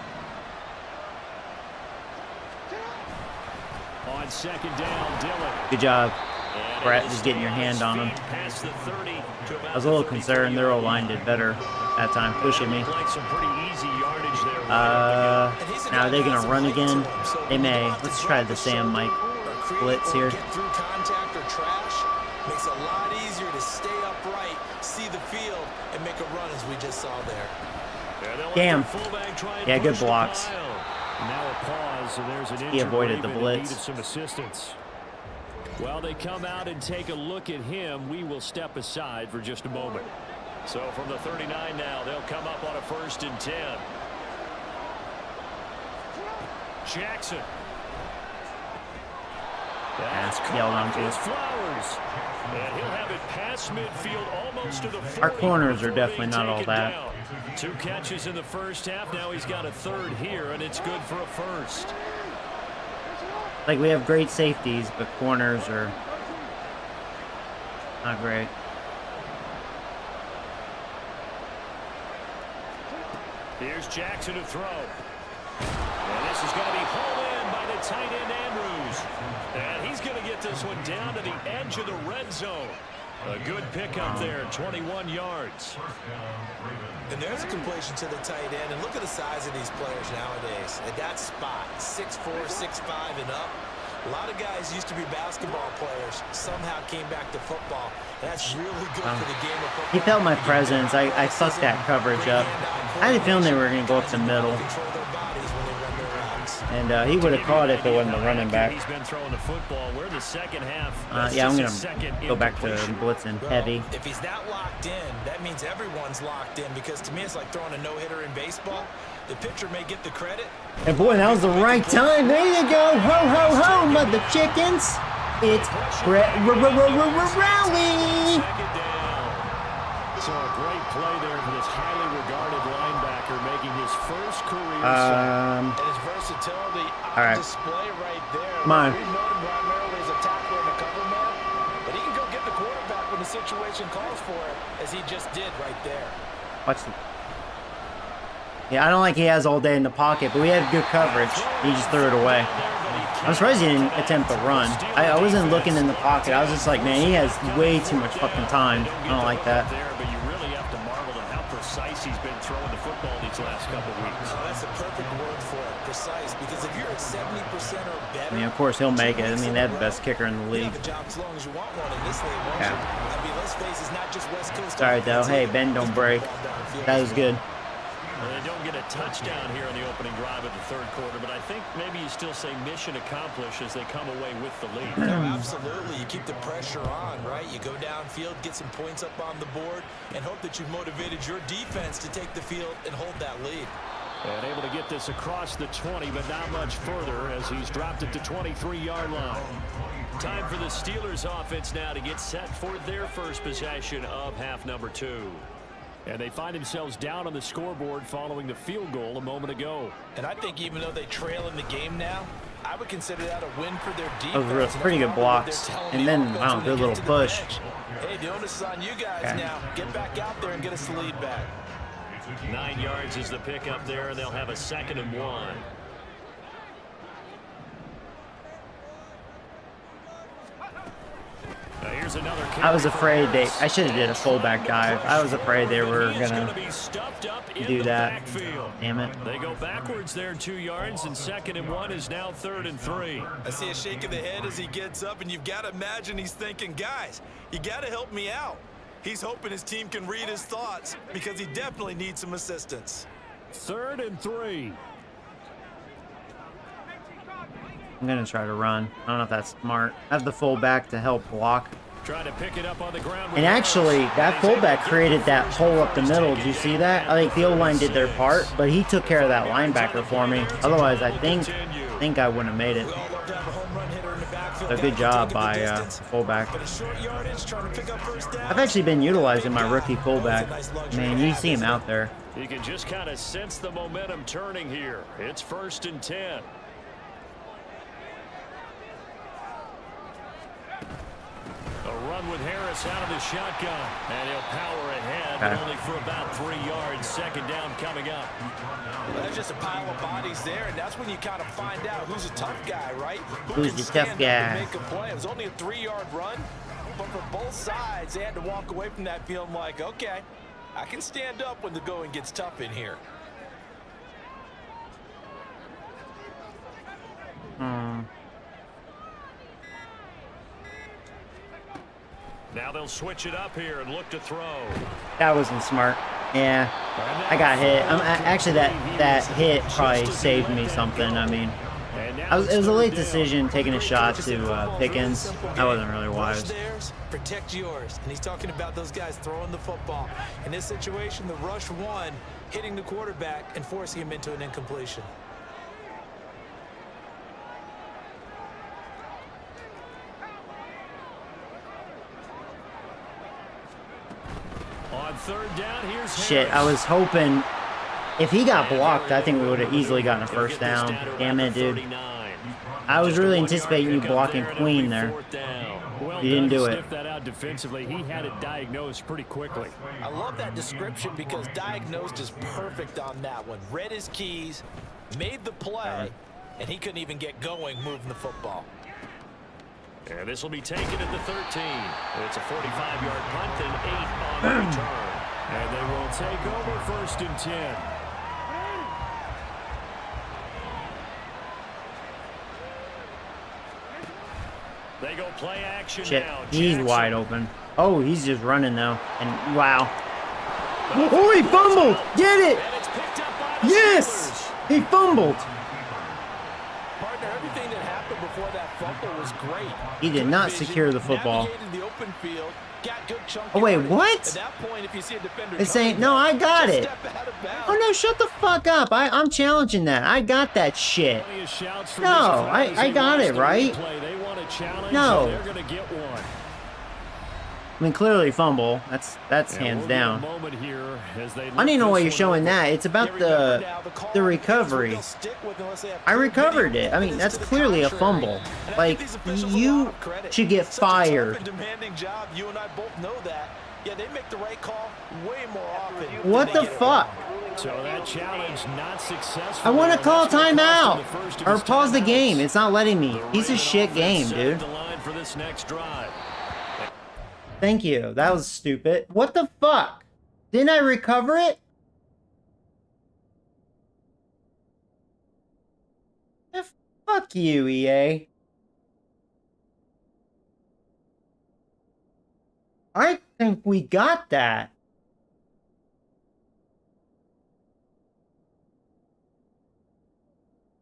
On second down, Dillon. Good job, And Brett, it'll just getting your stay on hand his on him. feet past the 30 to about I was a little the concerned. Their O-line did better that time, pushing me. Like some pretty easy yardage there. right And he's a Now guy are they that has going to run some height again? to him, so They when you may. don't have to Let's try drop the the Sam Mike shoulder or create blitz or here. get through contact or trash. Makes it a lot easier to stay upright, see the field, and make a run as we just saw there. And they'll let Damn. their fullback try and Yeah, good push the blocks. pile. Now a pause, and there's an He injured avoided the Raven that blitz. needed some assistance. While they come out and take a look at him, we will step aside for just a moment. So from the 39 now, they'll come up on a 1st and 10. Jackson. That's yelled on to caught. it. It's Flowers. And he'll have it past midfield almost to the 40. Our corners are before definitely they not take all it that. down. 2 catches in the first half. Now he's got a 3rd here, and it's good for a 1st. Like, we have great safeties, but corners are not great. Here's Jackson to throw. And this is going to be hauled in by the tight end Andrews. And he's going to get this one down to the edge of the red zone. A good pickup there, 21 yards. And there's a completion to the tight end. And look at the size of these players nowadays. At that spot, 6'4", 6'5", and up. A lot of guys used to be basketball players. Somehow came back to football. That's really good for the game of football. He felt my presence. I fucked that coverage up. I had a feeling they were going to go up the middle. Control their bodies when they run their routes. And he would have caught it if it wasn't the running back. He's been throwing the football. We're in the second half. Yeah, I'm going to go back to blitzing Well, heavy. if he's that locked in, that means everyone's locked in, because to me it's like throwing a no-hitter in baseball. The pitcher may get the credit. And boy, that was the right time. There you go. Ho, ho, ho, mother chickens. It's Brett Rowley. Second down. So a great play there for this highly regarded linebacker, making his first career sack. And his versatility on all right. display right there. Come on. We've known him primarily as a tackler and a cover man, but he can go get the quarterback when the situation calls for it, as he just did right there. Watch the. Yeah, I don't like he has all day in the pocket, but we had good coverage. He just threw it away. I'm surprised he didn't attempt to run. I wasn't looking in the pocket. I was just like, man, he has way too much fucking time. I don't like that. There, but you really have to marvel at how precise he's been throwing the football these last couple of weeks. Oh, that's a perfect word for it, precise, because if you're at 70% or better, I mean, of course, he'll make it. I mean, they have the best kicker in the you league. have a job as long as you want one in this league, won't Yeah. you? I mean, let's face it, it's not just West Coast. It's all right, though. Hey, bend, don't break. That was good. Well, they don't get a touchdown here in the opening drive of the third quarter, but I think maybe you still say mission accomplished as they come away with the lead. No, absolutely. You keep the pressure on, right? You go downfield, get some points up on the board, and hope that you've motivated your defense to take the field and hold that lead. And able to get this across the 20, but not much further as he's dropped it to 23-yard line. Time for the Steelers offense now to get set for their first possession of half number 2. And they find themselves down on the scoreboard following the field goal a moment ago. And I think even though they trail in the game now, I would consider that a win for their defense. Those were pretty good blocks. And then, wow, good little push. Hey, the onus is on you guys now. Get back out there and get us the lead back. 9 yards is the pickup there, and they'll have a 2nd and 1. Here's another kick. I was afraid I should have did a fullback dive. I was afraid they were gonna do that. Damn it. They go backwards there 2 yards, and 2nd and 1 is now 3rd and 3. I see a shake of the head as he gets up, and you've got to imagine he's thinking, guys, you got to help me out. He's hoping his team can read his thoughts because he definitely needs some assistance. 3rd and 3. I'm gonna try to run. I don't know if that's smart. I have the fullback to help block. Trying to pick it up on the ground. And actually, that fullback created that hole up the middle. Did you see that? I think the O-line did their part, but he took care of that linebacker for me. Otherwise, I think I wouldn't have made it. So good job by fullback. I've actually been utilizing my rookie fullback. Man, you see him out there. You can just kind of sense the momentum turning here. It's 1st and 10. A run with Harris out of the shotgun, and he'll power ahead, but only for about 3 yards. 2nd down coming up. Well, there's just a pile of bodies there, and that's when you kind of find out who's a tough guy, right? Who's the tough guy? Make a play. It was only a 3-yard run, but for both sides, they had to walk away from that feeling like, okay, I can stand up when the going gets tough in here. Now they'll switch it up here and look to throw. That wasn't smart. Yeah, I got hit. Actually, that hit probably saved me something. I mean, it was a late decision taking a shot to Pickens. That wasn't really wise. Protect yours. And he's talking about those guys throwing the football. In this situation, the rush one, hitting the quarterback and forcing him into an incompletion. On 3rd down, here's Shit, Harris. I was hoping if he got blocked, I think we would have easily gotten a 1st down. Damn it, dude. I was really anticipating you blocking Queen there. You didn't do it. That out defensively. He had it diagnosed pretty quickly. I love that description because diagnosed is perfect on that one. Read his keys, made the play, and he couldn't even get going moving the football. And this will be taken at the 13. It's a 45-yard punt and 8 on the return. And they will take over 1st and 10. They go play action Shit, now. he's Jackson. wide open. Oh, he's just running though. And wow. Oh, he fumbled! Get it! And it's picked up by the Yes! Steelers. He fumbled! Partner, everything that happened before that fumble was great. He did not secure the football. Navigated the open field, got good chunk Oh, wait, yardage. what? At that point, if you see a defender It's coming, saying, no, I got just it. step out of bounds. Oh, no, shut the fuck up. I'm challenging that. I got that shit. Plenty of shouts from No, this crowd as I they got watch it, the right? replay. They want a challenge, No. and they're going to get one. I mean, clearly fumble. That's And hands we'll down. get a moment here as they I look don't even know why this you're one showing over. that. It's about the recovery. I recovered it. I mean, that's clearly a fumble. Like, you should get fired. Demanding job. You and I both know that. Yeah, they make the right call way more often. What the fuck? So that challenge not successful. I want to call That's gonna cost him timeout. the first of Or his pause the timeouts. game. It's not letting me. Piece of Raven shit offense game, set dude. the line for this next drive. Thank you. That was stupid. What the fuck? Didn't I recover it? Fuck you, EA. I think we got that.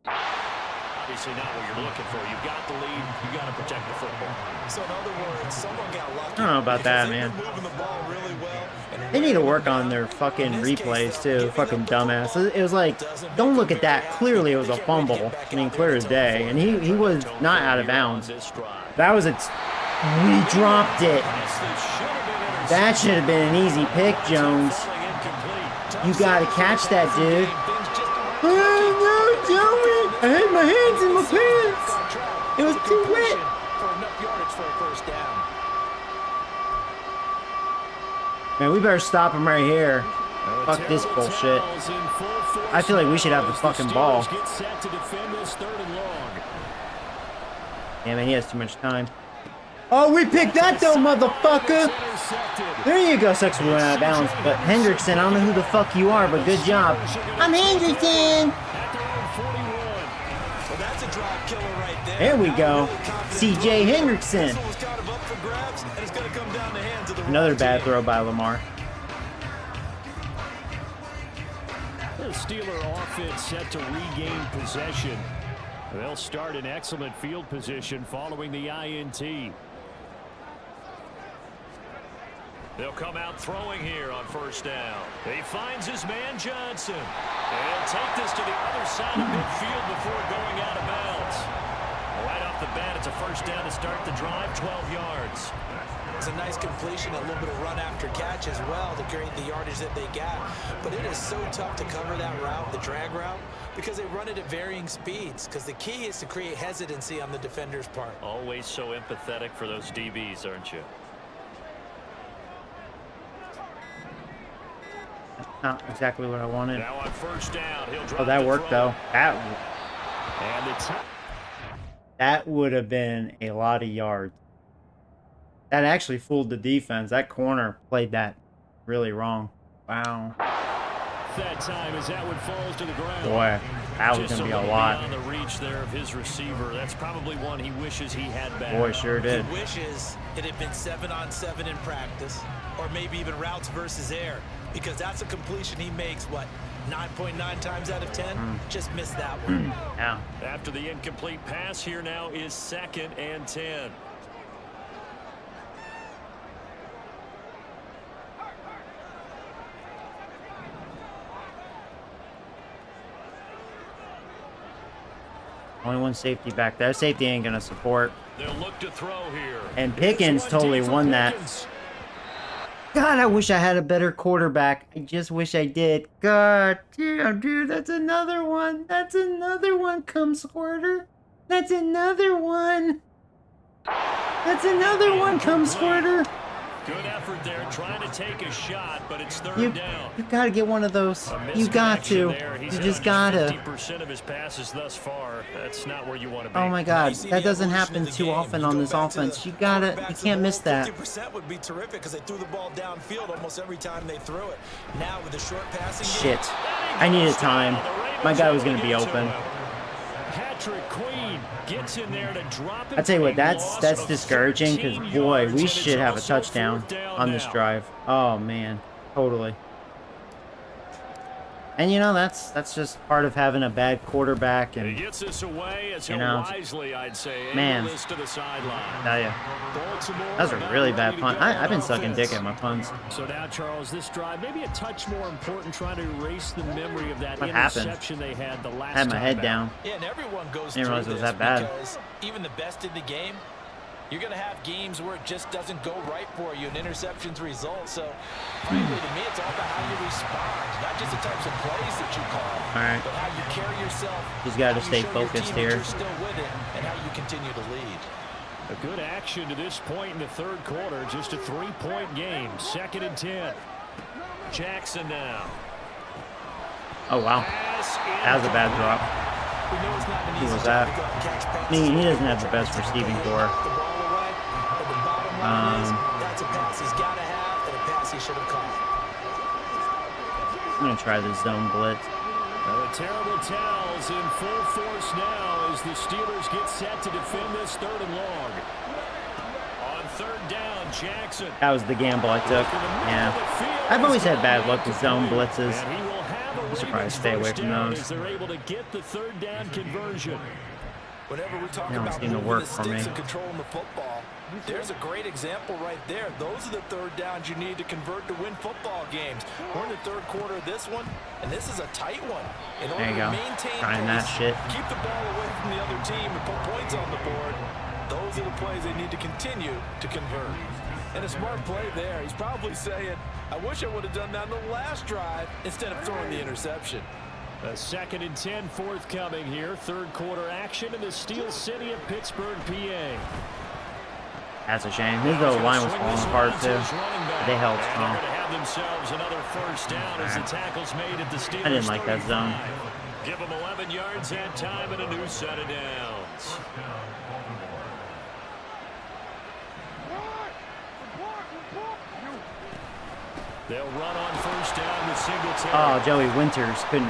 Obviously not what you're looking for. You've got the lead. You got to protect the football. So in other words, someone got lucky. I don't know about that, man. Moving the ball really well, and They need to work on their fucking replays too. Fucking dumbass. It was like, don't look at that. Clearly it was a fumble. I mean, clear as day. And he was not out of bounds. This drive. That was a... We dropped it. That should have been an easy pick, Jones. You gotta catch that, dude. Oh, no, Joey! I my hands in my pants. On track It was with a too completion wet. For enough yardage for a first down. Man, we better stop him right here. Fuck this bullshit. I feel like we should have the fucking ball. Get set to defend this 3rd and long. Yeah, man, he has too much time. Oh, we picked that though, motherfucker! There you go, sucks we went out of bounds. But Hendrickson, I don't know who the fuck you are, but good job. I'm Hendrickson! Well, that's a drive killer right there. There we go. Really confident CJ throw. Hendrickson. This one was kind of up for grabs, and it's going to come down the hands of the Another wrong bad team. throw by Lamar. The Steeler offense set to regain possession. They'll start in excellent field position following the INT. They'll come out throwing here on first down. He finds his man Johnson. He'll take this to the other side of midfield before going out of bounds. Right off the bat, it's a first down to start the drive, 12 yards. It's a nice completion, a little bit of run after catch as well to create the yardage that they got. But it is so tough to cover that route, the drag route, because they run it at varying speeds. Because the key is to create hesitancy on the defender's part. Always so empathetic for those DBs, aren't you? Not exactly what I wanted. Now on first down, he'll drop Oh, that the worked throw. though. And it's That would have been a lot of yards. That actually fooled the defense. That corner played that really wrong. Wow. that time as that one falls to the ground. Boy, that was Just going to be a little lot. beyond the reach there of his receiver. That's probably one he wishes he had back. Boy, sure did. He wishes it had been 7-on-7 in practice, or maybe even routes versus air, because that's a completion he makes, what, 9.9 times out of 10? Just missed that one. Yeah. After the incomplete pass, here now is 2nd and 10. Only one safety back there. Safety ain't going to support. They'll look to throw here. And Pickens This one totally deep for won that. Pickens. God, I wish I had a better quarterback. I just wish I did. God damn, dude, that's another one. That's another one, cum squirter. That's another one. That's another one, cum squirter. Good effort there, trying to take a shot, but it's third You down. got to get one of those. A You got to. misconnection there. He's You hit just on got to. 50% of his passes thus far. That's not where you want to be. Oh my Now, God, you see that the doesn't evolution happen of the too game. often You on go this back to offense. the You gotta, you quarterbacks of can't the miss old, that. 50% would be terrific because they threw the ball downfield almost every time they threw it. Now with the short passing game, Shit. I needed time. My guy was gonna be open. Patrick Queen gets in there to drop it. I tell you for what, a that's loss of discouraging because 13 boy, yards, we and should it's have a also touchdown 4th down on this now. drive. Oh man, totally. And you know that's just part of having a bad quarterback He and gets this away as You he'll know, wisely, I'd say, man. angle this to the sideline. tell ya, Baltimore that was a now really ready bad to punt. go I've on been sucking offense. dick at my punts. So now, Charles, this drive maybe a touch more important, trying to erase the memory of that What happened? interception they had the last I had my time head out. down. yeah, and everyone goes Didn't through realize it was this that bad. because even the best in the game, you're going to have games where it just doesn't go right for you, and interceptions result. So, frankly, to me, it's all about how you respond, not just the types of plays that you call, All right. but how you carry yourself. Just gotta how you stay show your focused team that here. You're still with it, and how you continue to lead. A good action to this point in the third quarter. Just a 3-point game. 2nd and 10. Jackson now. Oh wow, Pass that was a bad drop. We know it's not an Who easy was job that? to go and catch passes. I mean, he doesn't have the best receiving core. The ball away, but the bottom line is, Um, that's a pass he's got to have, and a pass he should have caught. I'm gonna try this zone blitz. The terrible towels in full force now as the Steelers get set to defend this 3rd and long. On 3rd down, Jackson. That was the gamble I took. Yeah, I've always had bad luck with zone blitzes. And he will have a I'm surprised Ravens stay away first from down those. as they're able to get the 3rd down conversion. Whenever we talk They don't about seem to moving work the for sticks me. and controlling the football, there's a great example right there. Those are the 3rd downs you need to convert to win football games. We're in the 3rd quarter of this one, and this is a tight one. In order There you to go. maintain Trying that pace, shit. keep the ball away from the other team, and put points on the board, those are the plays they need to continue to convert. And a smart play there. He's probably saying, I wish I would have done that on the last drive instead of throwing the interception. A 2nd and 10 forthcoming here. Third quarter action in the Steel City of Pittsburgh, PA. That's a shame. His little line was falling apart too. They held strong. They're going to have themselves another first down as the tackle's made at the Steelers. I didn't like that zone. Give them 11 yards that time and a new set of downs. They'll run on first down with Singletary. Oh, Joey Winters couldn't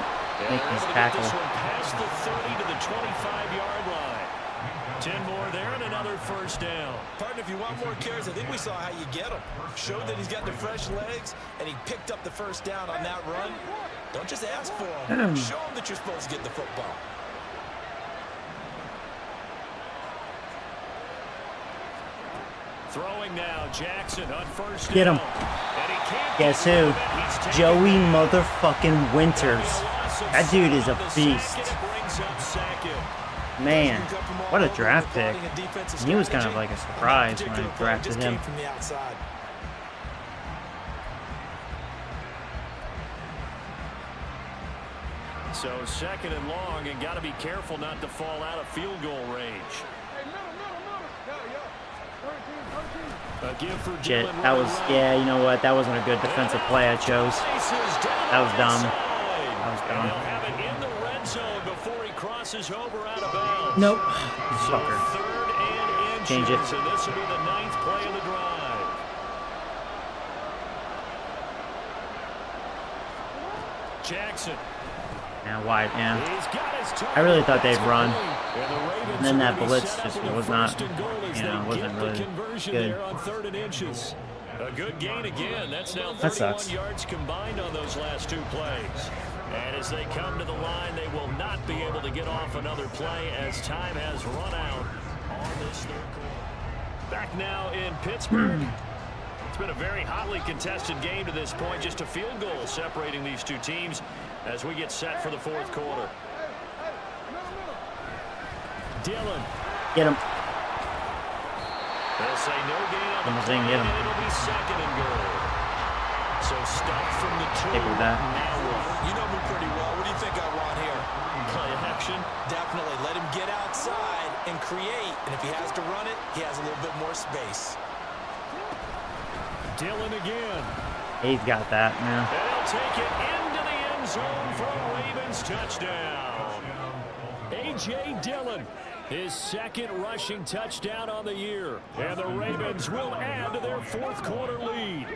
make his tackle. This one past the 30 to the 25-yard line. 10 more there and another first down. Partner, if you want more carries, I think we saw how you get him. Showed that he's got the fresh legs, and he picked up the first down on that run. Don't just ask for him. Show him that you're supposed to get the football. Throwing now, Jackson on first down. Get him. And he can't Guess get who? rid of it. He's taken Joey it. motherfucking Winters. That dude is a beast. It brings up second. Man, what a draft pick. And he was kind of like a surprise when I drafted him. From the outside. So 2nd and long, and got to be careful not to fall out of field goal range. A give for Shit, Dylan that was, running yeah, you know what? That wasn't a good defensive play I chose. That was dumb. That was And dumb. they'll have it in the red zone before he crosses over out of bounds. Nope. So Fucker. 3rd and inches, Change it. and this will be the 9th play of the drive. Jackson. Yeah, wide, yeah. He's got his I really thought they'd run. And the Ravens And then that are gonna blitz set just up with a was not, 1st and goal as you know, they wasn't get the really conversion good. there on 3rd and inches. A good gain again. That's now That 31 sucks. yards combined on those last 2 plays. And as they come to the line, they will not be able to get off another play as time has run out on this 3rd quarter. Back now in Pittsburgh. It's been a very hotly contested game to this point. Just a field goal separating these two teams as we get set for the 4th quarter. Dillon. Get him. They'll say no gain on the Almost play, didn't get him. and it'll be 2nd and goal. So stuck from the 2. Stick with that. Now what? You know me pretty well. What do you think I want here? Play action. Definitely. Let him get outside and create. And if he has to run it, he has a little bit more space. Dillon again. He's got that, man. And he'll take it into the end zone for a Ravens touchdown. A.J. Dillon, his 2nd rushing touchdown on the year. And the Ravens will add to their 4th quarter lead.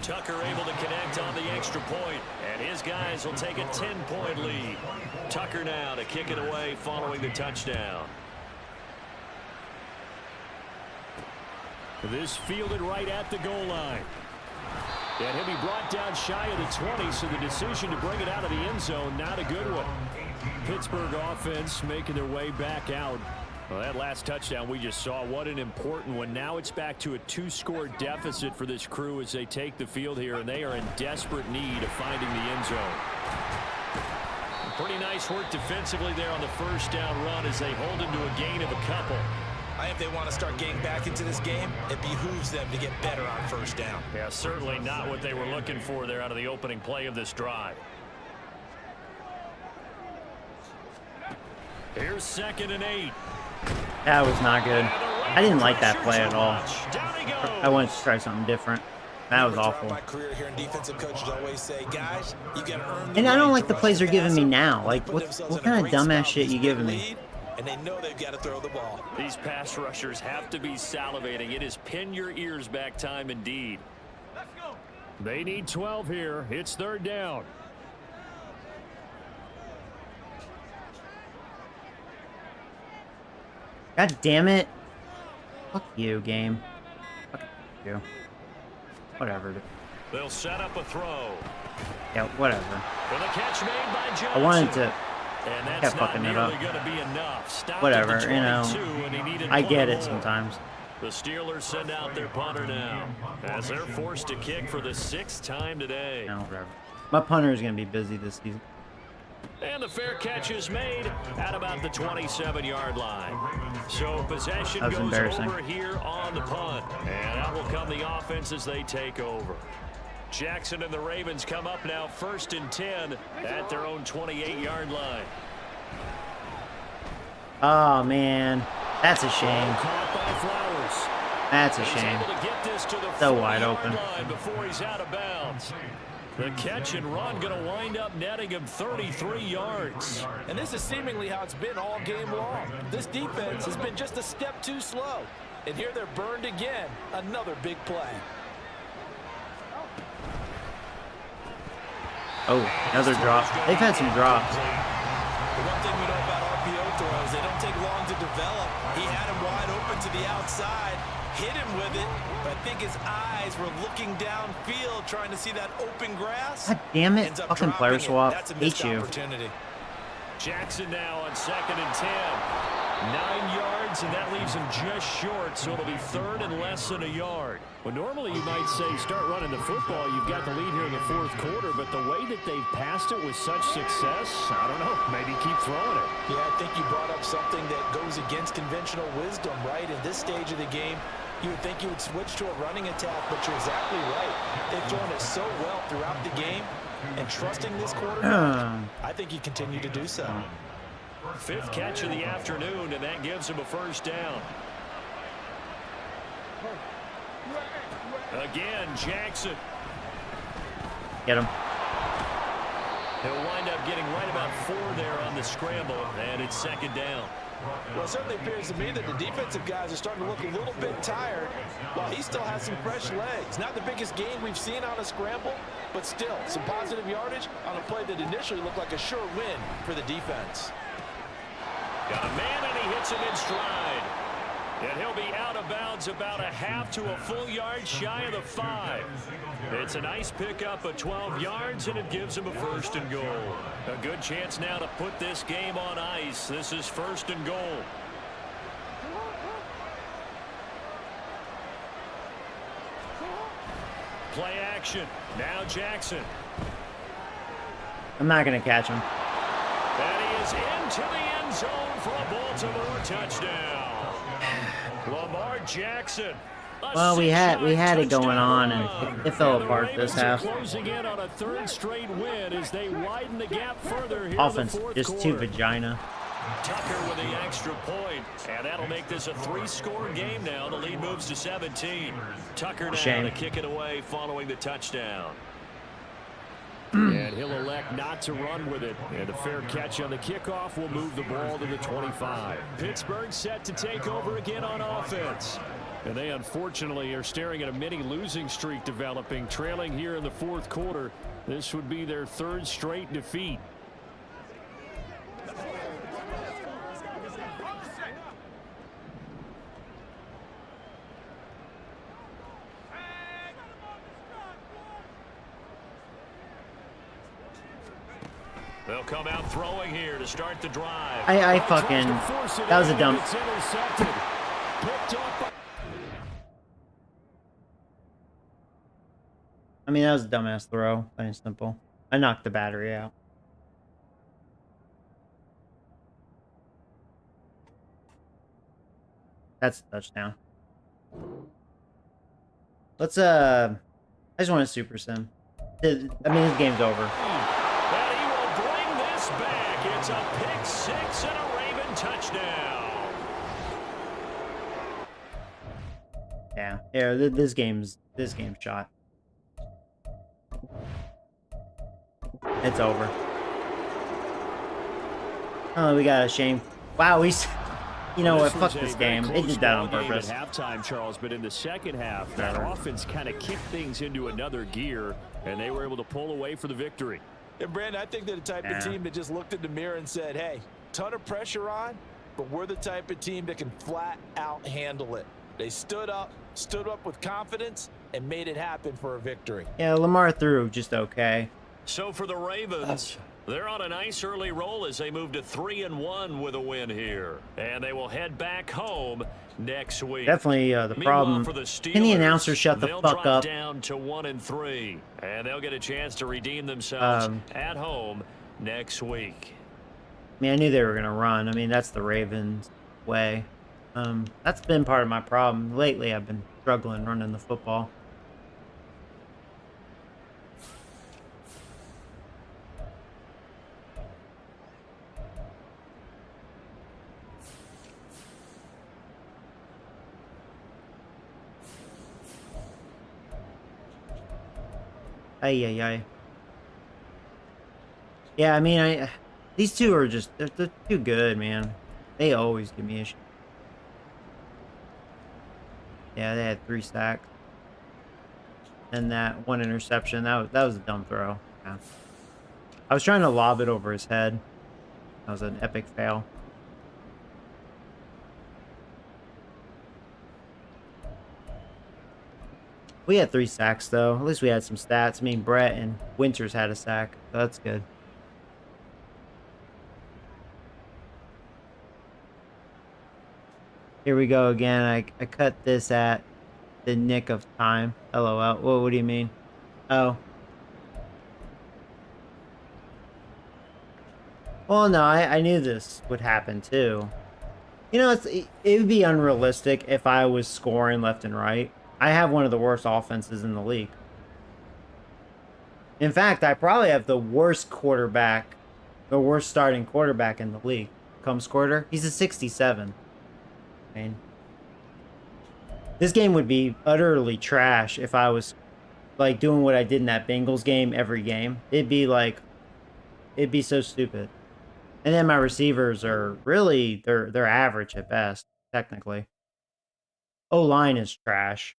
Tucker able to connect on the extra point, and his guys will take a 10-point lead. Tucker now to kick it away following the touchdown. This fielded right at the goal line. And he'll be brought down shy of the 20, so the decision to bring it out of the end zone, not a good one. Pittsburgh offense making their way back out. Well, that last touchdown we just saw, what an important one. Now it's back to a 2-score deficit for this crew as they take the field here, and they are in desperate need of finding the end zone. Pretty nice work defensively there on the first down run as they hold him to a gain of a couple. I think if they want to start getting back into this game, it behooves them to get better on first down. Yeah, certainly not what they were looking for there out of the opening play of this drive. Here's 2nd and 8. That was not good. I didn't like that play at all. Down he goes. I wanted to try something different. That was awful. My career here in defensive coaches always say, guys, you got to earn the And I don't right like to the rush plays they're giving me passer. now. They Like, put what themselves in a kind of great dumbass spot shit with you this giving big me? lead, and they know they've got to throw the ball. These pass rushers have to be salivating. It is pin your ears back time indeed. Let's go. They need 12 here. It's 3rd down. God damn it. Fuck you, game. Fuck you. Whatever. They'll set up a throw. Yeah, whatever. With a catch made by Johnson. I wanted to. And that's Kept not fucking it nearly up. going to be enough. Stopped Whatever, at the you know. 22, and he needed I one get it more. sometimes. The Steelers send out their punter now as they're forced to kick for the 6th time today. No, whatever. My punter is going to be busy this season. And the fair catch is made at about the 27-yard line. So possession That was goes embarrassing. over here on the punt. And out will come the offense as they take over. Jackson and the Ravens come up now 1st and 10 at their own 28-yard line. Oh, man. That's a shame. Caught by Flowers. That's a He's shame. able to get this to the So wide 40-yard open. line before he's out of bounds. The catch and run going to wind up netting him 33 yards. And this is seemingly how it's been all game long. This defense has been just a step too slow. And here they're burned again. Another big play. Oh, another drop. They've had some drops. The one thing we know about RPO throws, they don't take long to develop. He had him wide open to the outside, hit him with it, but I think his eyes were looking downfield trying to see that open grass. God damn it. Ends up Fucking player dropping it. swap. That's a Hate missed you. opportunity. Jackson now on 2nd and 10. 9 yards, and that leaves him just short, so it'll be 3rd and less than a yard. Well, normally you might say start running the football. You've got the lead here in the 4th quarter, but the way that they've passed it with such success, I don't know, maybe keep throwing it. Yeah, I think you brought up something that goes against conventional wisdom, right? In this stage of the game, you would think you would switch to a running attack, but you're exactly right. They've thrown it so well throughout the game, and trusting this quarterback, I think you continue to do so. 5th catch of the afternoon, and that gives him a 1st down. Again, Jackson. Get him. He'll wind up getting right about 4 there on the scramble, and it's 2nd down. Well, it certainly appears to me that the defensive guys are starting to look a little bit tired, while he still has some fresh legs. Not the biggest gain we've seen on a scramble, but still some positive yardage on a play that initially looked like a sure win for the defense. Got a man, and he hits him in stride. And he'll be out of bounds about a half to a full yard shy of the 5. It's a nice pickup of 12 yards, and it gives him a 1st and goal. A good chance now to put this game on ice. This is 1st and goal. Play action. Now Jackson. I'm not going to catch him. And he is into the end zone for a Baltimore touchdown. Lamar Jackson. Well, we had it going on, and it fell apart this half. Closing in on a 3rd straight win as they widen the gap further here Offense in the 4th is quarter. too vagina. Tucker with the extra point, and that'll make this a 3-score game now. The lead moves to 17. Tucker now Shame. to kick it away following the touchdown. And he'll elect not to run with it. And a fair catch on the kickoff will move the ball to the 25. Pittsburgh set to take over again on offense. And they unfortunately are staring at a mini losing streak developing, trailing here in the 4th quarter. This would be their 3rd straight defeat. They'll come out throwing here to start the drive. I fucking... That was a dumb... It's intercepted. Picked up. I mean, that was a dumbass throw. Plain and simple. I knocked the battery out. That's a touchdown. Let's, I just want a super sim. I mean, this game's over. And he will bring this back. It's a pick 6 and a Raven touchdown. Yeah, this game's shot. It's over. Oh, we got a shame. Wow, you know what? Fuck this game. They did that on purpose. At halftime, Charles, but in the second half, that offense kind of kicked things into another gear, and they were able to pull away for the victory. And Brandon, I think they're the type of team that just looked in the mirror and said, hey, ton of pressure on, but we're the type of team that can flat out handle it. They stood up with confidence, and made it happen for a victory. Yeah, Lamar threw just okay. So for the Ravens, they're on a nice early roll as they move to 3-1 with a win here. And they will head back home next week. Definitely the problem. For the Steelers, Can the announcer shut the fuck drop up? Down to 1-3, and they'll get a chance to redeem themselves at home next week. I mean, I knew they were gonna run. I mean, that's the Ravens' way. That's been part of my problem lately. I've been struggling running the football. Ay, ay, ay. Yeah, I mean, these two are just they're too good, man. They always give me issues. Yeah, they had 3 sacks and that 1 interception. That was a dumb throw. Yeah. I was trying to lob it over his head. That was an epic fail. We had 3 sacks though. At least we had some stats. I mean, Brett and Winters had a sack, so that's good. Here we go again. I cut this at the nick of time. LOL. What do you mean? Oh. Well, no, I knew this would happen too. You know, it would be unrealistic if I was scoring left and right. I have one of the worst offenses in the league. In fact, I probably have the worst quarterback, the worst starting quarterback in the league. Come scorer, he's a 67. I mean, this game would be utterly trash if I was like doing what I did in that Bengals game every game. It'd be so stupid. And then my receivers are really they're average at best, technically. O-line is trash.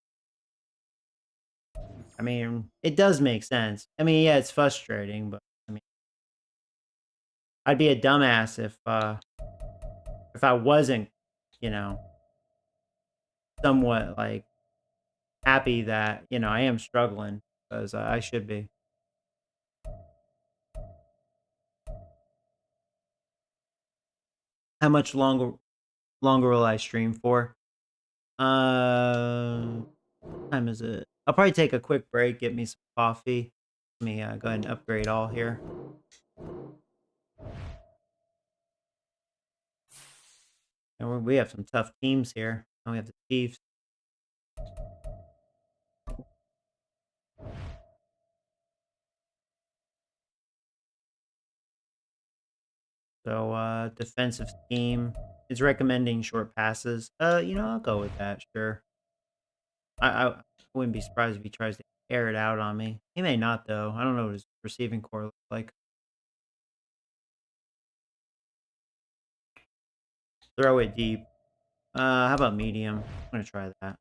I mean, it does make sense. I mean, yeah, it's frustrating, but I mean, I'd be a dumbass if I wasn't, you know, somewhat like happy that, I am struggling because I should be. How much longer will I stream for? What time is it? I'll probably take a quick break, get me some coffee. Let me go ahead and upgrade all here. And we have some tough teams here. And we have the Chiefs. So defensive scheme is recommending short passes. I'll go with that, sure. I wouldn't be surprised if he tries to air it out on me. He may not though. I don't know what his receiving core looks like. Throw it deep. How about medium? I'm gonna try that.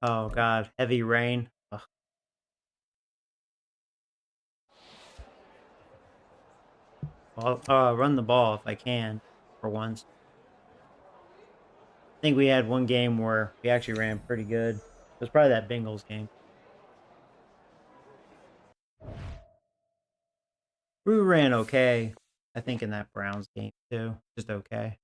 Oh god, heavy rain. Ugh. I'll run the ball if I can for once. I think we had one game where we actually ran pretty good. It was probably that Bengals game. We ran okay. I think in that Browns game too. Just okay.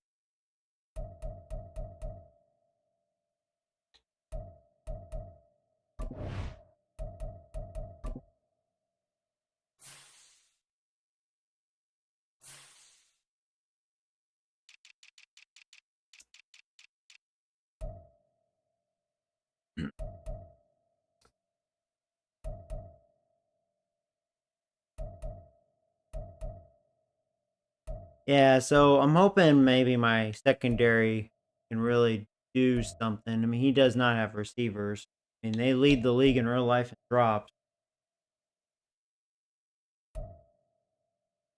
Yeah, so I'm hoping maybe my secondary can really do something. I mean, he does not have receivers. I mean, they lead the league in real life in drops.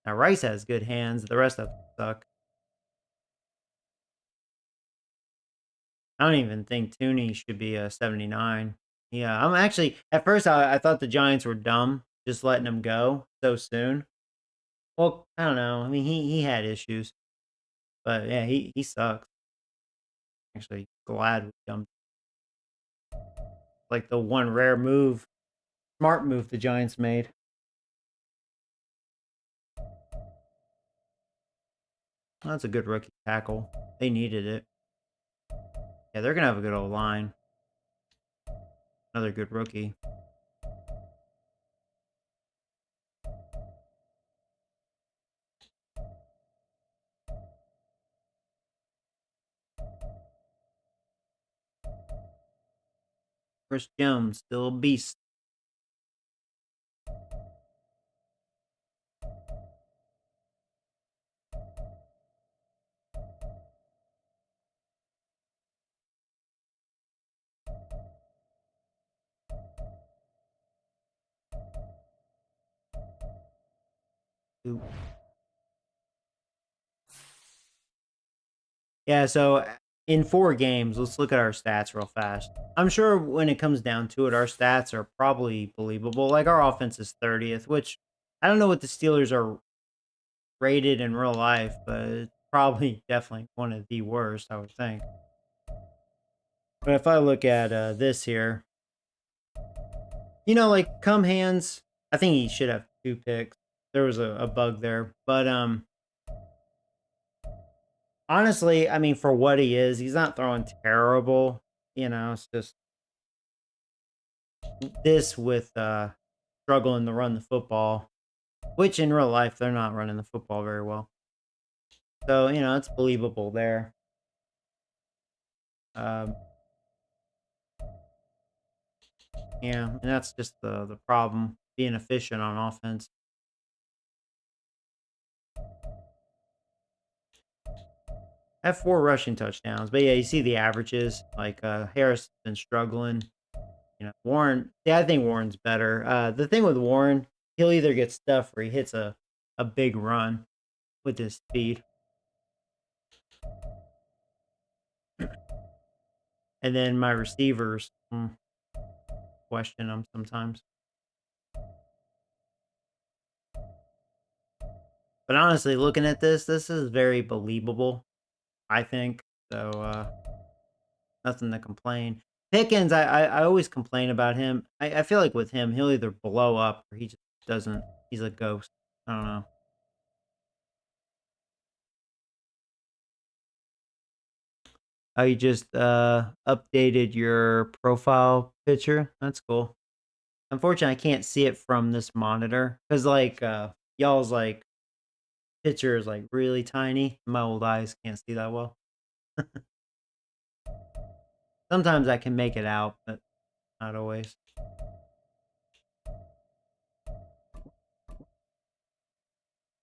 Now Rice has good hands. The rest of them suck. I don't even think Tooney should be a 79. Yeah, I'm actually at first I thought the Giants were dumb just letting him go so soon. Well, I don't know. I mean, he had issues, but yeah, he sucks. Actually, glad we dumped like the one rare move, smart move the Giants made. Well, that's a good rookie tackle. They needed it. Yeah, they're gonna have a good old line. Another good rookie. Chris Jones, still a beast. Ooh. Yeah, so in 4 games, let's look at our stats real fast. I'm sure when it comes down to it, our stats are probably believable. Like, our offense is 30th, which I don't know what the Steelers are rated in real life, but it's probably definitely one of the worst, I would think. But if I look at this here, like come hands, I think he should have 2 picks. There was a bug there, but honestly, I mean, for what he is, he's not throwing terrible. It's just this with struggling to run the football, which in real life they're not running the football very well. So it's believable there. Um, yeah, and that's just the problem, being efficient on offense. I have 4 rushing touchdowns, but yeah, you see the averages. Like Harris has been struggling. Warren. Yeah, I think Warren's better. The thing with Warren, he'll either get stuff or he hits a big run with his speed. And then my receivers, question them sometimes. But honestly, looking at this is very believable, I think. So nothing to complain. Pickens, I always complain about him. I feel like with him, he'll either blow up or he just doesn't. He's a ghost. I don't know. Oh, you just updated your profile picture. That's cool. Unfortunately, I can't see it from this monitor because like y'all's like picture is like really tiny. My old eyes can't see that well. Sometimes I can make it out, but not always.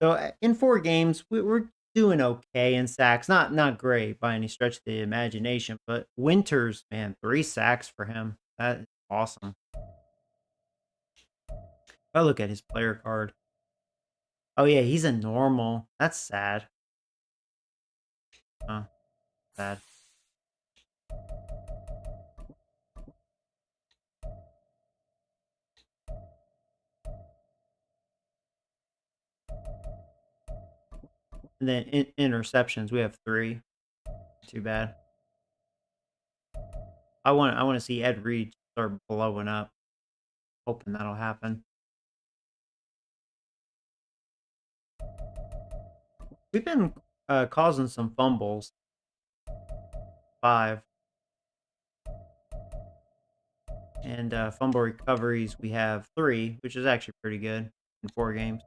So in 4 games, we're doing okay in sacks. Not great by any stretch of the imagination, but Winters, man, 3 sacks for him. That is awesome. If I look at his player card, oh yeah, he's a normal. That's sad. Huh, sad. And then interceptions, we have 3. Too bad. I want to see Ed Reed start blowing up. Hoping that'll happen. We've been causing some fumbles. 5. And fumble recoveries, we have 3, which is actually pretty good in 4 games.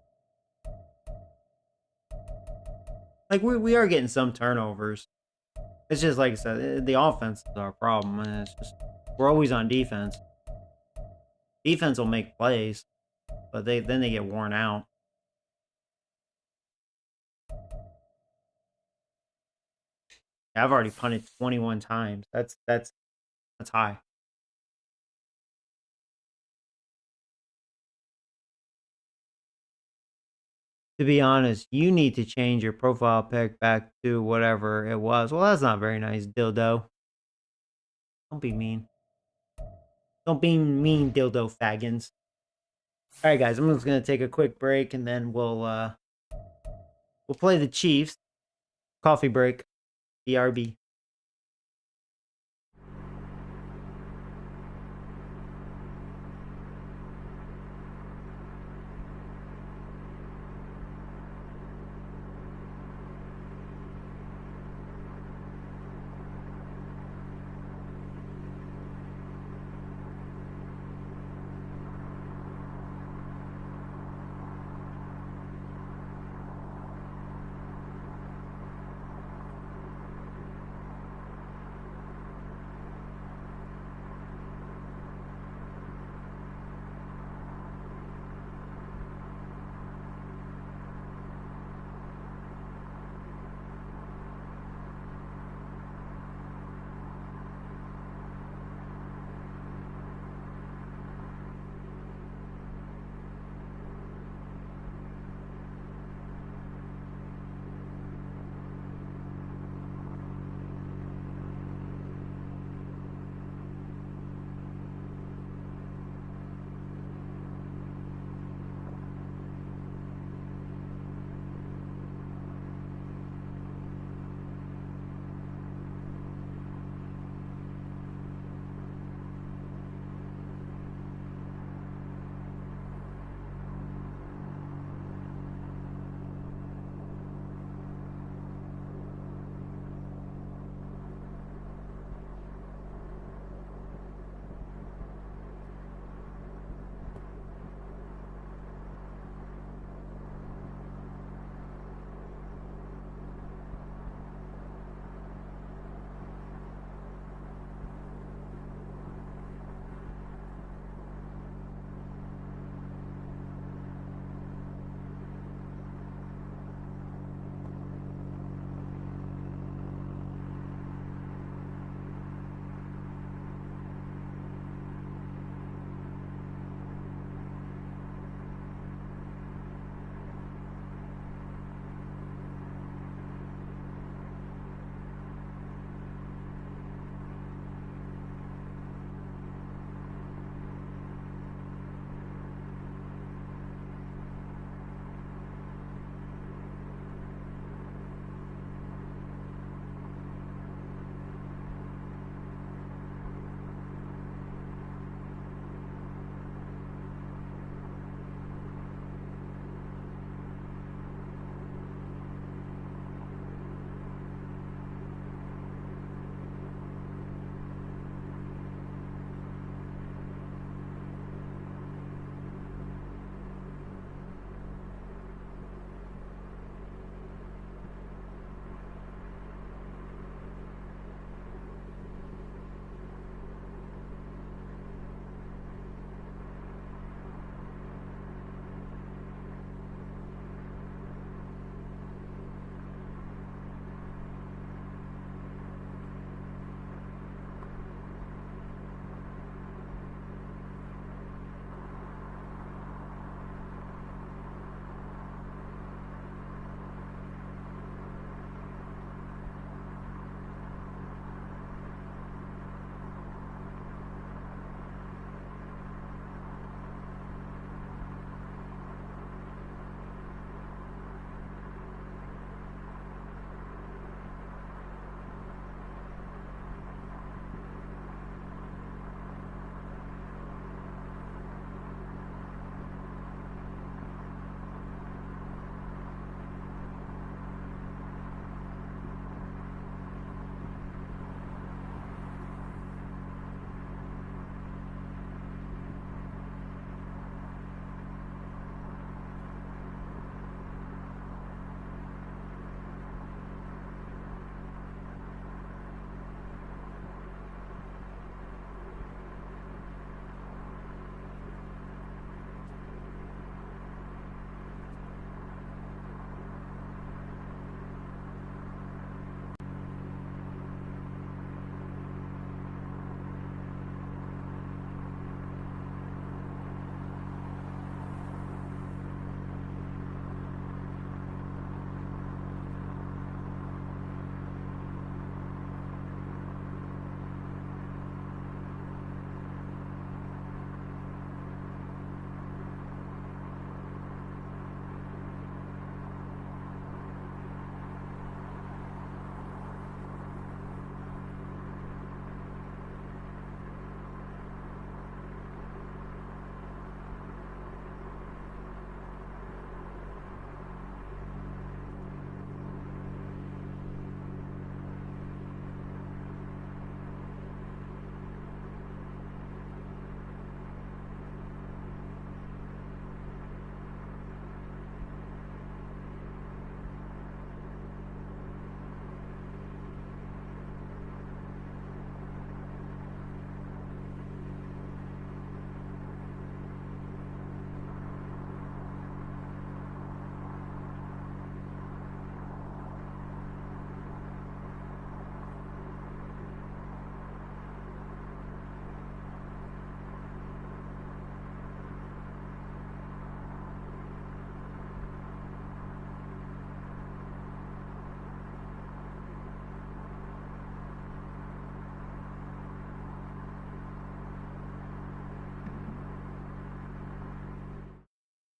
Like, we are getting some turnovers. It's just like I said, the offense is our problem, and it's just we're always on defense. Defense will make plays, but then they get worn out. I've already punted 21 times. That's high. To be honest, you need to change your profile pic back to whatever it was. Well, that's not very nice, dildo. Don't be mean. Don't be mean, dildo faggins. All right, guys, I'm just gonna take a quick break, and then we'll play the Chiefs. Coffee break. BRB.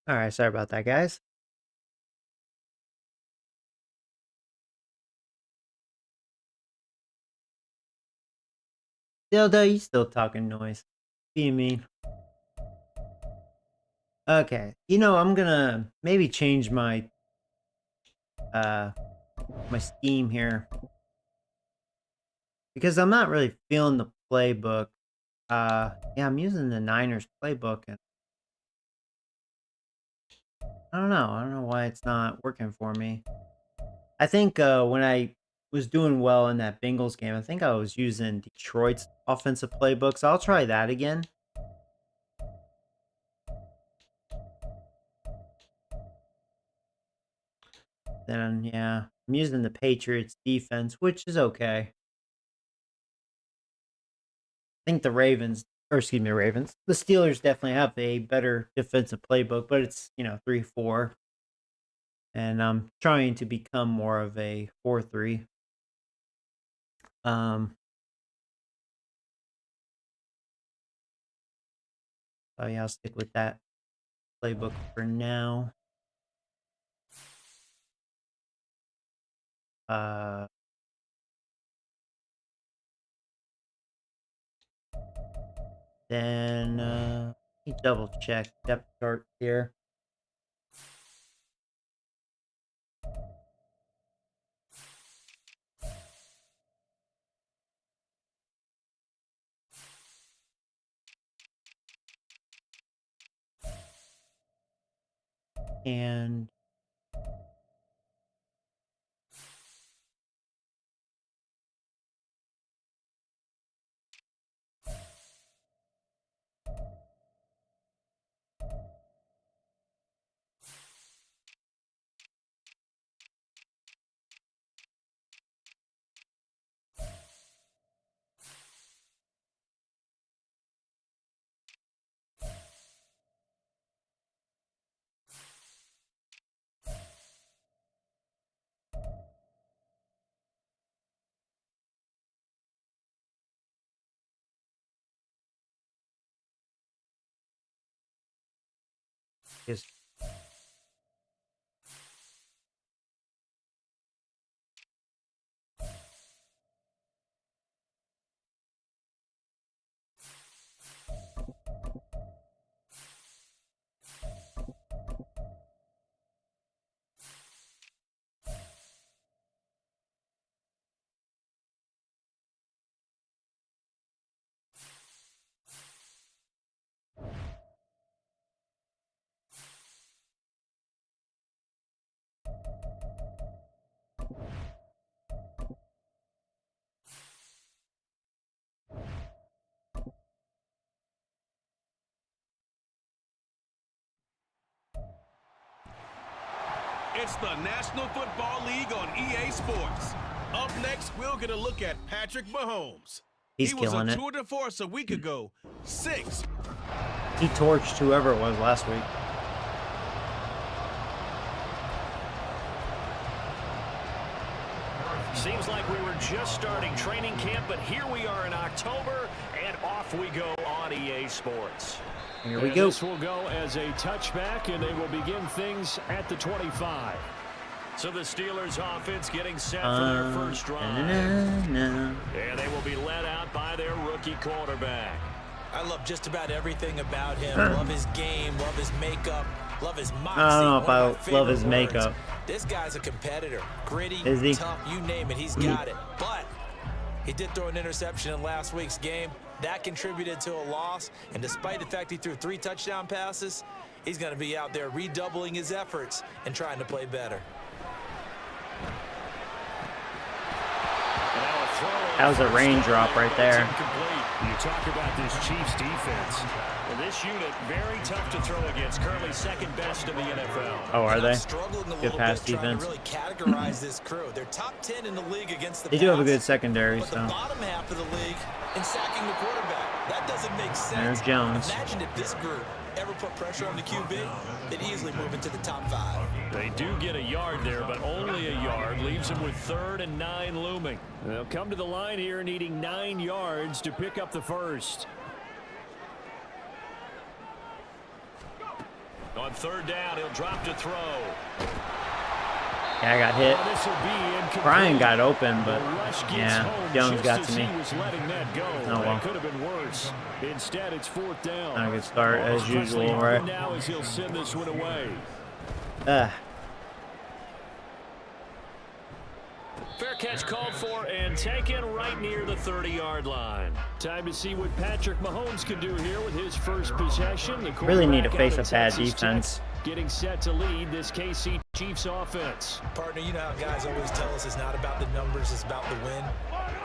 All right, sorry about that, guys. Dildo, you still talking noise. Being mean. Okay, I'm gonna maybe change my my scheme here because I'm not really feeling the playbook. Yeah, I'm using the Niners playbook, and I don't know why it's not working for me. I think when I was doing well in that Bengals game, I think I was using Detroit's offensive playbook, so I'll try that again. Then, yeah, I'm using the Patriots defense, which is okay. I think the Ravens, the Steelers definitely have a better defensive playbook, but it's, 3-4. And I'm trying to become more of a 4-3. So yeah, I'll stick with that playbook for now. Then let me double check depth chart here. And just It's the National Football League on EA Sports. Up next, we'll get a look at Patrick Mahomes. he's He was killing a it. tour de force a week ago. 6. He torched whoever it was last week. Seems like we were just starting training camp, but here we are in October, and off we go on EA Sports. Here we go. This will go as a touchback, and they will begin things at the 25. So the Steelers offense getting set for their first drive. And they will be led out by their rookie quarterback. I love just about everything about him. Love his game, love his makeup, love his moxie. I don't know if One of my I love favorite his makeup. words. This guy's a competitor. Gritty, Is he? tough, you name it, he's got it. But he did throw an interception in last week's game. That contributed to a loss. And despite the fact he threw 3 touchdown passes, he's going to be out there redoubling his efforts and trying to play better. That was a raindrop right there. You talk about this Chiefs defense. And this unit, very tough to throw against. Currently second best in the NFL. Oh, are they? Struggling a Good little pass bit trying defense. to really categorize this crew. They're top 10 in the league against the They do have a pass, good secondary, but so. the bottom half of the league in sacking the quarterback. That doesn't make sense. There's Jones. Imagine if this group ever put pressure on the QB, they'd easily move into the top 5. They do get a yard there, but only a yard. Leaves them with 3rd and 9 looming. They'll come to the line here needing 9 yards to pick up the first. On third down, he'll drop to throw. Yeah, I got hit. This will be incomplete. Brian got open, but The rush gets yeah, home Jones just got as to me. he was letting that go. Oh, That well. could have been worse. Instead, it's fourth down. Not a good start as usual, right? Now as he'll send this one away. Fair catch called for and taken right near the 30-yard line. Time to see what Patrick Mahomes can do here with his first possession. The Really need to quarterback face out a of bad Texas Tech, defense. getting set to lead this KC Chiefs offense. Partner, you know how guys always tell us it's not about the numbers, it's about the win.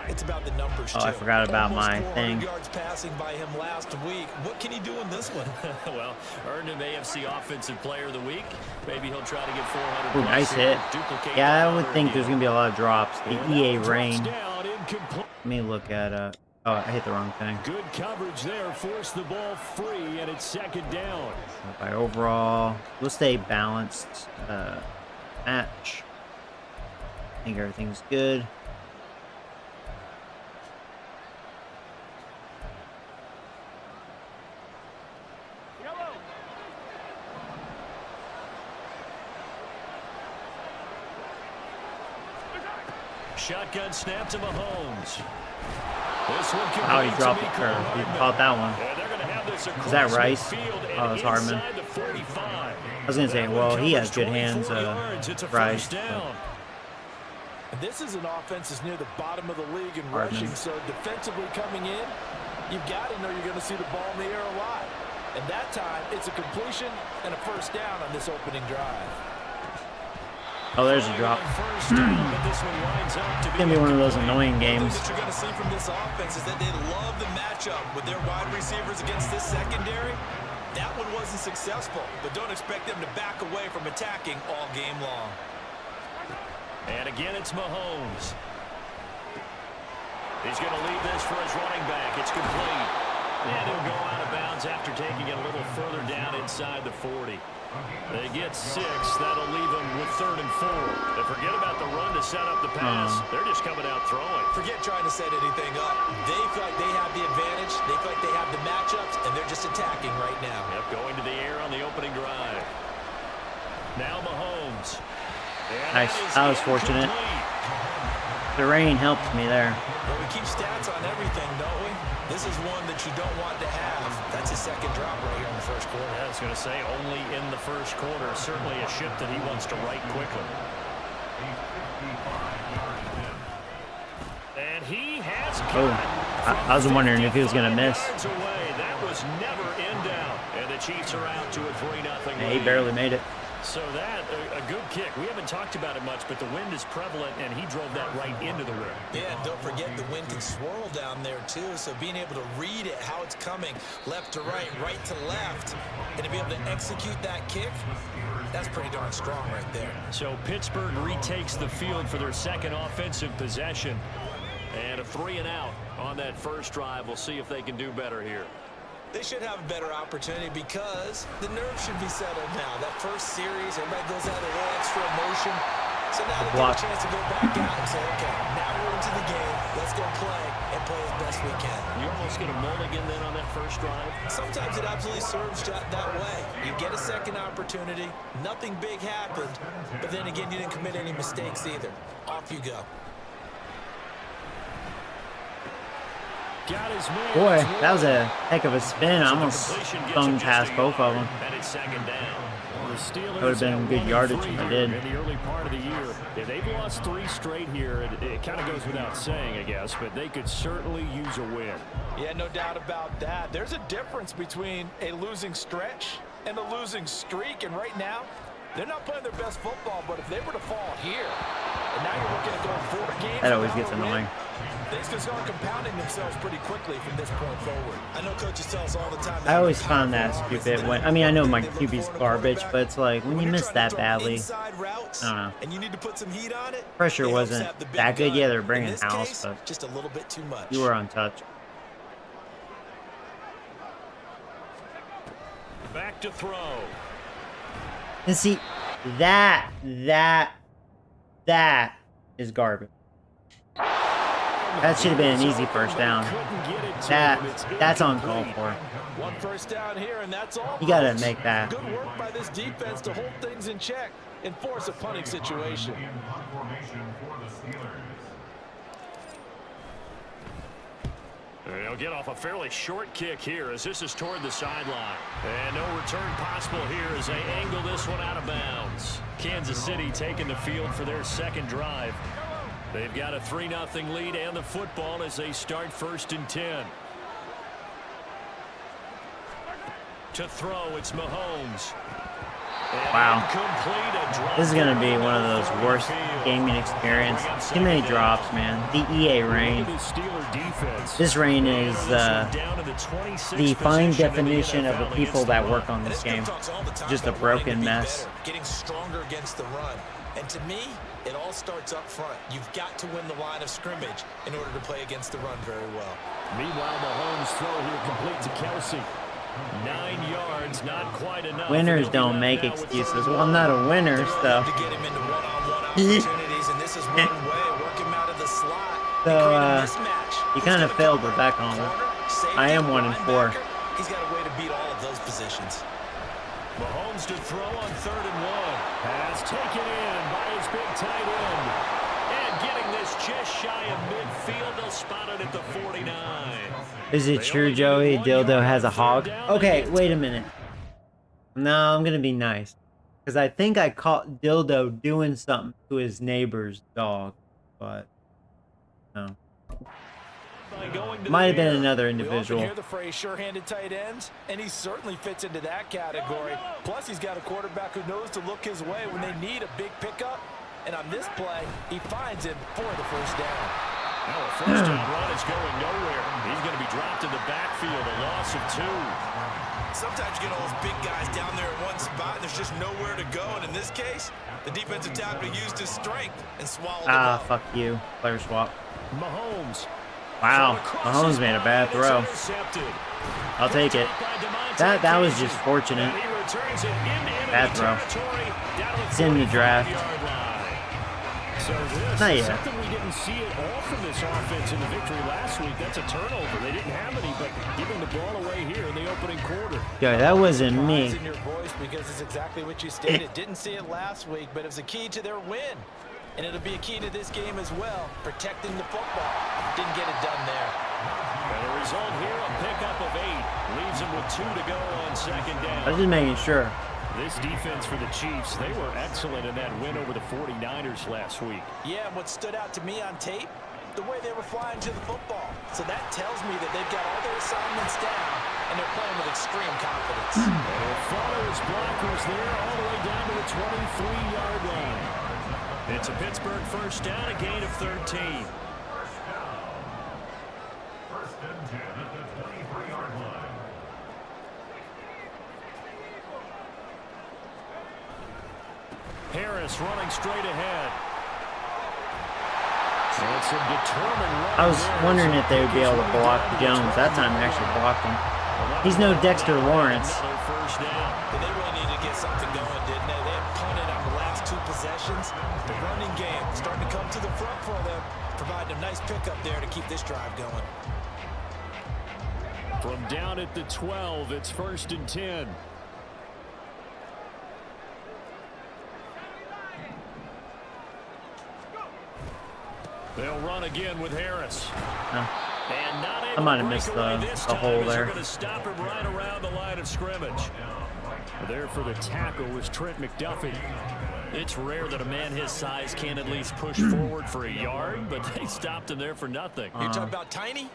It's about the numbers, too. Oh, I forgot about Almost my 400 thing. yards passing by him last week. What can he do in this one? Well, earned him AFC Offensive Player of the Week. Maybe he'll try to get 400. Ooh, nice hit. Yeah, I would think there's going to be a lot of drops. The EA rain. Let me look at, oh, I hit the wrong thing. Good coverage there. Force the ball free, and it's second down. By overall, we'll stay balanced match. I think everything's good. Shotgun snap to Mahomes. This one How he dropped the curve. He caught that one. Is that Rice? Oh, it's Hardman. I was going to say, well, he has good hands, Rice. And this is an offense that's near the bottom of the league in Hardman. rushing, so defensively coming in, you've got to know you're going to see the ball in the air a lot. And that time, it's a completion and a first down on this opening drive. Oh, there's a drop. It's going to be one of those annoying games. What you're going to see from this offense is that they love the matchup with their wide receivers against this secondary. That one wasn't successful, but don't expect them to back away from attacking all game long. And again, it's Mahomes. He's going to leave this for his running back. It's complete. And he'll go out of bounds after taking it a little further down inside the 40. They get 6. That'll leave them with 3rd and 4. They forget about the run to set up the pass. They're just coming out throwing. Forget trying to set anything up. They feel like they have the advantage. They feel like they have the matchups, and they're just attacking right now. Yep, going to the air on the opening drive. Now Mahomes. And Nice. That was fortunate. The rain helped me there. Well, we keep stats on everything, don't we? This is one that you don't want to have. That's his second drop right here in the first quarter. I was going to say, only in the first quarter. Certainly a ship that he wants to right quickly. And he has I was wondering if he was going to miss. That was never in doubt. And the Chiefs are out to a 3-0 Yeah, he lead. barely made it. So that, a good kick. We haven't talked about it much, but the wind is prevalent, and he drove that right into the rim. Yeah, and don't forget the wind can swirl down there, too. So being able to read it, how it's coming, left to right to left, and to be able to execute that kick, that's pretty darn strong right there. So Pittsburgh retakes the field for their second offensive possession. And a 3-and-out on that first drive. We'll see if they can do better here. They should have a better opportunity because the nerves should be settled now. That first series, everybody goes out a little extra emotion. So now they get a chance to go back out and say, okay, now we're into the game. Let's go play and play as best we can. You almost get a mulligan then on that first drive? Sometimes it absolutely serves that way. You get a second opportunity. Nothing big happened. But then again, you didn't commit any mistakes either. Off you go. Got his man. Boy, that was a heck of a spin. I almost thumb past both of them. And it's second down. The Steelers That would have been good yardage if I did. In the early part of the year, yeah, they've lost 3 straight here. It kind of goes without saying, I guess, but they could certainly use a win. Yeah, no doubt about that. There's a difference between a losing stretch and a losing streak, and right now, they're not playing their best football, but if they were to fall here, and now you're looking at going 4 games. That always without gets a win, annoying. things can start compounding themselves pretty quickly from this point forward. I know coaches tell us all the time. I always found that stupid. When I mean, I know my QB's garbage, but it's like when you miss that badly, I don't know. And you need to put some heat on it. Pressure it helps wasn't have the big that good. gun. Yeah, they're In bringing this House, case, but just a little bit too much. you were untouched. Back to throw. And see, that is garbage. That should have been an easy first down. That's uncalled for. One first down here, and that's all. You gotta make that. Good work by this defense to hold things in check and force a punting situation. They'll get off a fairly short kick here as this is toward the sideline. And no return possible here as they angle this one out of bounds. Kansas City taking the field for their second drive. They've got a 3-0 lead and the football as they start 1st and 10. To throw, it's Mahomes. Wow. This is going to be one of those worst gaming experiences. Too many drops, man. The EA rain. This rain is the fine definition of the people that work on this game. Just a broken mess. Getting stronger against the run. And to me, it all starts up front. You've got to win the line of scrimmage in order to play against the run very well. Meanwhile, Mahomes' throw here complete to Kelsey. 9 yards, not quite enough. Winners don't make excuses. Well, I'm not a winner, so. To get him into one-on-one opportunities, and this is one way, work him out of the slot. So, you kind of failed with that comment. I am 1-4. He's got a way to beat all of those positions. Mahomes to throw on 3rd and 1. Pass taken in by his big tight end. And getting this just shy of midfield. They'll spot it at the 49. Is it true, Joey? Dildo has a hog? Okay, wait a minute. No, I'm going to be nice. Because I think I caught Dildo doing something to his neighbor's dog. But, no. Might have been another individual. We often hear the phrase sure-handed tight ends, and he certainly fits into that category. Plus, he's got a quarterback who knows to look his way when they need a big pickup. And on this play, he finds him for the first down. Now a first down run is going nowhere. He's going to be dropped in the backfield, a loss of 2. Sometimes you get all those big guys down there in one spot, and there's just nowhere to go. And in this case, the defensive tackle used his strength and swallowed the ball. Fuck you. Player swap. Mahomes. Wow. Mahomes made a bad throw. I'll take it. That was just fortunate. Bad throw. It's in the draft. So this Not is yet. something we didn't see at all from this offense in the victory last week. That's a turnover. They didn't have any, but giving the ball away here in the opening quarter. Yeah, that wasn't me. In your voice because it's exactly what you stated. Didn't see it last week, but it was a key to their win. And it'll be a key to this game as well, protecting the football. Didn't get it done there. And the result here, a pickup of 8. Leaves them with 2 to go on 2nd down. I was just making sure. This defense for the Chiefs, they were excellent in that win over the 49ers last week. Yeah, and what stood out to me on tape, the way they were flying to the football. So that tells me that they've got all their assignments down, and they're playing with extreme confidence. And Flores blockers there all the way down to the 23-yard line. It's a Pittsburgh first down, a gain of 13. First and 10 at the 23-yard line. Harris running straight ahead. It's a determined run. I was wondering if they would be able to block Jones. That time they actually blocked him. He's no Dexter Lawrence. Another first down. They really needed to get something going, didn't they? They had punted on the last 2 possessions. The running game starting to come to the front for them, providing a nice pickup there to keep this drive going. From down at the 12, it's 1st and 10. They'll run again with Harris. And not able I might have to break missed away the this hole time as there. they're going to stop him right around the line of scrimmage. There for the tackle was Trent McDuffie. It's rare that a man his size can at least push forward for a yard, but they stopped him there for nothing. You're talking about tiny?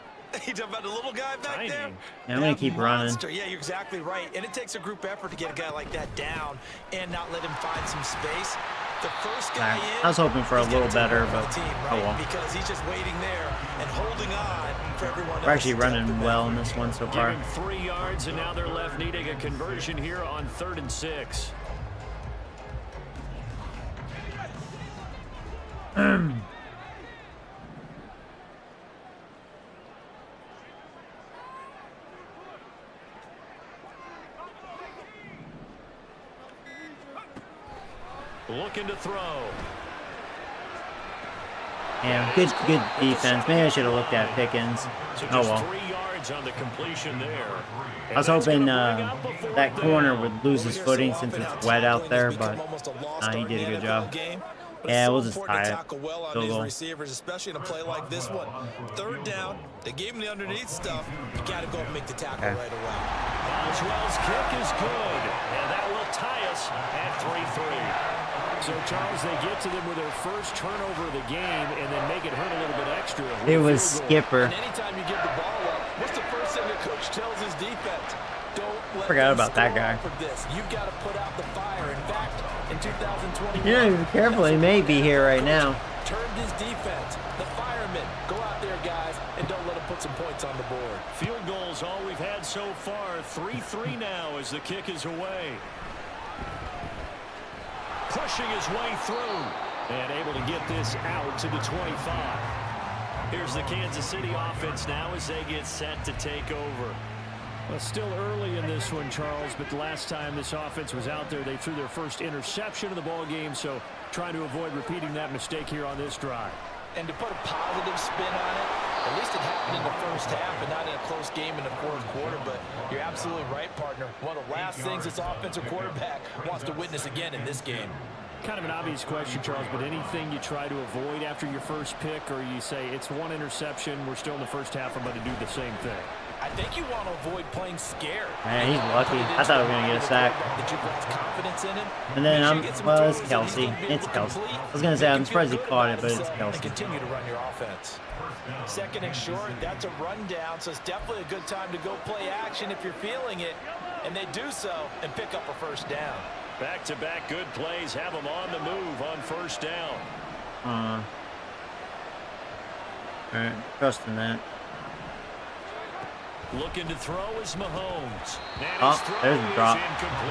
You talking about the little guy back Tiny. there? Yeah, I'm going to keep running. Monster. Yeah, you're exactly right. And it takes a group effort to get a guy like that down and not let him find some space. The first guy in, I was hoping for a he's little gonna take better, over but the team, oh right? well. Because he's just waiting there and holding on for everyone We're else actually to jump running in well there. in this one so far. Giving 3 yards, and now they're left needing a conversion here on 3rd and 6. Looking to throw. Yeah, good defense. Maybe I should have looked at Pickens. So Oh just well. 3 yards on the completion there. I was hoping that corner would lose his footing since it's wet out there, but he did a good job. Yeah, we'll just tie it. Well on these receivers, especially in a play like this one. 3rd down, they gave him the underneath stuff. You got to go and make the tackle right away. Boswell's kick is good, and that will tie us at 3-3. So, Charles, they get to them with their first turnover of the game and then make it hurt a little bit extra. It was Skipper. And anytime you give the ball up, what's the first thing the coach tells his defense? Don't let Forgot about that guy. for this. You've got to put out the fire. In fact, in 2021, You're not even careful. He may be here right now. Turned his defense. The firemen. Go out there, guys, and don't let him put some points on the board. Field goals all we've had so far. 3-3 now as the kick is away. Pushing his way through and able to get this out to the 25. Here's the Kansas City offense now as they get set to take over. Well, still early in this one, Charles, but the last time this offense was out there, they threw their first interception of the ball game, so trying to avoid repeating that mistake here on this drive. And to put a positive spin on it, at least it happened in the first half and not in a close game in the 4th quarter, but you're absolutely right, partner. One of the last things this offensive quarterback wants to witness again in this game. Kind of an obvious question, Charles, but anything you try to avoid after your first pick, or you say it's one interception, we're still in the first half, I'm going to do the same thing? I think you want to avoid playing scared. Man, he's lucky. I thought we were going to get a sack. And then well, it's Kelsey. It's Kelsey. I was going to say, I'm surprised he caught it, but it's Kelsey. Continue to run your offense. 2nd and short, that's a rundown, so it's definitely a good time to go play action if you're feeling it. And they do so and pick up a first down. Back-to-back good plays have them on the move on first down. All right, trusting that. Looking to throw is Mahomes. Oh, there's a drop.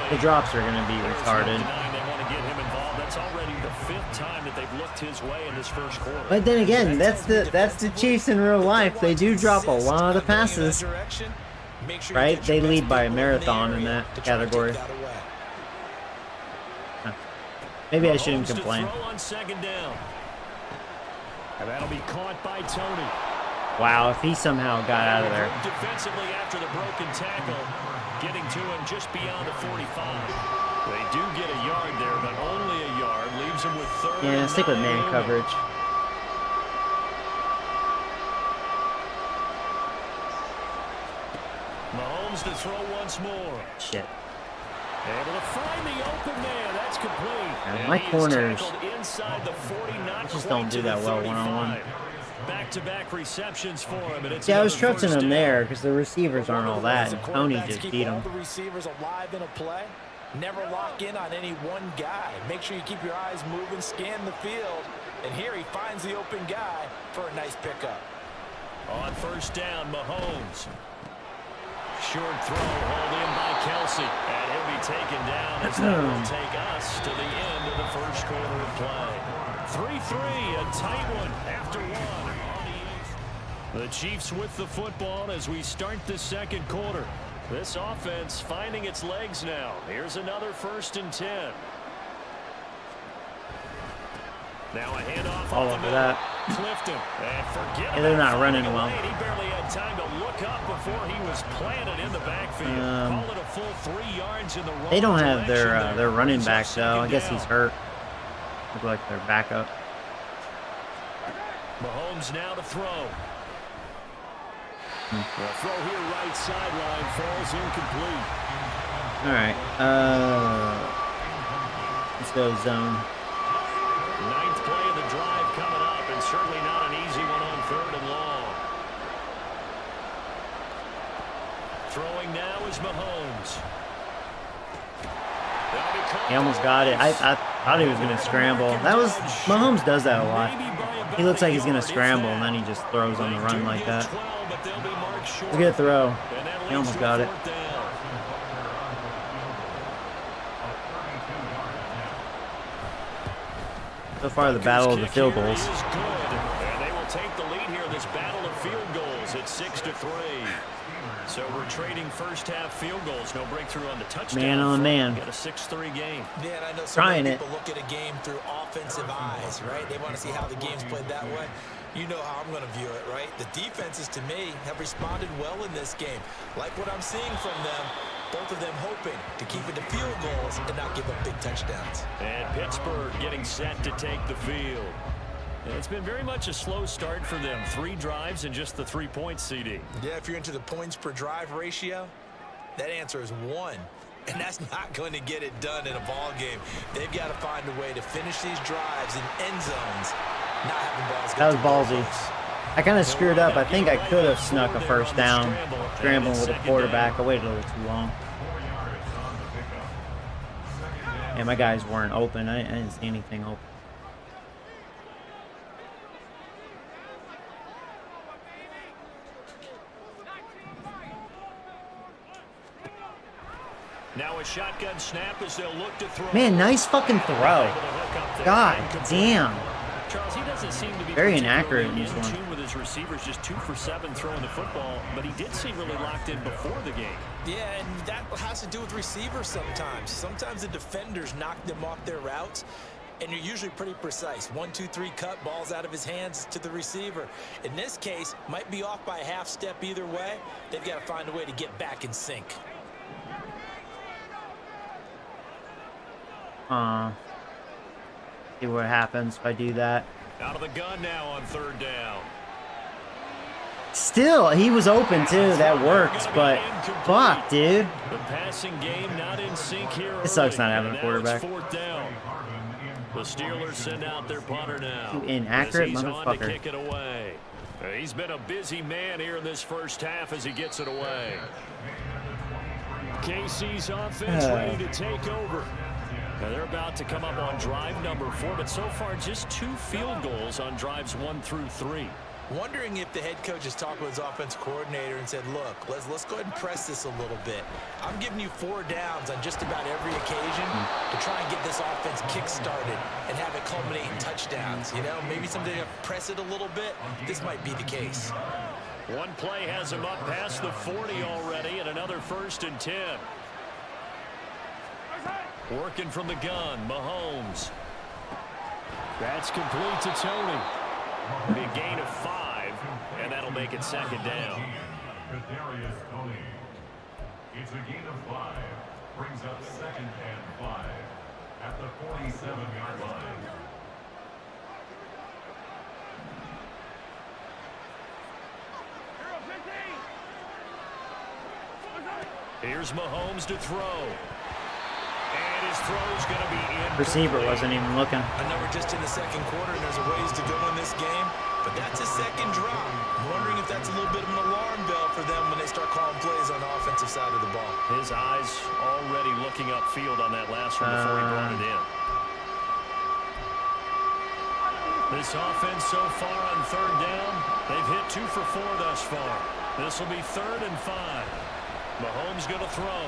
The drops are going to be retarded. They want to get him involved. That's already the 5th time that they've looked his way in this first quarter. But then again, that's the Chiefs in real life. They do drop a lot of passes, right? They lead by a marathon in that category. Maybe I shouldn't complain. On 2nd down. And that'll be caught by Tony. Wow, if he somehow got out of there. Defensively after the broken tackle, getting to him just beyond the 45. They do get a yard there, but only a yard. Leaves him with 3rd. Yeah, stick with man coverage. Mahomes to throw once more. Shit. Able to find the open man. That's complete. Yeah, my corners inside the 40, not just don't do that well one-on-one. Back-to-back receptions for him. And it's I was trusting him there because the receivers aren't all that, and Tony just beat him. The receivers alive in a play. Never lock in on any one guy. Make sure you keep your eyes moving, scan the field, and here he finds the open guy for a nice pickup. On first down, Mahomes. Short throw, hauled in by Kelsey, and he'll be taken down as that will take us to the end of the first quarter of play. 3-3, a tight one after 1. The Chiefs with the football as we start the 2nd quarter. This offense finding its legs now. Here's another 1st and 10. Now a handoff all over that. Clifton, and forget they're not running well. He barely had time to look up before he was planted in the backfield. Call it a full 3 yards in the wrong they don't have direction their running back though. I guess down. he's hurt. Look like their backup. Mahomes now to throw. The throw here right sideline falls incomplete. All right. Let's go zone. 9th play of the drive coming up, and certainly not an easy one on 3rd and long. Throwing now is Mahomes. He almost got it. I thought he was going to scramble. Mahomes does that a lot. He looks like he's going to scramble, and then he just throws on the run like that. It's a good throw. He almost got it. So far, the battle of the field goals. And they will take the lead here in this battle of field goals. It's 6-3. So we're trading first half field goals. No breakthrough on the touchdown. Man on man. Got a 6-3 game. Yeah, and I know so Trying many it. people look at a game through offensive eyes, right? They want to see how the game's played that way. You know how I'm going to view it, right? The defenses, to me, have responded well in this game. Like what I'm seeing from them, both of them hoping to keep it to field goals and not give up big touchdowns. And Pittsburgh getting set to take the field. It's been very much a slow start for them. 3 drives and just the 3 points, CD. Yeah, if you're into the points per drive ratio, that answer is 1. And that's not going to get it done in a ball game. They've got to find a way to finish these drives in end zones, not having balls That was get ballsy. close. I kind of screwed up. I think I could have snuck a first down, scrambling with a quarterback. I waited a little too long. And my guys weren't open. I didn't see anything open. Now a shotgun snap as they'll look to throw. Man, nice fucking throw. God damn. Charles, he doesn't seem to be Very inaccurate in this in one. tune with his receivers, just 2 for 7 throwing the football, but he did seem really locked in before the game. Yeah, and that has to do with receivers sometimes. Sometimes the defenders knock them off their routes, and you're usually pretty precise. 1, 2, 3 cut, balls out of his hands to the receiver. In this case, might be off by a half step either way. They've got to find a way to get back in sync. See what happens if I do that. Out of the gun now on 3rd down. Still, he was open too. That worked, but fuck, dude. The passing game not in sync here. It sucks early, not having and a now it's quarterback. 4th down. The Steelers send out their punter now. You inaccurate as he's on to motherfucker. kick it away. He's been a busy man here in this first half as he gets it away. KC's offense ready to take over. Now they're about to come up on drive number 4, but so far just 2 field goals on drives 1 through 3. Wondering if the head coach has talked with his offense coordinator and said, look, let's go ahead and press this a little bit. I'm giving you 4 downs on just about every occasion to try and get this offense kick-started and have it culminate in touchdowns. You know, maybe someday press it a little bit. This might be the case. One play has him up past the 40 already, and another 1st and 10. Working from the gun, Mahomes. That's complete to Tony. Big gain of 5, and that'll make it 2nd down. It's a gain of 5. Brings up 2nd and 5 at the 47-yard line. Here's Mahomes to throw. And his throw's going to be in. Receiver wasn't even looking. I know we're just in the 2nd quarter and there's a ways to go in this game, but that's a 2nd drop. I'm wondering if that's a little bit of an alarm bell for them when they start calling plays on the offensive side of the ball. His eyes already looking upfield on that last one before he brought it in. This offense so far on 3rd down, they've hit 2 for 4 thus far. This will be 3rd and 5. Mahomes going to throw.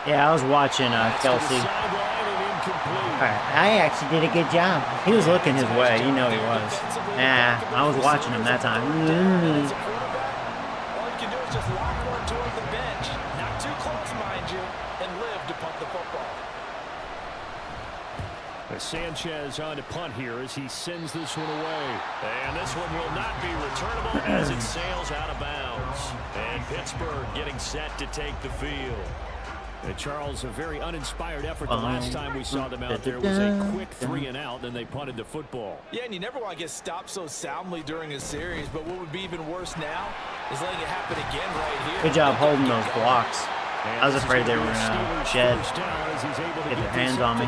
Yeah, I was watching Kelsey. Alright, I actually did a good job. He was looking his way. You know he was. Nah, I was watching him that time. All you can do is just lock one toward the bench, not too close, mind you, and live to punt the football. Sanchez on to punt here as he sends this one away. And this one will not be returnable as it sails out of bounds. And Pittsburgh getting set to take the field. Charles, a very uninspired effort the last time we saw them out there was a quick 3 and out, then they punted the football. Yeah, and you never want to get stopped so soundly during a series, but what would be even worse now is letting it happen again right here. Good job holding those blocks. I was afraid they were going to shed, get their hands on me.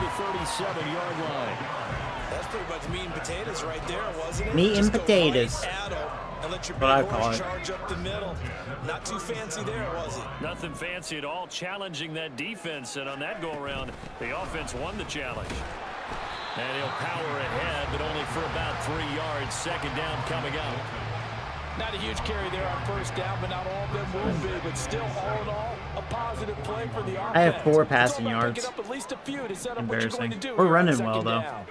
That's pretty much meat and potatoes right there, wasn't it? Meat and Just go potatoes. right at 'em and let your What I big call horse it. charge up the middle. Not too fancy there, was it? Nothing fancy at all, challenging that defense, and on that go-around, the offense won the challenge. And he'll power ahead, but only for about 3 yards. 2nd down coming up. Not a huge carry there on 1st down, but not all of them will be. But still, all in all, a positive play for the offense. I have 4 It's passing all about yards. picking up at least a few to set up what you're going Embarrassing. to do We're here on running 2nd well, though. down.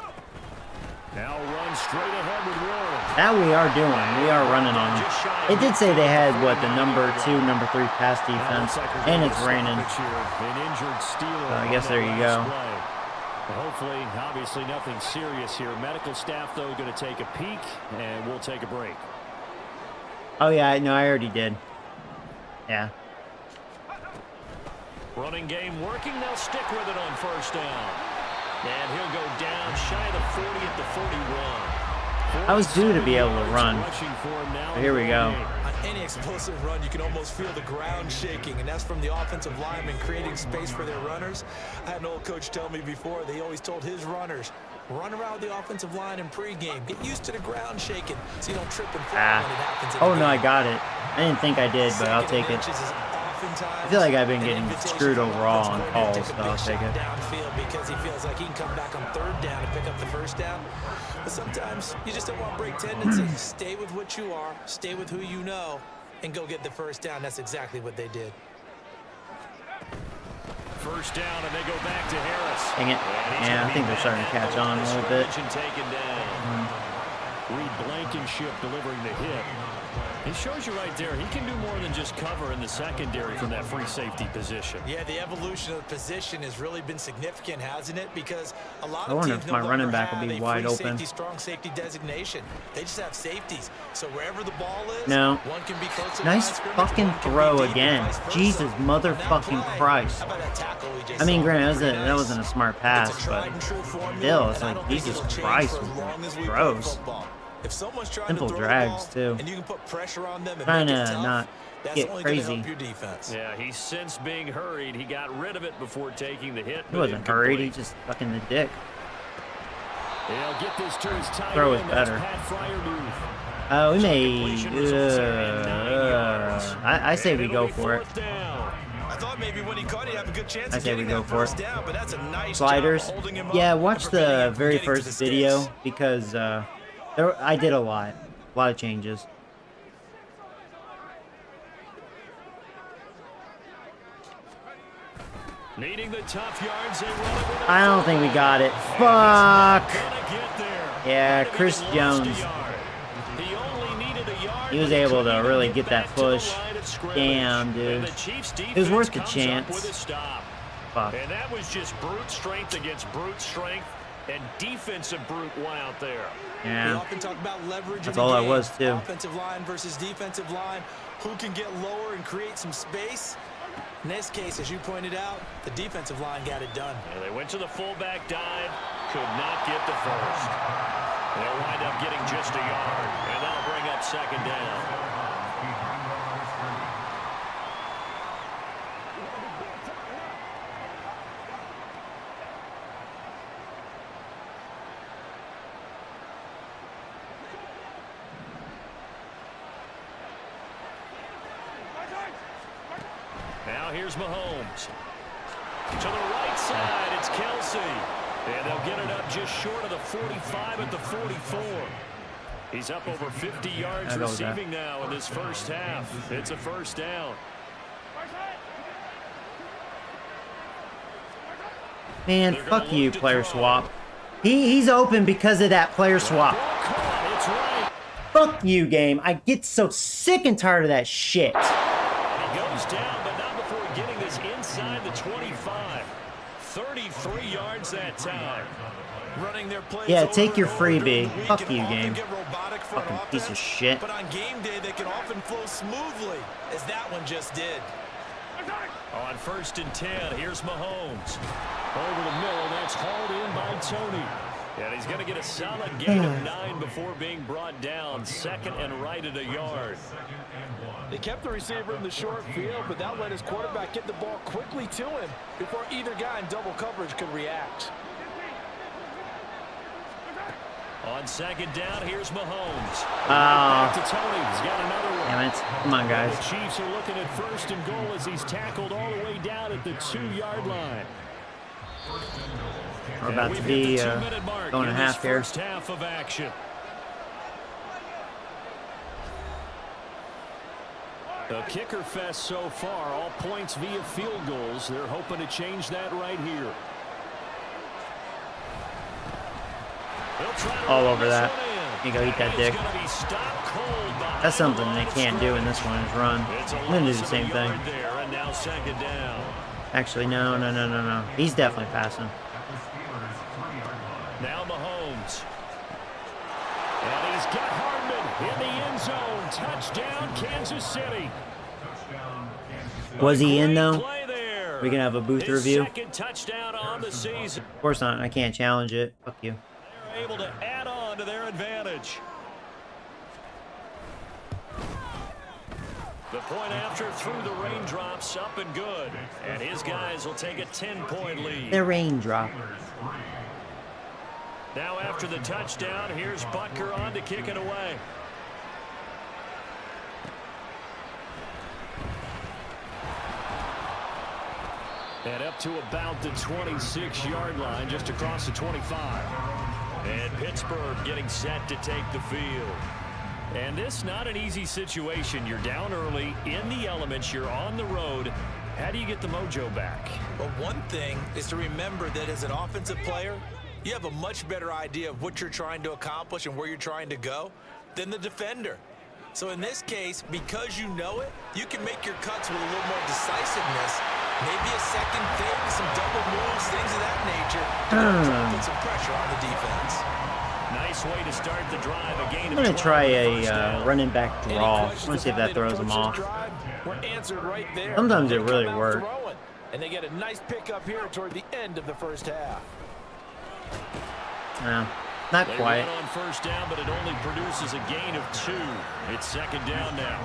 Now run straight ahead with Warren. That we are doing. We are running on them. It did say they had, what, the number 2, number 3 pass defense, and it's raining. I guess there you go. Hopefully, obviously nothing serious here. Medical staff, though, going to take a peek, and we'll take a break. Oh, yeah, no, I already did. Yeah. Running game working. They'll stick with it on first down. And he'll go down shy of the 40 at the 41. I was due to be able to run. But here we go. On any explosive run, you can almost feel the ground shaking, and that's from the offensive linemen creating space for their runners. I had an old coach tell me before, they always told his runners, run around the offensive line in pregame. Get used to the ground shaking so you don't trip and fall when it happens. Oh, no, I got it. I didn't think I did, but I'll take it. I feel like I've been getting screwed overall on calls, so I'll take it. Downfield because he feels like he can come back on third down and pick up the first down. But sometimes you just don't want to break tendencies. Stay with what you are, stay with who you know, and go get the first down. That's exactly what they did. First down, and they go back to Harris. Dang it. Yeah, I think they're starting to catch on a little bit. Reed Blankenship delivering the hit. He shows you right there, he can do more than just cover in the secondary from that free safety position. Yeah, the evolution of the position has really been significant, hasn't it? Because a lot of I wonder teams if my running back will be wide open. Safety, strong safety designation. They just have safeties. So wherever the ball is, no. One can be close to nice fucking throw again. Jesus motherfucking Christ. I mean, granted, that wasn't a smart pass, but still, it's like, Jesus Christ, gross. If someone's trying simple to throw drags the too. ball, and you can put pressure on them and trying make it to tough, not that's get only crazy. help your defense. Yeah, he's since being hurried. He got rid of it before taking the hit. He wasn't hurried. He just fucking the dick. He'll get this to his tight Throw is end. better. We may. I say we go for it. I thought maybe when he caught it, he'd have a good chance I say we go for it. Down, but that's a nice Sliders. Yeah, watch the very first mistakes. video because I did a lot of changes. Needing the tough yards, they run it with I don't think we got it. Fuck. Yeah, Chris Jones. He was able to really get that push. Damn, dude. It was worth the chance. Fuck. And that was just brute strength against brute strength, and defensive brute one out there. Yeah. We often talk about leverage. That's all that was too. Offensive line versus defensive line. Who can get lower and create some space? In this case, as you pointed out, the defensive line got it done. And they went to the fullback dive, could not get the first. They'll wind up getting just a yard, and that'll bring up second down. Now here's Mahomes. To the right side, it's Kelsey. And they'll get it up just short of the 45 at the 44. He's up over 50 yards receiving now in this first half. It's a first down. Man, fuck you, player swap. He's open because of that player swap. Fuck you, game. I get so sick and tired of that shit. He goes down, but not before getting this inside the 25. 33 yards that time. Running their plays Yeah, take your over and over freebie. during the week Fuck can you, often game. get robotic for Fucking piece of offense, shit. But on game day, they can often flow smoothly, as that one just did. On 1st and 10, here's Mahomes. Over the middle, that's hauled in by Tony. And he's going to get a solid gain of 9 before being brought down. Second and right at a yard. They kept the receiver in the short field, but that let his quarterback get the ball quickly to him before either guy in double coverage could react. On 2nd down, here's Mahomes. Oh. Back to Tony. He's got another one. Damn it. Come on, guys. The Chiefs are looking at 1st and goal as he's tackled all the way down at the 2-yard line. We're about to be going to half here. First half of action. The kicker fest so far, all points via field goals. They're hoping to change that right here. They'll all over that. You go eat that dick. That's something they can't do in this one is run. I'm gonna do the same thing. Actually, no. He's definitely passing. Now Mahomes. And he's got Hardman in the end zone. Touchdown, Kansas City. Was he in though? We can have a booth review. Second touchdown on the season. Of course not. I can't challenge it. Fuck you. They're able to add on to their advantage. The point after through the raindrops, up and good. And his guys will take a 10-point lead. The raindrop. Now after the touchdown, here's Butker on to kick it away. And up to about the 26-yard line, just across the 25. And Pittsburgh getting set to take the field. And this not an easy situation. You're down early, in the elements, you're on the road. How do you get the mojo back? Well, one thing is to remember that as an offensive player, you have a much better idea of what you're trying to accomplish and where you're trying to go than the defender. So in this case, because you know it, you can make your cuts with a little more decisiveness. Maybe a second fake, some double moves, things of that nature to try to put some pressure on the defense. Nice way to start the drive. I'm going to try a running back draw. I want to see if that throws them off. Right there. Sometimes it really works. And they get a nice pickup here toward the end of the first half. No, not They quite. run on first down, but it only produces a gain of 2. It's second down now.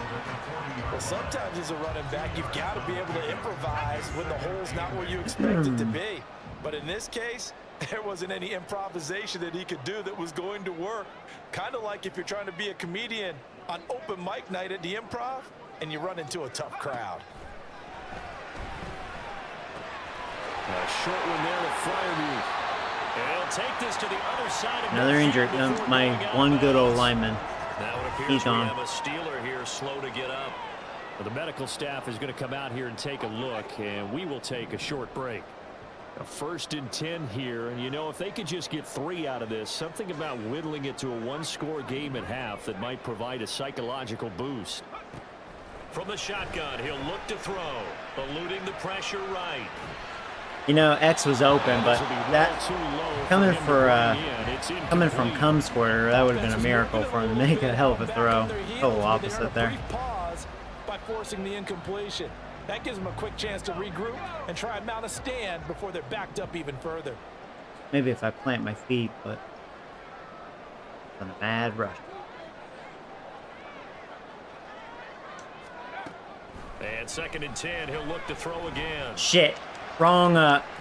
Well, sometimes as a running back, you've got to be able to improvise when the hole's not where you expect it to be. But in this case, there wasn't any improvisation that he could do that was going to work. Kind of like if you're trying to be a comedian on open mic night at the Improv and you run into a tough crowd. A short one there to Fryermuth. And he'll take this to the other side of Another injury. My one good old lineman. Now it appears He's we on. have a Steeler here slow to get up. Well, the medical staff is going to come out here and take a look, and we will take a short break. A 1st and 10 here, and you know, if they could just get 3 out of this, something about whittling it to a one-score game at half that might provide a psychological boost. From the shotgun, he'll look to throw, eluding the pressure right. You know, X was open, but that coming from cum squirter, that would have been a miracle for him to make a hell of a throw. Total opposite there. By forcing the incompletion. That gives them a quick chance to regroup and try and mount a stand before they're backed up even further. Maybe if I plant my feet, but on a mad rush. And 2nd and 10, he'll look to throw again. Shit. Wrong,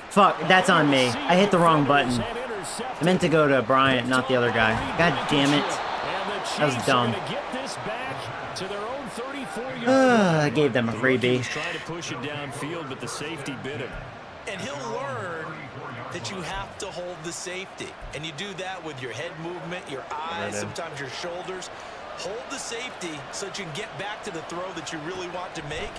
fuck, that's on me. I hit the wrong button. I meant to go to Bryant, not the other guy. God damn it. That was dumb. I gave them a freebie. Trying to push it downfield, but the safety bit him. And he'll learn that you have to hold the safety. And you do that with your head movement, your eyes, sometimes your shoulders. Hold the safety so that you can get back to the throw that you really want to make.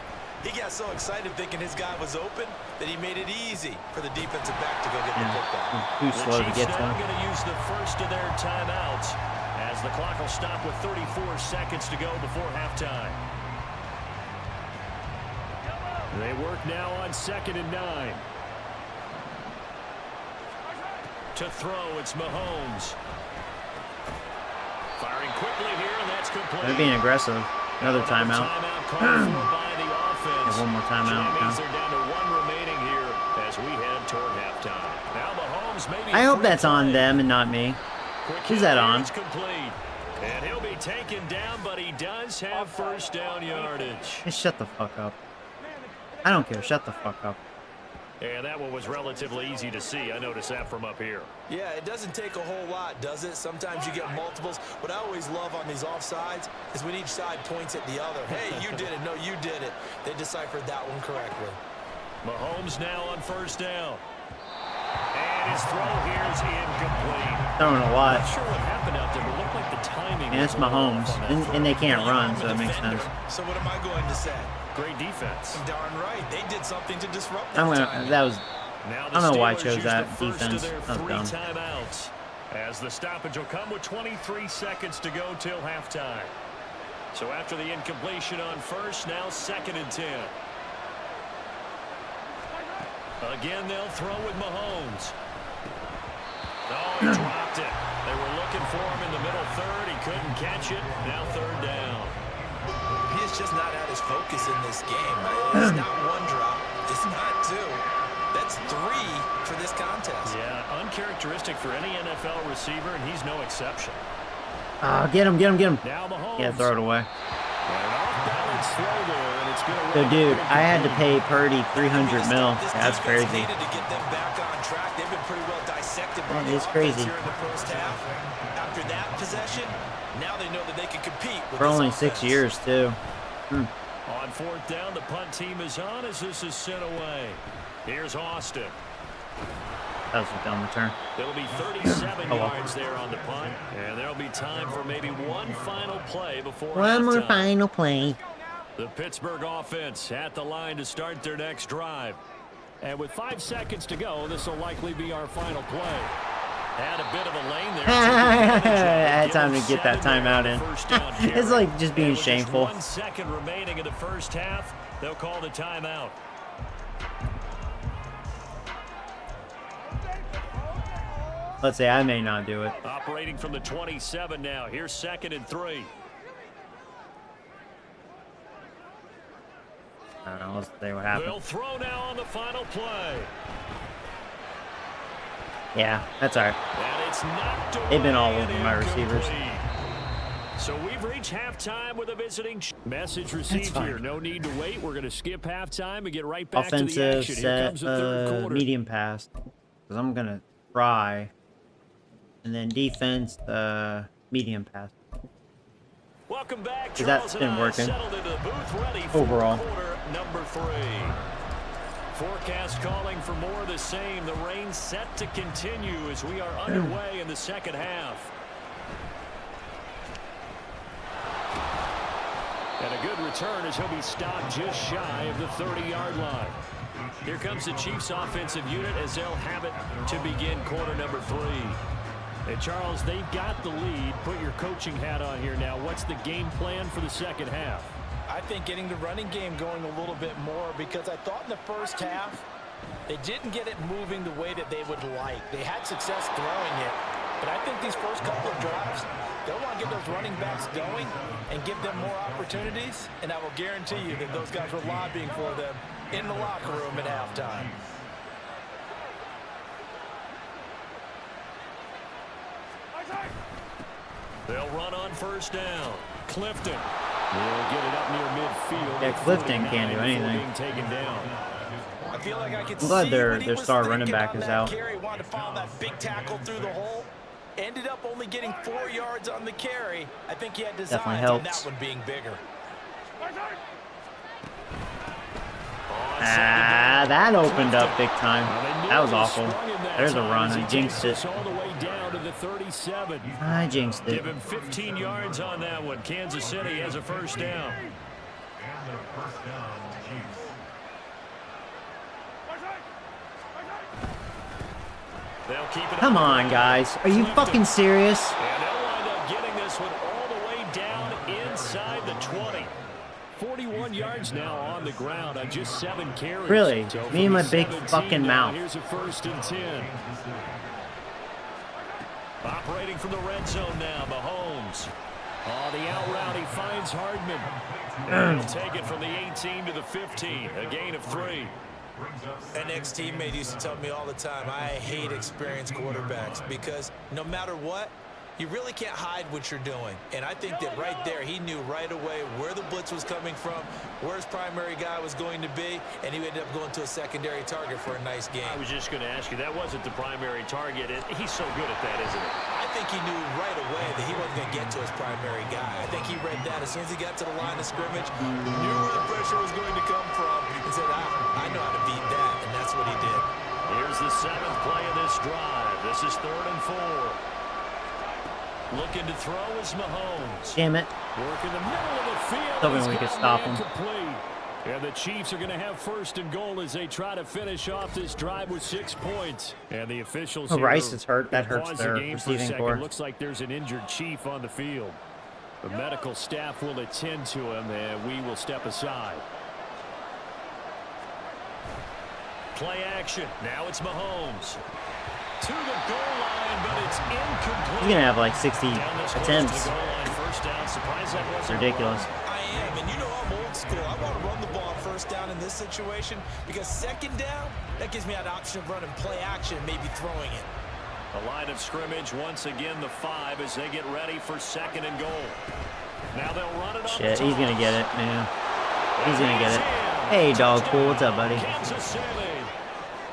He got so excited thinking his guy was open that he made it easy for the defensive back to go get the football. Too slow to get to him. They're going to use the first of their timeouts as the clock will stop with 34 seconds to go before halftime. They work now on 2nd and 9. To throw, it's Mahomes. Firing quickly here, and that's complete. They're being aggressive. Another timeout. One more timeout. That means they're down to 1 remaining here as we head toward halftime. Now Mahomes maybe I hope that's on them and not me. Who's that on? It's complete. And he'll be taken down, but he does have first down yardage. Just shut the fuck up. I don't care. Shut the fuck up. And that one was relatively easy to see. I noticed that from up here. Yeah, it doesn't take a whole lot, does it? Sometimes you get multiples. What I always love on these offsides is when each side points at the other. Hey, you did it. No, you did it. They deciphered that one correctly. Mahomes now on first down. And his throw here is incomplete. Throwing a lot. Not sure what happened out there, but it looked like the timing. And it's Mahomes. And they can't run, so it makes sense. So what am I going to say? Great defense. Darn right. They did something to disrupt that time. That was... Now I don't know why I Steelers chose use that the first defense. of their That was 3 dumb. timeouts As the stoppage will come with 23 seconds to go till halftime. So after the incompletion on first, now 2nd and 10. Again, they'll throw with Mahomes. Oh, he dropped it. They were looking for him in the middle third. He couldn't catch it. Now 3rd down. He is just not at his focus in this game. It's not one drop. It's not two. That's 3 for this contest. Yeah, uncharacteristic for any NFL receiver, and he's no exception. Get him. Now Mahomes. Yeah, throw it away. An off-balance throw there, and it's going to So, dude, I had to pay Purdy $300 million. That's crazy. Needed to get them back on track. They've been pretty well dissected by That the is offense crazy. here in the first half. After that possession, now they know that they can compete with For this only offense. 6 years, too. On 4th down, the punt team is on as this is sent away. Here's Austin. That was a dumb return. It'll be 37 Oh, well. yards there on the punt, and there'll be time for maybe one final play before One more halftime. final play. The Pittsburgh offense at the line to start their next drive. And with 5 seconds to go, this will likely be our final play. Had a bit of a lane there. I had time to get that timeout in. It's like just being shameful. 1 second remaining in the first half. They'll call the timeout. Let's say I may not do it. Operating from the 27 now. Here's 2nd and 3. I don't know. Let's see what They'll happens. throw now on the final play. Yeah, that's all right. And it's knocked away. They've been all and over my receivers. incomplete. So we've reached halftime with a visiting message received fine. here. No need to wait. We're going to skip halftime and get right back to the Offensive action. Here set, comes the third quarter. medium pass. Because I'm going to try. And then defense, medium pass. Welcome back. Because that Charles and didn't I work in. settled into the booth ready for Overall. quarter number 3. Forecast calling for more of the same. The rain set to continue as we are underway in the second half. And a good return as he'll be stopped just shy of the 30-yard line. Here comes the Chiefs offensive unit as they'll have it to begin quarter number 3. And Charles, they've got the lead. Put your coaching hat on here now. What's the game plan for the second half? I think getting the running game going a little bit more, because I thought in the first half they didn't get it moving the way that they would like. They had success throwing it, but I think these first couple of drives, they'll want to get those running backs going and give them more opportunities, and I will guarantee you that those guys were lobbying for them in the locker room at halftime. They'll run on first down. Clifton will get it up near midfield. Yeah, Clifton can't do anything. Being taken down. I feel like I could I'm glad see their what he was star running thinking back on is that out. carry. Wanted to follow that big tackle through the hole. Ended up only getting 4 yards on the carry. I think he had designs Definitely on helps. that one being bigger. Ah, that opened up big time. That was awful. There's a run. I jinxed it. All the way down to the 37. I jinxed it. Give him 15 yards on that one. Kansas City has a first down. And the first down, Chiefs. They'll keep it Come up. on, guys. Are you fucking serious? And they'll wind up getting this one all the way down inside the 20. 41 yards now on the ground on just 7 carries. Really? So Me and my from big 17 fucking now, mouth. Here's a 1st and 10. Operating from the red zone now, Mahomes. On the out route, he finds Hardman. And he'll take it from the 18 to the 15. A gain of 3. An ex-teammate used to tell me all the time, I hate experienced quarterbacks because no matter what, you really can't hide what you're doing. And I think that right there, he knew right away where the blitz was coming from, where his primary guy was going to be, and he ended up going to a secondary target for a nice game. I was just going to ask you, that wasn't the primary target. He's so good at that, isn't he? I think he knew right away that he wasn't going to get to his primary guy. I think he read that as soon as he got to the line of scrimmage, knew where the pressure was going to come from, and said, I know how to beat that, and that's what he did. Here's the 7th play of this drive. This is 3rd and 4. Looking to throw is Mahomes. Damn it. Work in the middle of the field. Hoping He's we could gotten stop him. incomplete. And the Chiefs are going to have first and goal as they try to finish off this drive with 6 points. And the officials Oh, here Rice is hurt. That hurts pause their the game for a receiving second. core. Looks like there's an injured Chief on the field. The medical staff will attend to him, and we will step aside. Play action. Now it's Mahomes. To the goal line, but it's incomplete. He's going to have like 60 attempts. It's ridiculous. I am, and you know I'm old school. I want to run the ball first down in this situation because second down, that gives me an option of running play action, maybe throwing it. The line of scrimmage once again the 5 as they get ready for second and goal. Now they'll run it up. Shit, he's going to get it, man. He's going to get it. Hey, dog cool. What's up, buddy? Kansas City.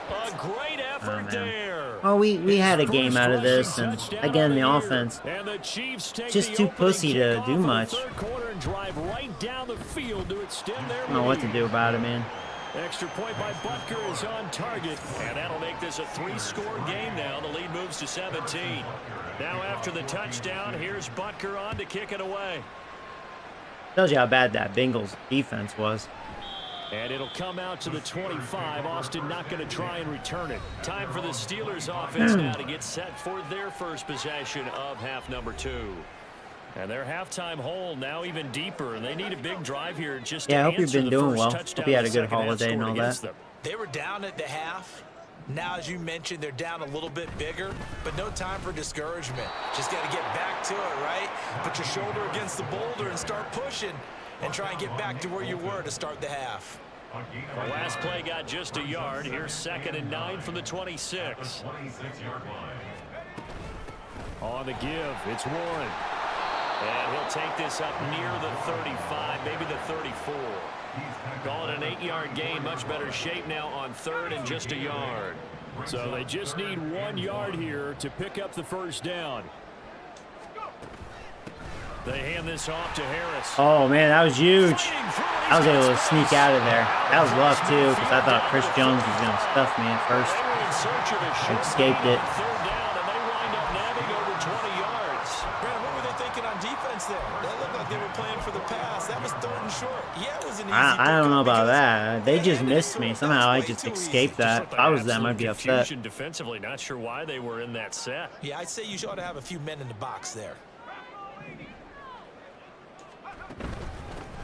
A great effort there. Well, we had a game out of this, and again, the offense just too pussy to do much. I don't know what to do about it, man. Extra point by Butker is on target, and that'll make this a 3-score game now. The lead moves to 17. Now after the touchdown, here's Butker on to kick it away. Tells you how bad that Bengals defense was. And it'll come out to the 25. Austin not going to try and return it. Time for the Steelers offense now to get set for their first possession of half number 2. And their halftime hole now even deeper, and they need a big drive here just to I hope you've been doing well. Hope you had a good holiday holiday and all that. They were down at the half. Now, as you mentioned, they're down a little bit bigger, but no time for discouragement. Just got to get back to it, right? Put your shoulder against the boulder and start pushing and try and get back to where you were to start the half. The last play got just a yard. Here's 2nd and 9 from the 26. On the give, it's Warren. And he'll take this up near the 35, maybe the 34. Call it an 8-yard gain, much better shape now on 3rd and just a yard. So they just need 1 yard here to pick up the first down. They hand this off to Harris. Oh, man, that was huge. I was able to sneak out of there. That was luck, too, because I thought Chris Jones was going to stuff me at first. I escaped it. Third down, and they wind up nabbing over 20 yards. Brandon, what were they thinking on defense there? That looked like they were playing for the pass. That was 3rd and short. Yeah, it was an easy I don't know about that. They just missed me. Somehow I just escaped that. If I was them, I'd be upset. Defensively, not sure why they were in that set. Yeah, I'd say you ought to have a few men in the box there.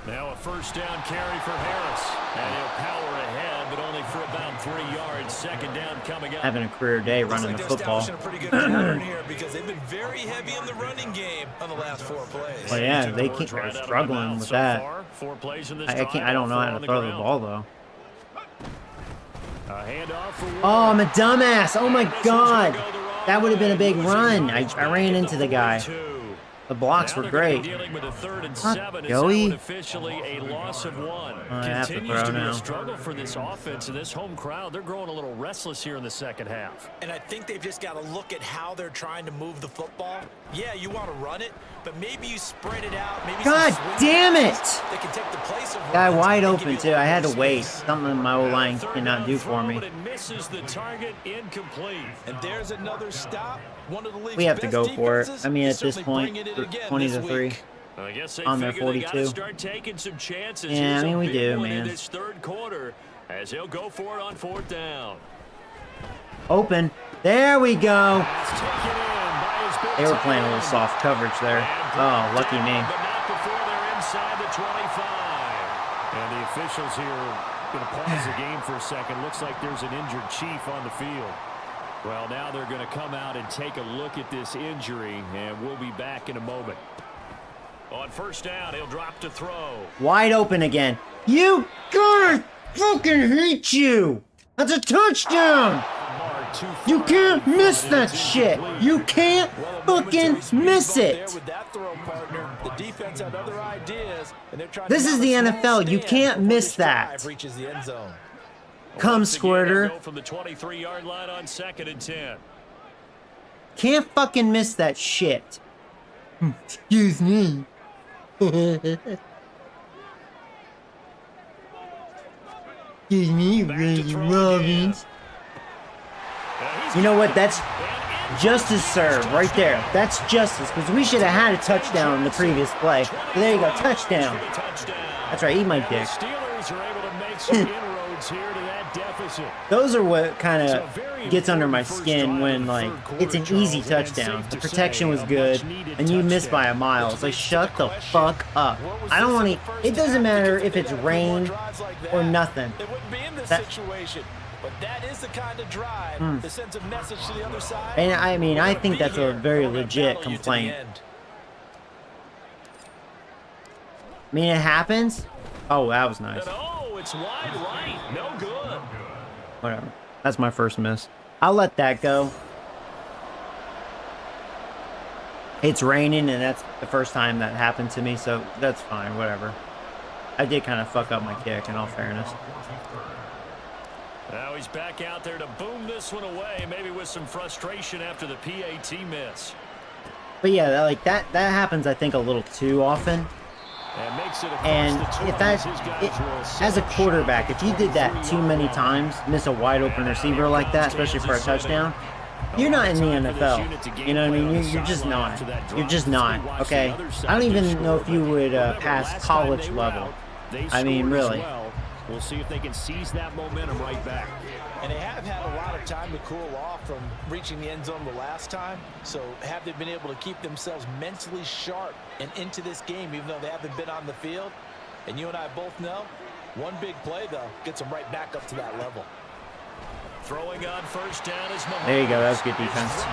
Now a first down carry for Harris. And he'll power ahead, but only for about 3 yards. 2nd down coming up. Having a career day running the football. A pretty good pattern here because they've been very heavy in the running game on the last 4 plays. Well, yeah, they're struggling with that. 4 plays in this I don't know how to throw the ball, though. A handoff for Warren. Oh, I'm a dumbass. Oh, my God. That would have been a big run. I ran into the guy. The blocks were great. Joey? Officially a loss of 1. I have to Continues throw to be now. a struggle for this offense and this home crowd. They're growing a little restless here in the second half. And I think they've just got to look at how they're trying to move the football. Yeah, you want to run it, but maybe you spread it out. Maybe God damn it! They can take the place of Guy runs wide and give open, you too. I had to wait. Something my old line cannot do for me. But it misses the target, incomplete. And there's another stop. One of the league's We have to go best for it. defenses I mean, is at this certainly point, bringing it again 20 this to 3. week. I guess they On their figure they 42. gotta start taking some chances. Yeah, Here's I mean, a we big do, one in man. this 3rd quarter as he'll go for it on 4th down. Open. There we go. It's taken in by his big They were playing a tight little end. soft coverage there. And Oh, lucky me. But not before they're inside the 25. And the officials here going to pause the game for a second. Looks like there's an injured Chief on the field. Well, now they're going to come out and take a look at this injury, and we'll be back in a moment. On 1st down, he'll drop to throw. Wide open again. You gotta fucking hate you. That's a touchdown. You can't miss that shit. You can't fucking miss it. This is the NFL. You can't miss that. Come, Squirter. From the 23-yard line on 2nd and 10. Can't fucking miss that shit. Excuse me. Excuse me, Reggie Robbins. You know what? That's Justice serve right there. That's justice, because we should have had a touchdown in the previous play. But there you go, touchdown. That's right, eat my dick. Steelers are able to make some inroads here to that deficit. Those are what kind of gets under my skin when, like, it's an easy touchdown. The protection was good, and you missed by a mile. It's like, shut the fuck up. I don't want to... It doesn't matter if it's rain or nothing. It wouldn't be in this situation. But that is the kind of drive that sends a message to the other side. And I mean, I think that's a very legit complaint. I mean, it happens. Oh, that was nice. Oh, it's wide right. No good. Whatever. That's my first miss. I'll let that go. It's raining, and that's the first time that happened to me, so that's fine. Whatever. I did kind of fuck up my kick, in all fairness. Now he's back out there to boom this one away, maybe with some frustration after the PAT miss. But yeah, like that happens, I think, a little too often. And if as a quarterback, if you did that too many times, miss a wide open receiver like that, especially for a touchdown, you're not in the NFL. You know what I mean? You're just not. You're just not. Okay. I don't even know if you would pass college level. I mean, really. We'll see if they can seize that momentum right back. And they have had a lot of time to cool off from reaching the end zone the last time. So have they been able to keep themselves mentally sharp and into this game, even though they haven't been on the field? And you and I both know, one big play, though, gets them right back up to that level. Throwing on first down is Mahomes. There you go. That was good defense.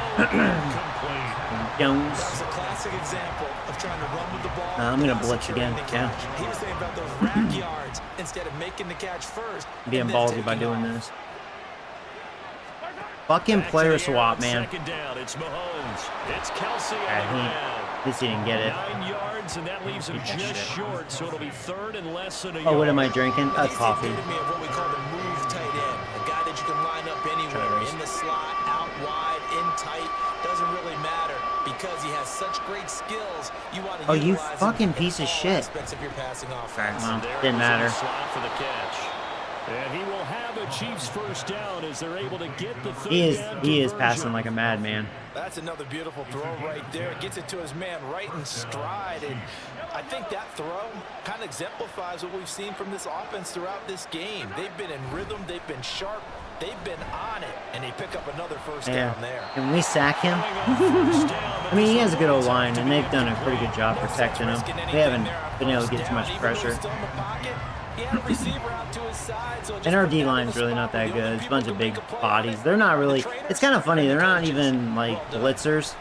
Jones. That was a classic example of trying to run with the ball. I'm going to blitz again. Yeah. He was thinking about those rack yards instead of making the catch first. Being ballsy by doing this. Fucking player swap, man. Second down, it's Mahomes. It's Kelsey on the ground. At least he didn't get it. 9 yards, and that leaves him just short, so it'll be third and less than a yard. Oh, what am I drinking? A coffee. He's the epitome of what we call the move tight end. A guy that you can line up anywhere. In the slot, out wide, in tight. Doesn't really matter because he has such great skills. You want to you fucking piece of shit. Aspects of your passing offense. Well, didn't matter. For the catch. And he will have a Chiefs first down as they're able to get the third down. He is passing like a madman. That's another beautiful throw right there. Gets it to his man right in stride. And I think that throw kind of exemplifies what we've seen from this offense throughout this game. They've been in rhythm. They've been sharp. They've been on it. And they pick up another first down there. Can we sack him? I mean, he has a good old line, and they've done a pretty good job protecting him. They haven't been able to get too much pressure. And our D-line is really not that good. It's a bunch of big bodies. They're not really... It's kind of funny. They're not even, like, blitzers.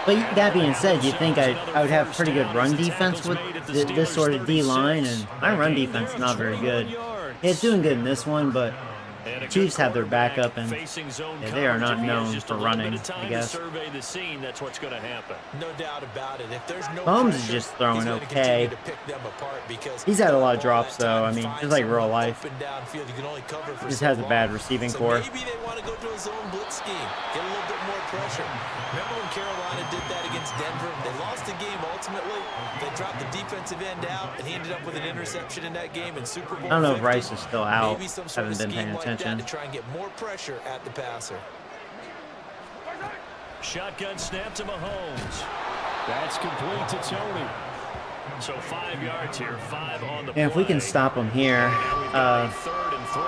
But that being said, you think I would have pretty good run defense with this sort of D-line, and my run defense is not very good. It's doing good in this one, but Chiefs have their backup, and they are not known for running, I guess. No doubt about it. If there's no Mahomes is just throwing okay. He's had a lot of drops, though. I mean, just like real life. He just has a bad receiving core. Maybe they want to go to a zone blitz scheme, get a little bit more pressure. Remember when Carolina did that against Denver? They lost the game ultimately. They dropped the defensive end out, and he ended up with an interception in that game in Super Bowl. I don't know 50. if Rice is still out. Maybe some sort Haven't been paying like attention. to try and get more pressure at the passer. Shotgun snap to Mahomes. That's complete to Tony. So 5 yards here, 5 on the play. And if we can stop him here, third and 3.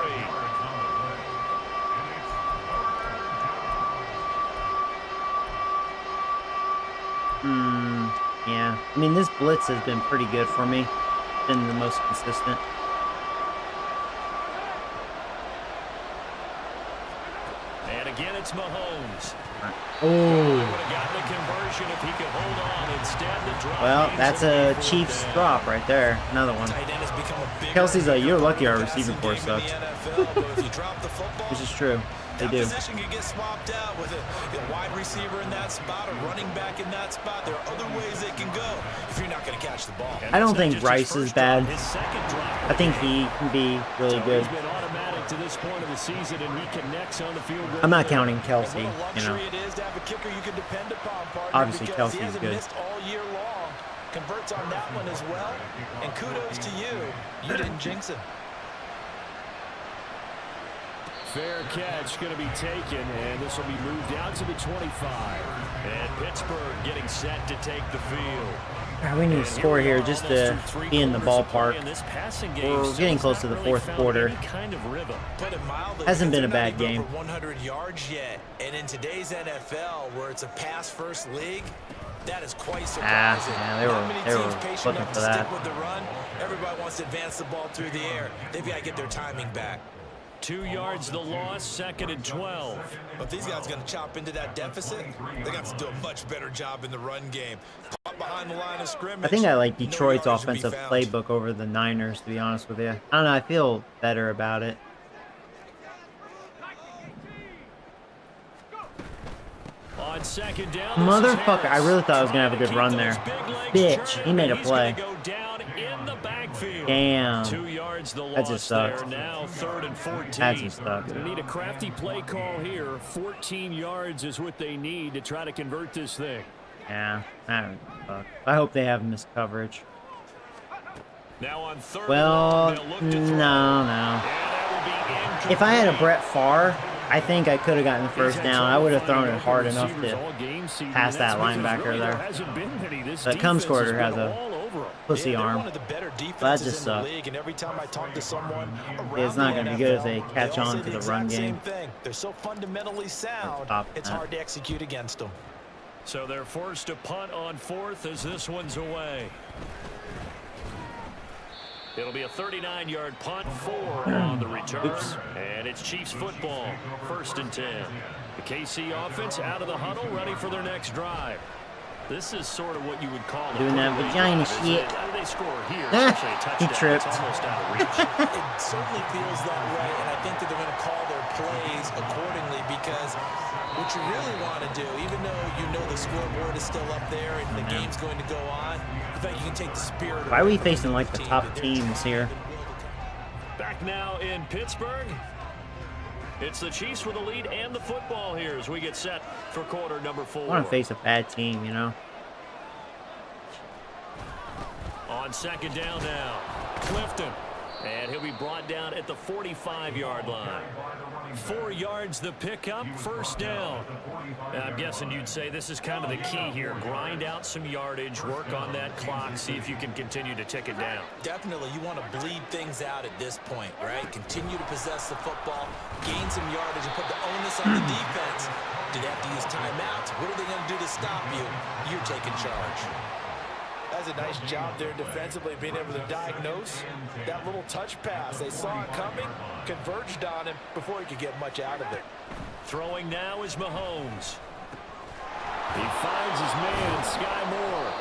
Yeah. I mean, this blitz has been pretty good for me. Been the most consistent. And again, it's Mahomes. Well, that's a Chiefs drop right there. Another one. Kelsey's like, you're lucky our receiving corps sucks. Which is true. They do. Position can get swapped out with a wide receiver in that spot, a running back in that spot. There are other ways they can go if you're not going to catch the ball. I don't think Rice is bad. I think he can be really good. To this point of the season, and he connects on the field goal. I'm not counting Kelsey, you know. It is to have a kicker you can depend upon, partner, obviously because Kelsey's he good. missed all year long. Converts on that one as well. And kudos to you. You didn't jinx him. fair catch going to be taken, and this will be moved out to the 25. And Pittsburgh getting set to take the field. We need to score here just to be in the ballpark. We're getting close to the fourth quarter. Hasn't been a bad game. 100 yards yet, and in today's NFL, where it's a pass-first league, that is quite surprising. Yeah, they were looking for that. With the run, everybody wants to advance the ball through the air. They've got to get their timing back. 2 yards the loss, 2nd and 12. But these guys are going to chop into that deficit. They got to do a much better job in the run game. Caught behind the line of scrimmage. I think I like Detroit's offensive playbook over the Niners, to be honest with you. I don't know, I feel better about it. On 2nd down, Motherfucker, I really thought I was going to have a good run there. Bitch, he made a play. Damn. 2 yards the loss. That just sucks. There. Now 3rd and 14. That just sucks. They need a crafty play call here. 14 yards is what they need to try to convert this thing. Yeah, that would suck. I hope they have missed coverage. Now on 3rd well, no. If I had a Brett Favre, I think I could have gotten the first down. I would have thrown it hard enough to pass that linebacker there. But Cumsquarter has a pussy arm. That just sucks. It's not going to be good if they catch on to the run game. They're so fundamentally sound, it's hard to execute against them. So they're forced to punt on 4th as this one's away. It'll be a 39-yard punt, 4 on the return. Oops. And it's Chiefs football, 1st and 10. The KC offense out of the huddle, ready for their next drive. This is sort of what you would call doing that vagina shit. How do they score here? He tripped. It's almost out of reach. It certainly feels that way, and I think that they're going to call their plays accordingly, because what you really want to do, even though you know the scoreboard is still up there and the game's going to go on, in fact, you can take the spirit. Why are we facing like the top teams here? Back now in Pittsburgh. It's the Chiefs with the lead and the football here as we get set for quarter number 4. I want to face a bad team, you know. On 2nd down now, Clifton. And he'll be brought down at the 45-yard line. 4 yards the pickup, 1st down. I'm guessing you'd say this is kind of the key here. Grind out some yardage, work on that clock, see if you can continue to tick it down. Definitely, you want to bleed things out at this point, right? Continue to possess the football, gain some yardage, and put the onus on the defense. Do they have to use timeouts? What are they going to do to stop you? You're taking charge. That's a nice job there defensively, being able to diagnose that little touch pass. They saw it coming, converged on him before he could get much out of it. Throwing now is Mahomes. He finds his man, Sky Moore.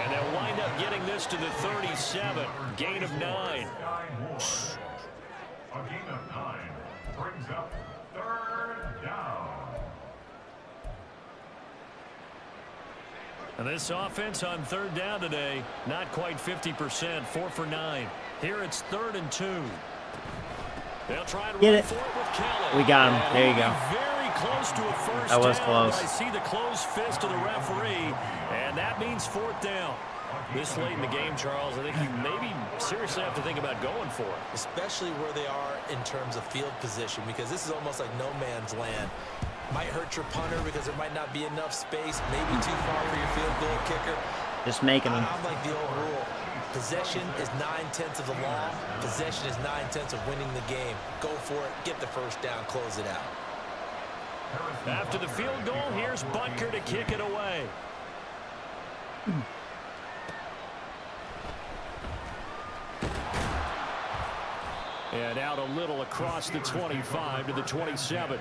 And they'll wind up getting this to the 37. Gain of 9. A gain of 9 brings up 3rd down. And this offense on 3rd down today, not quite 50%, 4 for 9. Here it's 3rd and 2. They'll try to Get run it. for it with Kelly. We got him. There you go. Very close to a first That was down. close. I see the closed fist of the referee, and that means 4th down. This late in the game, Charles, I think you maybe seriously have to think about going for it. Especially where they are in terms of field position, because this is almost like no man's land. Might hurt your punter because there might not be enough space, maybe too far for your field goal kicker. Just making them. I'm like the old rule. Possession is 9/10 of the law. Possession is 9/10 of winning the game. Go for it. Get the first down. Close it out. After the field goal, here's Butker to kick it away. And out a little across the 25 to the 27.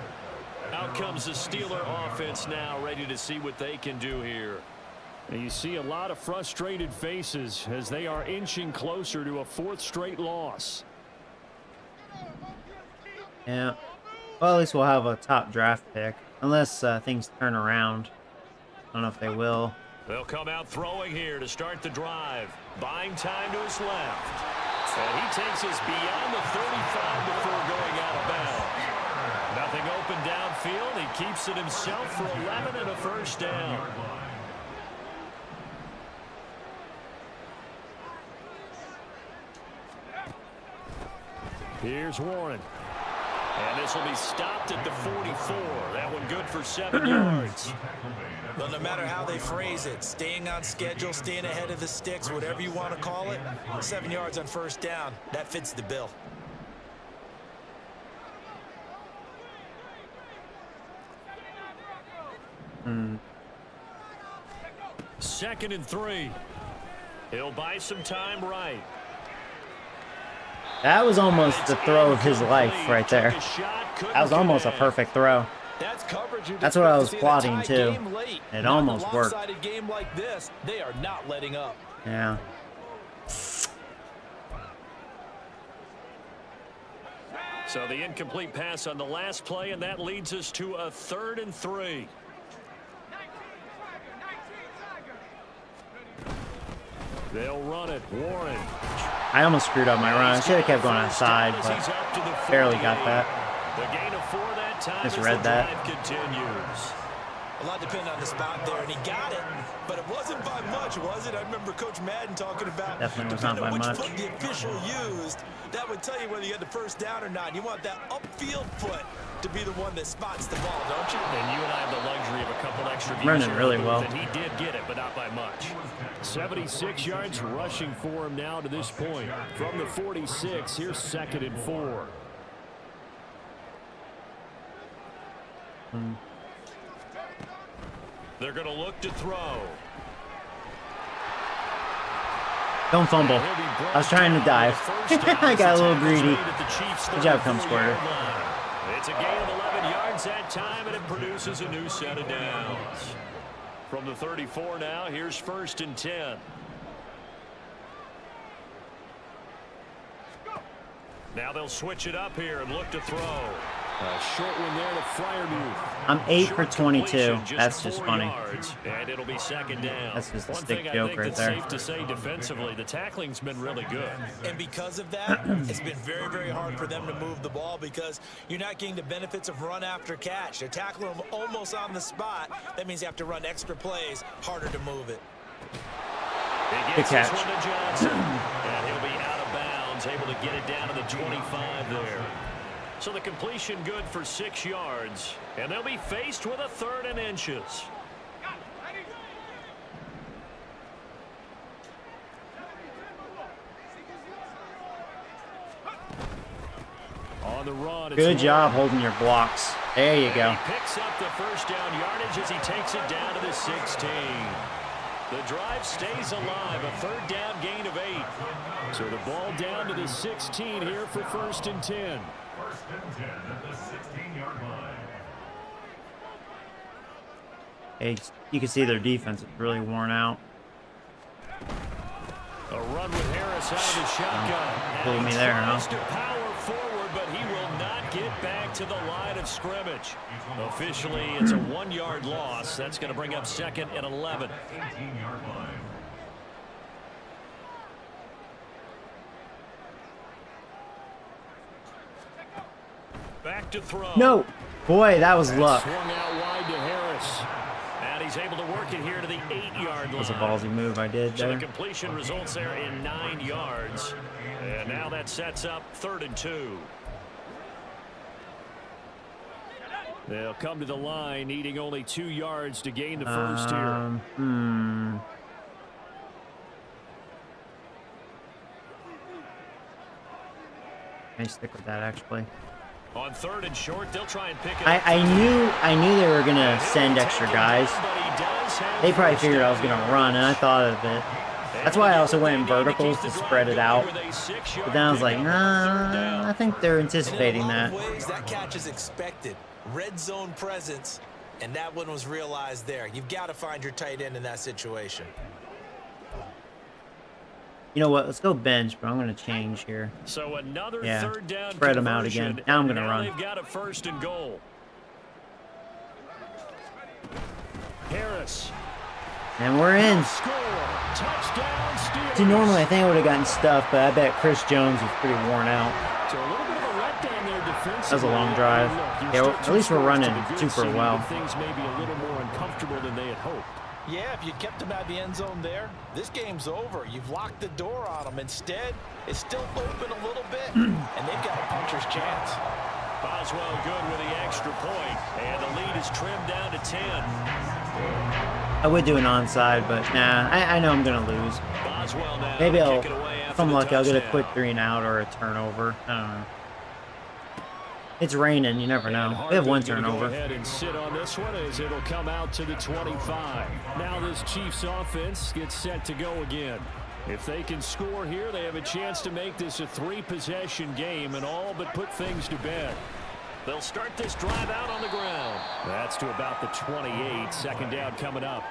Out comes the Steeler offense now, ready to see what they can do here. And you see a lot of frustrated faces as they are inching closer to a 4th straight loss. Yeah. Well, at least we'll have a top draft pick. Unless things turn around. I don't know if they will. They'll come out throwing here to start the drive. Buying time to his left. And he takes us beyond the 35 before going out of bounds. Nothing open downfield. He keeps it himself for 11 and a first down. Here's Warren. And this will be stopped at the 44. That one good for 7 yards. Well, no matter how they phrase it, staying on schedule, staying ahead of the sticks, whatever you want to call it, 7 yards on first down, that fits the bill. Second and 3. He'll buy some time right. That was almost the throw of his life right there. That was almost a perfect throw. That's what I was plotting too. It almost worked. Game like this, they are not letting up. Yeah. So the incomplete pass on the last play, and that leads us to a 3rd and 3. They'll run it. Warren. I almost screwed up my run. I should have kept going outside, but barely got that. The gain of 4 that time. Just read that. Continues. A lot depended on the spot there, and he got it, but it wasn't by much, was it? I remember Coach Madden talking about Definitely was not by which much. foot the official used. That would tell you whether you had the first down or not. You want that upfield foot to be the one that spots the ball, don't you? And you and I have the luxury of a couple extra views. Running really well. And he did get it, but not by much. 76 yards rushing for him now to this point. From the 46, here's 2nd and 4. They're going to look to throw. Don't fumble. I was trying to dive. I got a little greedy. Good job, come squirter. It's a gain of 11 yards that time, and it produces a new set of downs. From the 34 now, here's 1st and 10. Now they'll switch it up here and look to throw. A short one there to Freiermuth. I'm 8 for 22. That's just funny. Yards, and it'll be 2nd down. That's just a One stick thing joke I think right that's there. safe to say defensively, the tackling's been really good. And because of that, it's been very, very hard for them to move the ball because you're not getting the benefits of run after catch. They're tackling them almost on the spot. That means you have to run extra plays, harder to move it. He gets this one to Johnson, and he'll be out of bounds, able to get it down to the 25 there. So the completion good for 6 yards, and they'll be faced with a 3rd and inches. On the run, Good job holding your blocks. There you go. He picks up the first down yardage as he takes it down to the 16. The drive stays alive, a 3rd down gain of 8. So the ball down to the 16 here for 1st and 10. 1st and 10 at the 16-yard line. Hey, you can see their defense is really worn out. A run with Harris out of the shotgun. Blew me there, huh? To power forward, but he will not get back to the line of scrimmage. Officially, it's a 1-yard loss. That's going to bring up 2nd and 11. 18-yard line. Back to throw. No. Boy, that was luck. Swung out wide to Harris. And he's able to work it here to the 8-yard line. That was a ballsy move I did So the there. completion results there in 9 yards. And now that sets up 3rd and 2. They'll come to the line needing only 2 yards to gain the first here. I stick with that actually. On 3rd and short, they'll try and pick it up. I knew they were gonna send extra guys. They probably figured I was gonna run, and I thought of it. That's why I also went in verticals to spread it out. But then I was like, nah, I think they're anticipating that. In a lot of ways, that catch is expected. Red zone presence, and that one was realized there. You've got to find your tight end in that situation. You know what? Let's go bench, but I'm gonna change here. So another 3rd down spread them out again. Now I'm gonna run. They've got a 1st and goal. Harris. And we're in. Score. Touchdown, Steelers. See, normally I think I would have gotten stuff, but I bet Chris Jones was pretty worn out. So a little bit of a letdown there defensively. That was a long drive. Look, Yeah, well, at least we're running super well. Things may be a little more uncomfortable than they had hoped. Yeah, if you kept them out of the end zone there, this game's over. You've locked the door on them. Instead, it's still open a little bit, and they've got a puncher's chance. Boswell good with the extra point, and the lead is trimmed down to 10. I would do an onside, but nah, I know I'm gonna lose. Boswell now Maybe to I'll, kick it away if after I'm the lucky, I'll get a touchdown. quick 3 and out or a turnover. I don't know. It's raining, you never know. We have 1 Hartman's gonna turnover. Go ahead and sit on this one as it'll come out to the 25. Now this Chiefs offense gets set to go again. If they can score here, they have a chance to make this a 3-possession game and all but put things to bed. They'll start this drive out on the ground. That's to about the 28. Second down coming up.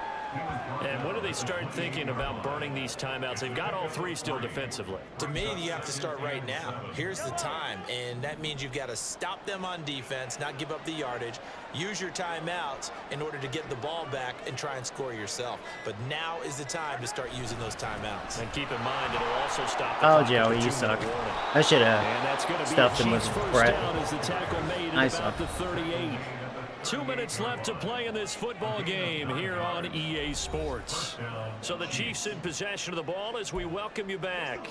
And when do they start thinking about burning these timeouts? They've got all 3 still defensively. To me, you have to start right now. Here's the time, and that means you've got to stop them on defense, not give up the yardage, use your timeouts in order to get the ball back and try and score yourself. But now is the time to start using those timeouts. And keep in mind, it'll also stop the Oh, clock Joey, at the you 2-minute suck. warning. I should And have that's going to be stuffed a him with Chiefs first Brett. down as the tackle made at I about suck. the 38. 2 minutes left to play in this football game here on EA Sports. So the Chiefs in possession of the ball as we welcome you back.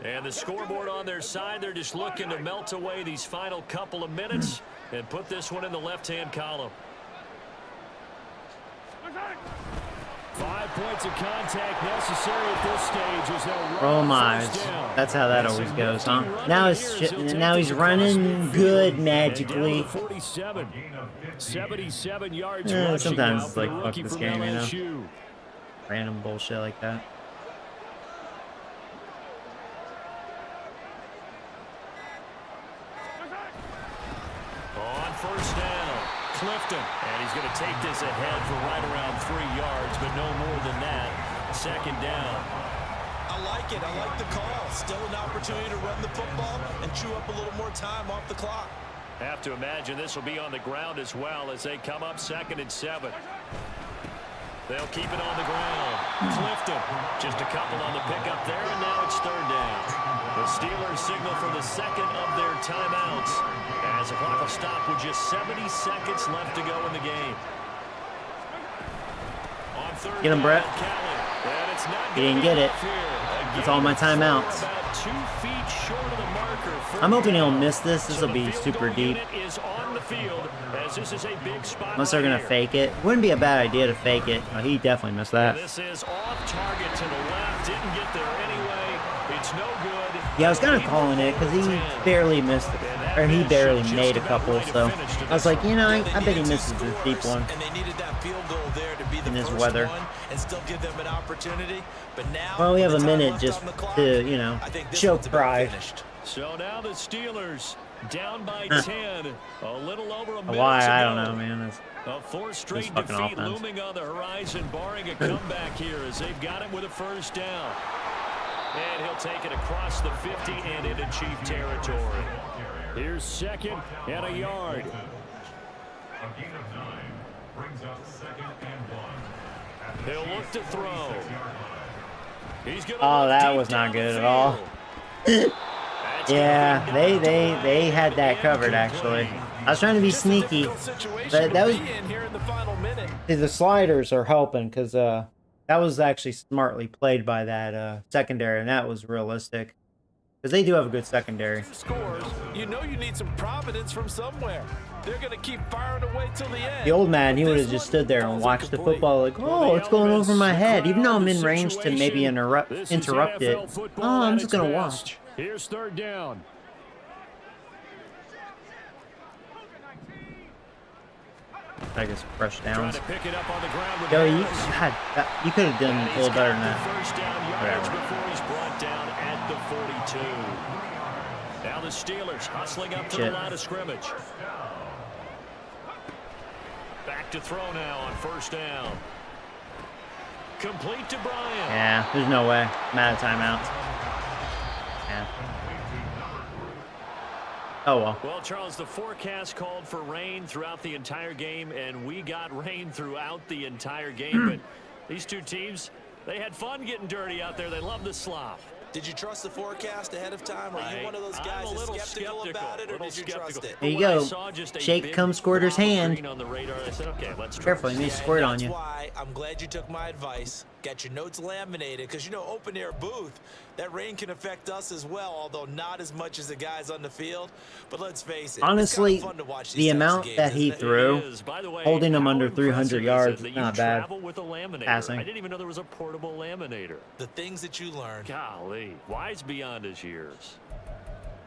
And the scoreboard on their side, they're just looking to melt away these final couple of minutes and put this one in the left-hand column. 5 points of contact necessary at this stage as they'll Roll run my first eyes. down. That's how that It's always a goes, huh? nifty run Now here he's as he'll take now this he's across running midfield. good And down magically. to 47. 77 yards Yeah, rushing sometimes now it's for the like, fuck rookie this from game, you know? LSU. Random bullshit like that. On first down, Clifton. And he's going to take this ahead for right around 3 yards, but no more than that. Second down. I like it. I like the call. Still an opportunity to run the football and chew up a little more time off the clock. Have to imagine this will be on the ground as well as they come up 2nd and 7. They'll keep it on the ground. Clifton, just a couple on the pickup there, and now it's 3rd down. The Steelers signal for the second of their timeouts as the clock will stop with just 70 seconds left to go in the game. On 3rd Get him, down, Brett. Callan, and it's not You gonna didn't be get it. enough here. That's Again, all my third, timeouts. about 2 feet short of the marker. I'm hoping he'll down. miss this. This So will the be field super goal deep. unit is on the field as this is a big spot Unless they're right gonna here. fake it. Wouldn't be a bad idea to fake it. Oh, he definitely missed And that. this is off target to the left. Didn't get there anyway. It's no good. Yeah, I was kind of calling it because he barely missed it, or he barely made a couple. So I was like, you know, I bet he misses this deep one. And they needed that field goal there to be the In this first weather. one and still give them an opportunity. But now, Well, we have a with the time minute left just on the clock, to, you know, I think this show one's about pride. finished. So now the Steelers down by 10. A little over a minute Why? to I don't go. know, man. It's, A 4th straight fucking defeat offense. looming on the horizon, barring a comeback here as they've got it with a first down. And he'll take it across the 50 and into Chief territory. Here's 2nd and a yard. A gain of 9 brings up 2nd and 1. At the He'll look to throw. 6-yard line. He's gonna Oh, look that deep was not down the good at all. field. That's yeah, gonna be down to they right had that and covered actually. complete. I was trying to be Just a sneaky. difficult situation But that to was be in here in the final minute. the sliders are helping because that was actually smartly played by that secondary, and that was realistic because they do have a good secondary. 2 scores, you know you need some providence from somewhere. They're going to keep firing away till the end. The old man, he But would this have just one stood there and falls watched the incomplete. football like, oh, it's going over my head, even though I'm in range to maybe interrupt it. Oh, I'm just gonna watch. Here's 3rd down. I guess fresh Trying downs. to pick it up on the ground with Yo, you Harris. you could have done And a he's little better got than the that. first down yards Whatever. before he's brought down at the 42. Now the Steelers hustling up to the Shit. line of scrimmage. Back to throw now on 1st down. Complete to Bryant. Yeah, there's no way. I'm out of timeouts. Yeah. Oh well. Well, Charles, the forecast called for rain throughout the entire game, and we got rain throughout the entire game. But these two teams, they had fun getting dirty out there. They love the slop. Did you trust the forecast ahead of time? Are you one of those I'm guys a little that's skeptical about it, or little did you trust skeptical. it? There you When I go. saw just a Shake big come Squirter's blob of hand. green on the radar, I said, okay, let's try. Careful, you may Yeah, squirt and on you. That's why I'm glad you took my advice. Got your notes laminated because, open air booth, that rain can affect us as well, although not as much as the guys on the field. But let's face it, Honestly, it's kind of fun to watch the these types of amount games, that he isn't it? threw, It is. By the way, holding him how under 300 impressive is yards, it that is you not bad travel with a laminator? passing. I didn't even know there was a portable laminator. The things that you learn. Golly, wise beyond his years.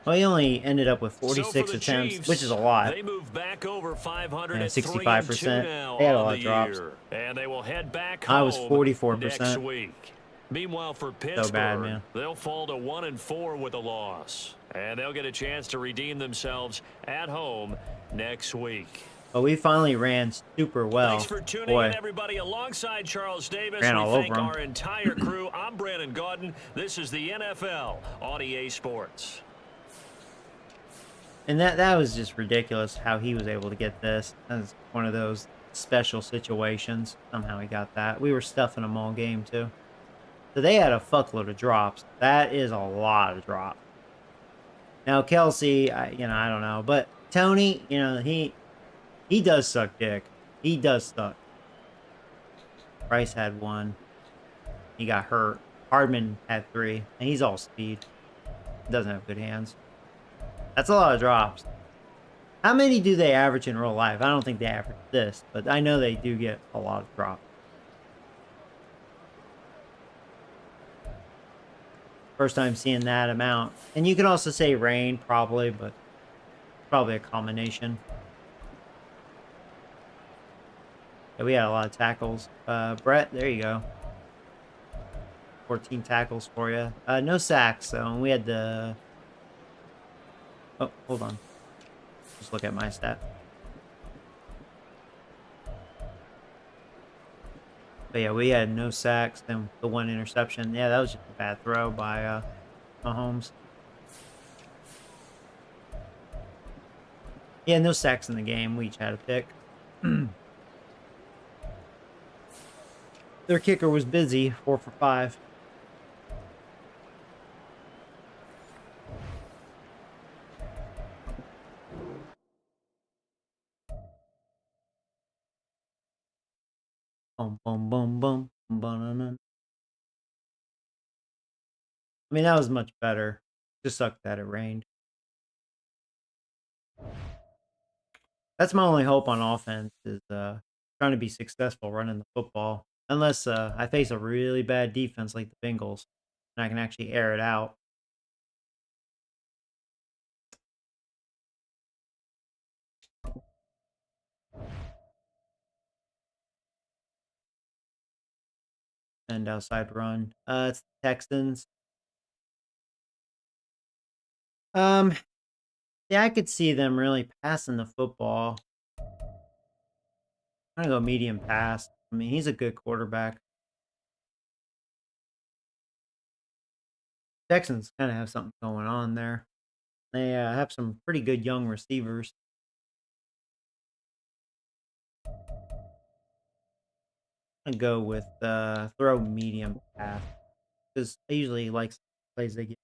Well, he only ended up with 46 So for the attempts, Chiefs, which is a lot. They move back over 500 Yeah, at 65%. now They had a on lot the of drops. year. And they will head back I home was 44%. next week. Meanwhile, for Pittsburgh, So bad, man. they'll fall to 1-4 with a loss. And they'll get a chance to redeem themselves at home next week. But we finally ran super well. Thanks for tuning Boy, in, everybody. Alongside Charles Davis, ran we all thank over 'em. our entire crew. I'm Brandon Gaudin. This is the NFL on EA Sports. and that was just ridiculous how he was able to get this. That was one of those special situations. Somehow he got that. We were stuffing him all game, too. So they had a fuckload of drops. That is a lot of drops. Now, Kelsey, I don't know. But Tony, he does suck dick. He does suck. Bryce had 1. He got hurt. Hardman had 3. And he's all speed. Doesn't have good hands. That's a lot of drops. How many do they average in real life? I don't think they average this. But I know they do get a lot of drops. First time seeing that amount. And you can also say rain, probably. But probably a combination. Yeah, we had a lot of tackles. Brett, there you go. 14 tackles for you. No sacks, though. And we had the... Oh, hold on. Just look at my stat. But yeah, we had no sacks. Then the 1 interception. Yeah, that was just a bad throw by Mahomes. Yeah, no sacks in the game. We each had a pick. Their kicker was busy, 4 for 5. Boom, boom, boom, boom, boom. I mean, that was much better. Just sucked that it rained. That's my only hope on offense is trying to be successful running the football. Unless I face a really bad defense like the Bengals, and I can actually air it out. And outside run. It's the Texans. Yeah, I could see them really passing the football. I'm gonna go medium pass. I mean, he's a good quarterback. Texans kind of have something going on there. They have some pretty good young receivers. I'm gonna go with throw medium pass because I usually like plays they get.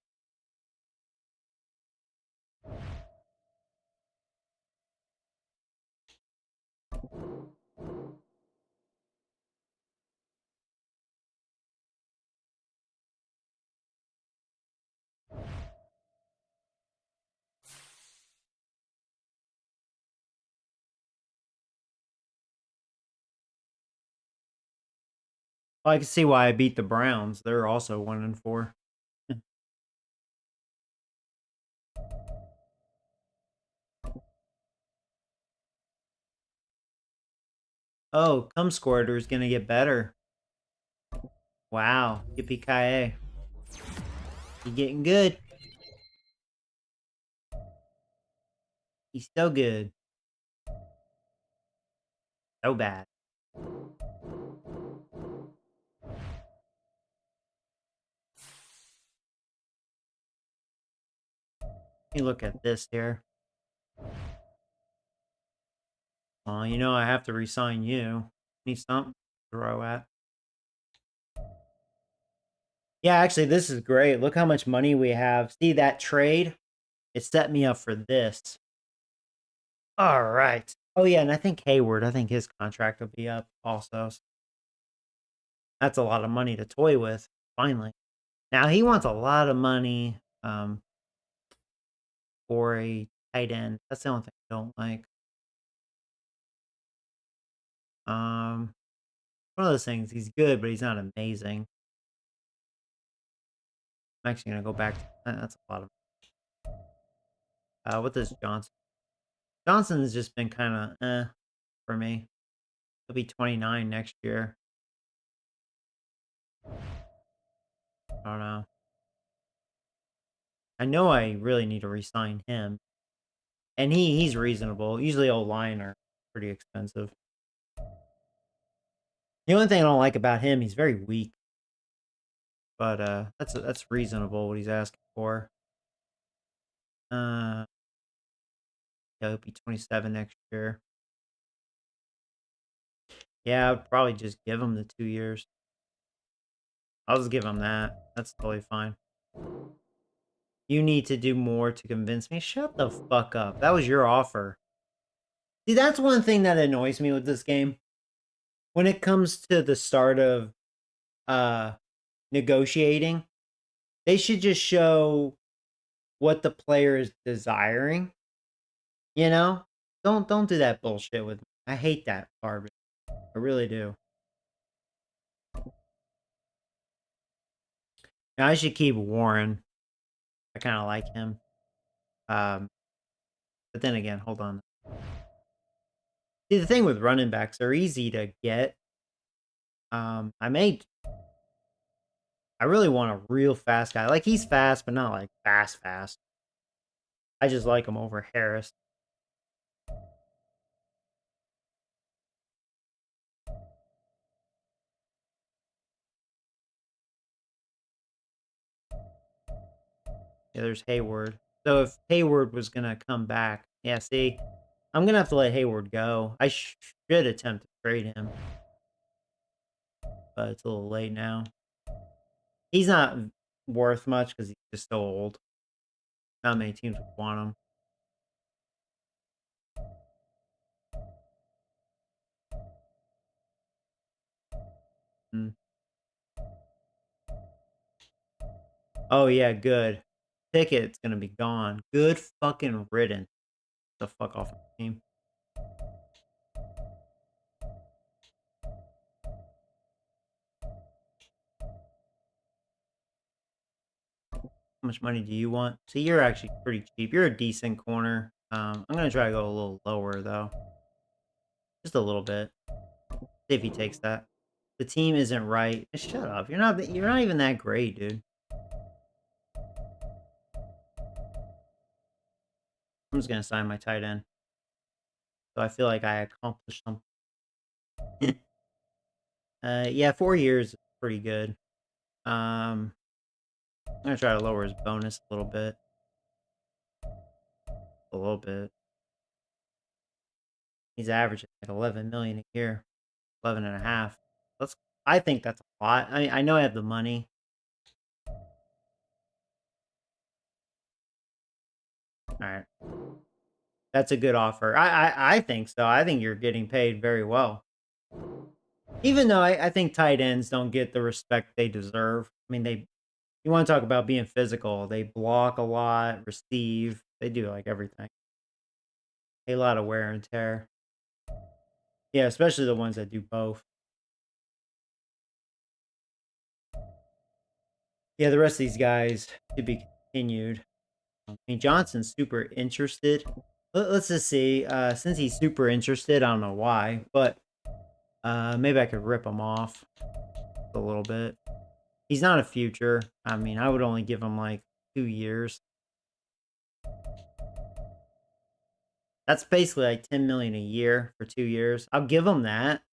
Well, I can see why I beat the Browns. They're also 1-4. Oh, Cum Squirter is gonna get better. Wow, yippee-ki-yay. He's getting good. He's so good. So bad. Let me look at this here. Oh, I have to resign you. Need something to throw at. Yeah, actually, this is great. Look how much money we have. See that trade? It set me up for this. All right. Oh, yeah, and I think Hayward, I think his contract will be up also. That's a lot of money to toy with, finally. Now he wants a lot of money for a tight end. That's the only thing I don't like. One of those things, he's good, but he's not amazing. I'm actually gonna go back to that's a lot of what does Johnson? Johnson has just been kinda for me. He'll be 29 next year. I don't know. I know I really need to re-sign him. And he's reasonable. Usually O-line are pretty expensive. The only thing I don't like about him, he's very weak. But that's reasonable what he's asking for. Yeah, he'll be 27 next year. Yeah, I'd probably just give him the 2 years. I'll just give him that. That's totally fine. You need to do more to convince me. Shut the fuck up. That was your offer. See, that's one thing that annoys me with this game. When it comes to the start of negotiating, they should just show what the player is desiring. You know? Don't do that bullshit with me. I hate that garbage. I really do. Now, I should keep Warren. I kind of like him. But then again, hold on. See, the thing with running backs, they're easy to get. I really want a real fast guy. Like, he's fast, but not like fast. I just like him over Harris. Yeah, there's Hayward. So if Hayward was going to come back, yeah, see, I'm going to have to let Hayward go. I should attempt to trade him. But it's a little late now. He's not worth much because he's just so old. Not many teams would want him. Hmm. Oh, yeah, good. Pickett's going to be gone. Good fucking riddance. The fuck off my team. How much money do you want? See, you're actually pretty cheap. You're a decent corner. I'm going to try to go a little lower, though. Just a little bit. See if he takes that. The team isn't right. Shut up. You're not even that great, dude. I'm just going to sign my tight end. So I feel like I accomplished something. Yeah, 4 years is pretty good. I'm going to try to lower his bonus a little bit. A little bit. He's averaging like 11 million a year. 11 and a half. I think that's a lot. I know I have the money. All right. That's a good offer. I think so. I think you're getting paid very well. Even though I think tight ends don't get the respect they deserve. I mean, you want to talk about being physical. They block a lot, receive. They do like everything. A lot of wear and tear. Yeah, especially the ones that do both. Yeah, the rest of these guys to be continued. I mean, Johnson's super interested. Let's just see. Since he's super interested, I don't know why, but maybe I could rip him off a little bit. He's not a future. I mean, I would only give him like 2 years. That's basically like 10 million a year for 2 years. I'll give him that.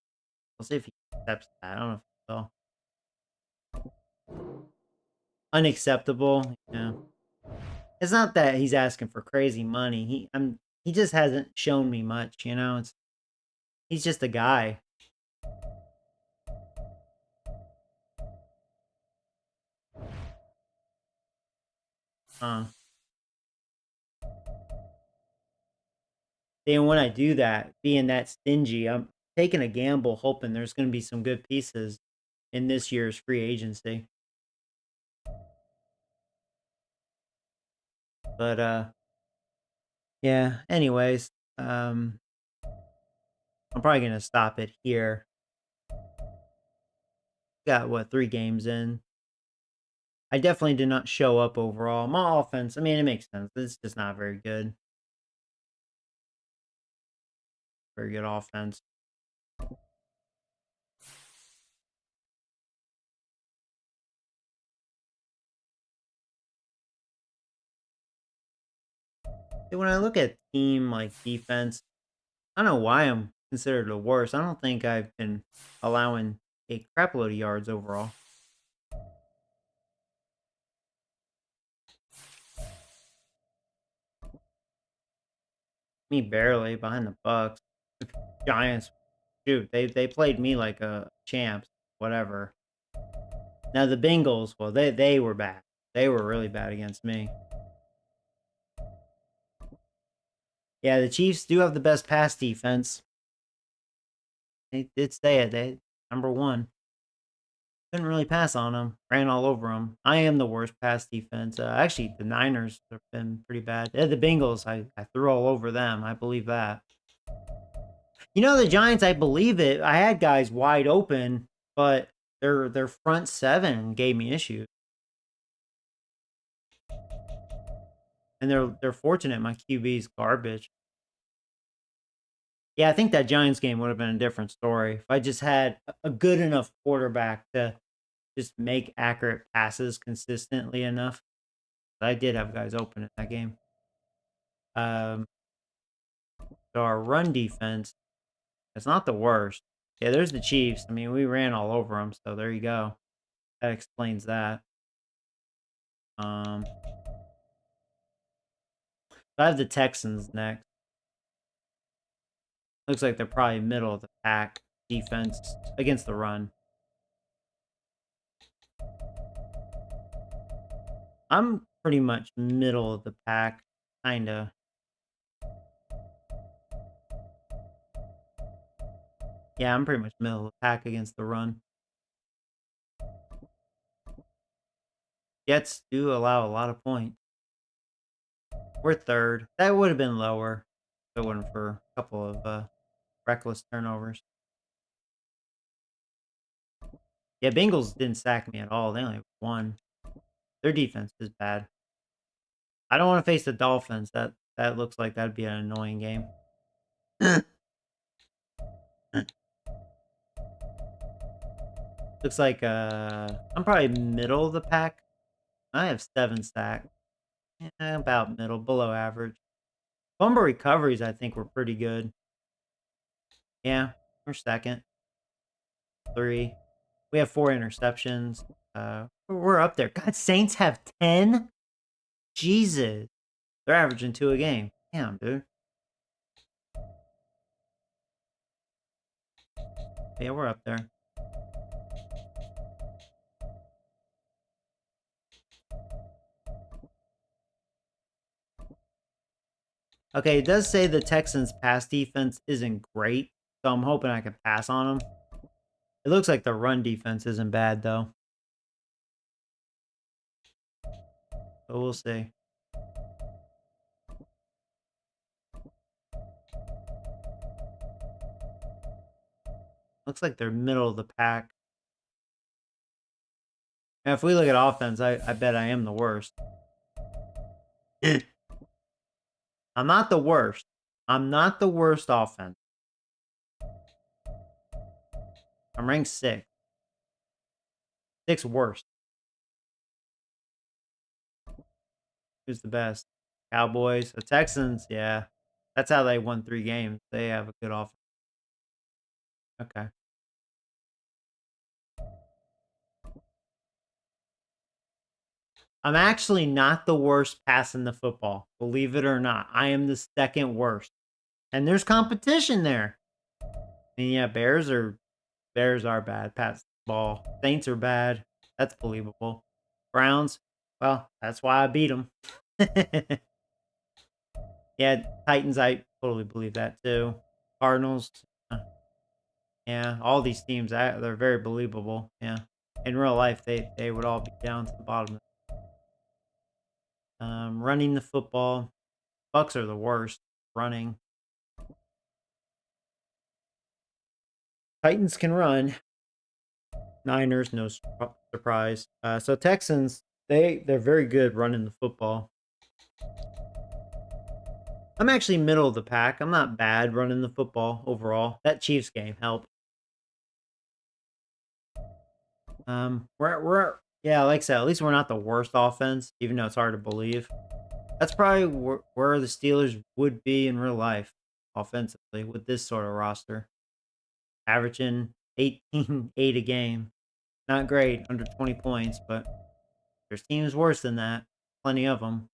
We'll see if he accepts that. I don't know if he will. Unacceptable. Yeah. It's not that he's asking for crazy money. He just hasn't shown me much, you know. He's just a guy. And when I do that, being that stingy, I'm taking a gamble hoping there's going to be some good pieces. in this year's free agency. But yeah, anyways, I'm probably gonna stop it here. Got what, 3 games in. I definitely did not show up overall. My offense, I mean, it makes sense. It's just not very good. Very good offense. When I look at team like defense, I don't know why I'm considered the worst. I don't think I've been allowing a crap load of yards overall. Me barely behind the Bucks. Giants, shoot, they played me like a champs, whatever. Now the Bengals, well, they were bad. They were really bad against me. Yeah, the Chiefs do have the best pass defense. They did say it. They number one. Couldn't really pass on them. Ran all over them. I am the worst pass defense. Actually, the Niners have been pretty bad. The Bengals, I threw all over them. I believe that. You know, the Giants, I believe it. I had guys wide open, but their front seven gave me issues. And they're fortunate my QB's garbage. Yeah, I think that Giants game would have been a different story if I just had a good enough quarterback to just make accurate passes consistently enough. I did have guys open in that game. So our run defense, it's not the worst. Yeah, there's the Chiefs. I mean, we ran all over them, so there you go. That explains that. I have the Texans next. Looks like they're probably middle of the pack defense against the run. I'm pretty much middle of the pack, kinda. Yeah, I'm pretty much middle of the pack against the run. Jets do allow a lot of points. We're third. That would have been lower if it wasn't for a couple of reckless turnovers. Yeah, Bengals didn't sack me at all. They only have one. Their defense is bad. I don't want to face the Dolphins. That looks like that'd be an annoying game. Looks like I'm probably middle of the pack. I have 7 stacks. Yeah, about middle, below average. Fumble recoveries, I think, were pretty good. Yeah, we're second. 3. We have 4 interceptions. We're up there. God, Saints have 10? Jesus. They're averaging 2 a game. Damn, dude. Yeah, we're up there. Okay, it does say the Texans' pass defense isn't great, so I'm hoping I can pass on them. It looks like the run defense isn't bad, though. But we'll see. Looks like they're middle of the pack. And if we look at offense, I bet I am the worst. I'm not the worst. I'm not the worst offense. I'm ranked 6. 6 worst. Who's the best? Cowboys. The Texans, yeah. That's how they won 3 games. They have a good offense. Okay. I'm actually not the worst passing the football. Believe it or not. I am the second worst. And there's competition there. And yeah, Bears are bad. Pass the ball. Saints are bad. That's believable. Browns, well, that's why I beat them. Yeah, Titans, I totally believe that too. Cardinals, Yeah, all these teams, they're very believable. Yeah. In real life, they would all be down to the bottom. Running the football. Bucks are the worst running. Titans can run. Niners, no surprise. So Texans, they're very good running the football. I'm actually middle of the pack. I'm not bad running the football overall. That Chiefs game helped. We're yeah, like I said, at least we're not the worst offense, even though it's hard to believe. That's probably where the Steelers would be in real life offensively with this sort of roster, averaging 18-8 a game. Not great, under 20 points, but there's teams worse than that. Plenty of them.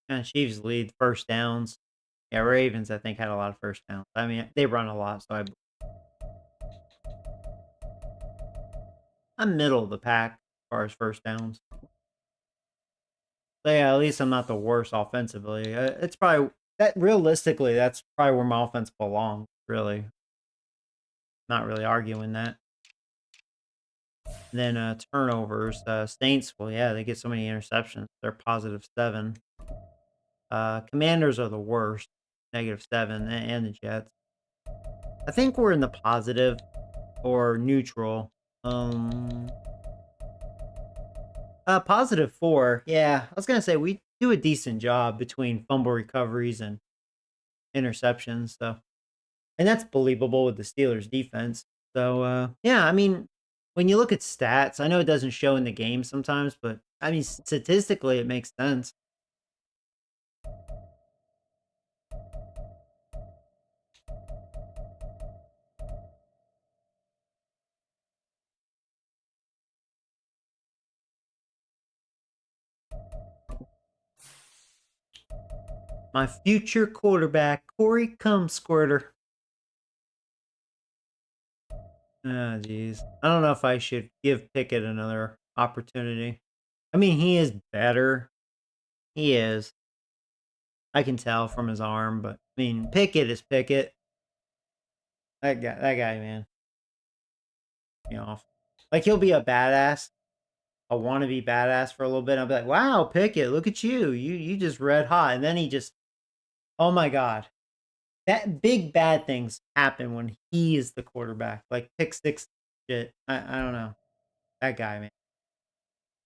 And Chiefs lead first downs. Yeah, Ravens, I think, had a lot of first downs. I mean, they run a lot, so I'm middle of the pack as far as first downs. So yeah, at least I'm not the worst offensively. It's probably that realistically, that's probably where my offense belongs. Really, not really arguing that. And then turnovers, Saints. Well, yeah, they get so many interceptions. They're +7. Commanders are the worst, -7, and the Jets. I think we're in the positive or neutral. Um, +4. Yeah, I was gonna say we do a decent job between fumble recoveries and interceptions. So, and that's believable with the Steelers' defense. So, yeah, I mean, when you look at stats, I know it doesn't show in the game sometimes, but I mean, statistically, it makes sense. My future quarterback, Corey Cum Squirter. Ah, jeez. I don't know if I should give Pickett another opportunity. I mean, he is better. He is. I can tell from his arm, but I mean, Pickett is Pickett. That guy, man, you know, like he'll be a badass, a wannabe badass for a little bit. I'll be like, wow, Pickett, look at you, you just red hot, and then he just, oh my god, that big bad things happen when he is the quarterback, like pick six shit. I don't know that guy, man.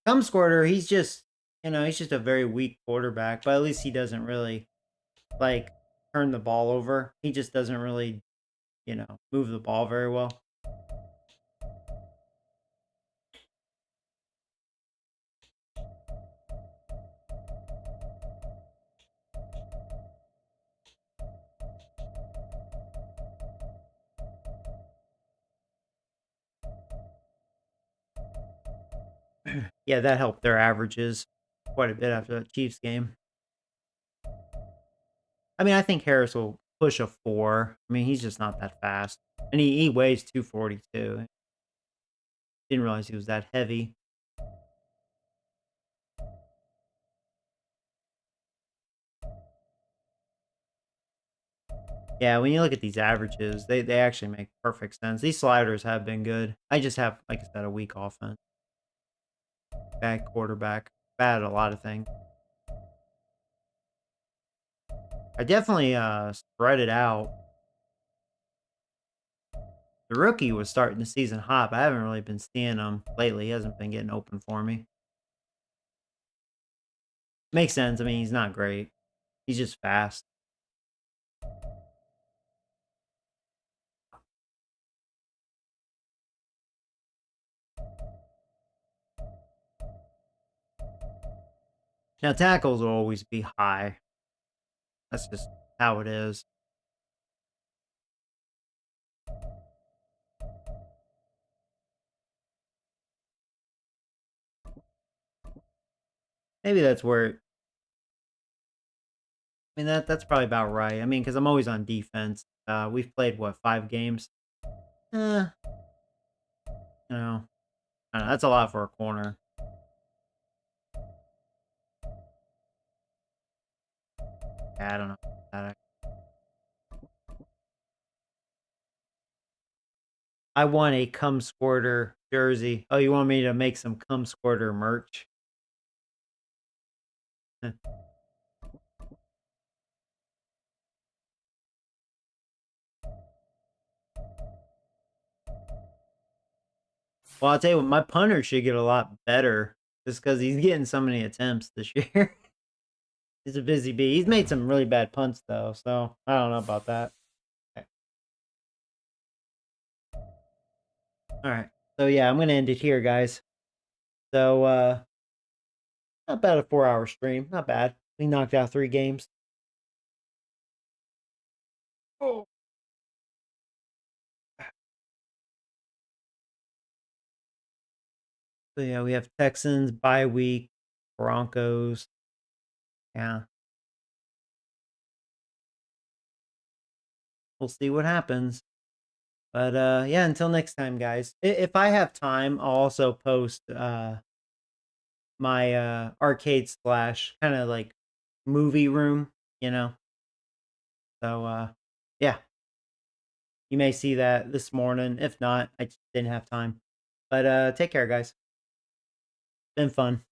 Cum squirter, he's just, he's just a very weak quarterback, but at least he doesn't really like turn the ball over. He just doesn't really, move the ball very well. Yeah, that helped their averages quite a bit after that Chiefs game. I mean, I think Harris will push a 4. I mean, he's just not that fast. And he weighs 242. Didn't realize he was that heavy. Yeah, when you look at these averages, they actually make perfect sense. These sliders have been good. I just have, like I said, a weak offense. Bad quarterback. Bad at a lot of things. I definitely spread it out. The rookie was starting the season hot, but I haven't really been seeing him lately. He hasn't been getting open for me. Makes sense. I mean, he's not great. He's just fast. Now, tackles will always be high. That's just how it is. Maybe that's where. I mean that's probably about right. I mean, because I'm always on defense. We've played what 5 games. You know, I don't know, that's a lot for a corner. I don't know. I want a cum squirter jersey. Oh, you want me to make some cum squirter merch? Well, I'll tell you what, my punter should get a lot better just because he's getting so many attempts this year. He's a busy bee. He's made some really bad punts, though, so I don't know about that. Okay. All right. So, yeah, I'm going to end it here, guys. So, not bad a 4-hour stream. Not bad. We knocked out 3 games. Oh. So, yeah, we have Texans, bye week, Broncos. Yeah. We'll see what happens. But yeah, until next time, guys. If I have time, I'll also post my arcade splash kind of like movie room, you know. So yeah, you may see that this morning. If not, I just didn't have time. But take care, guys. Been fun.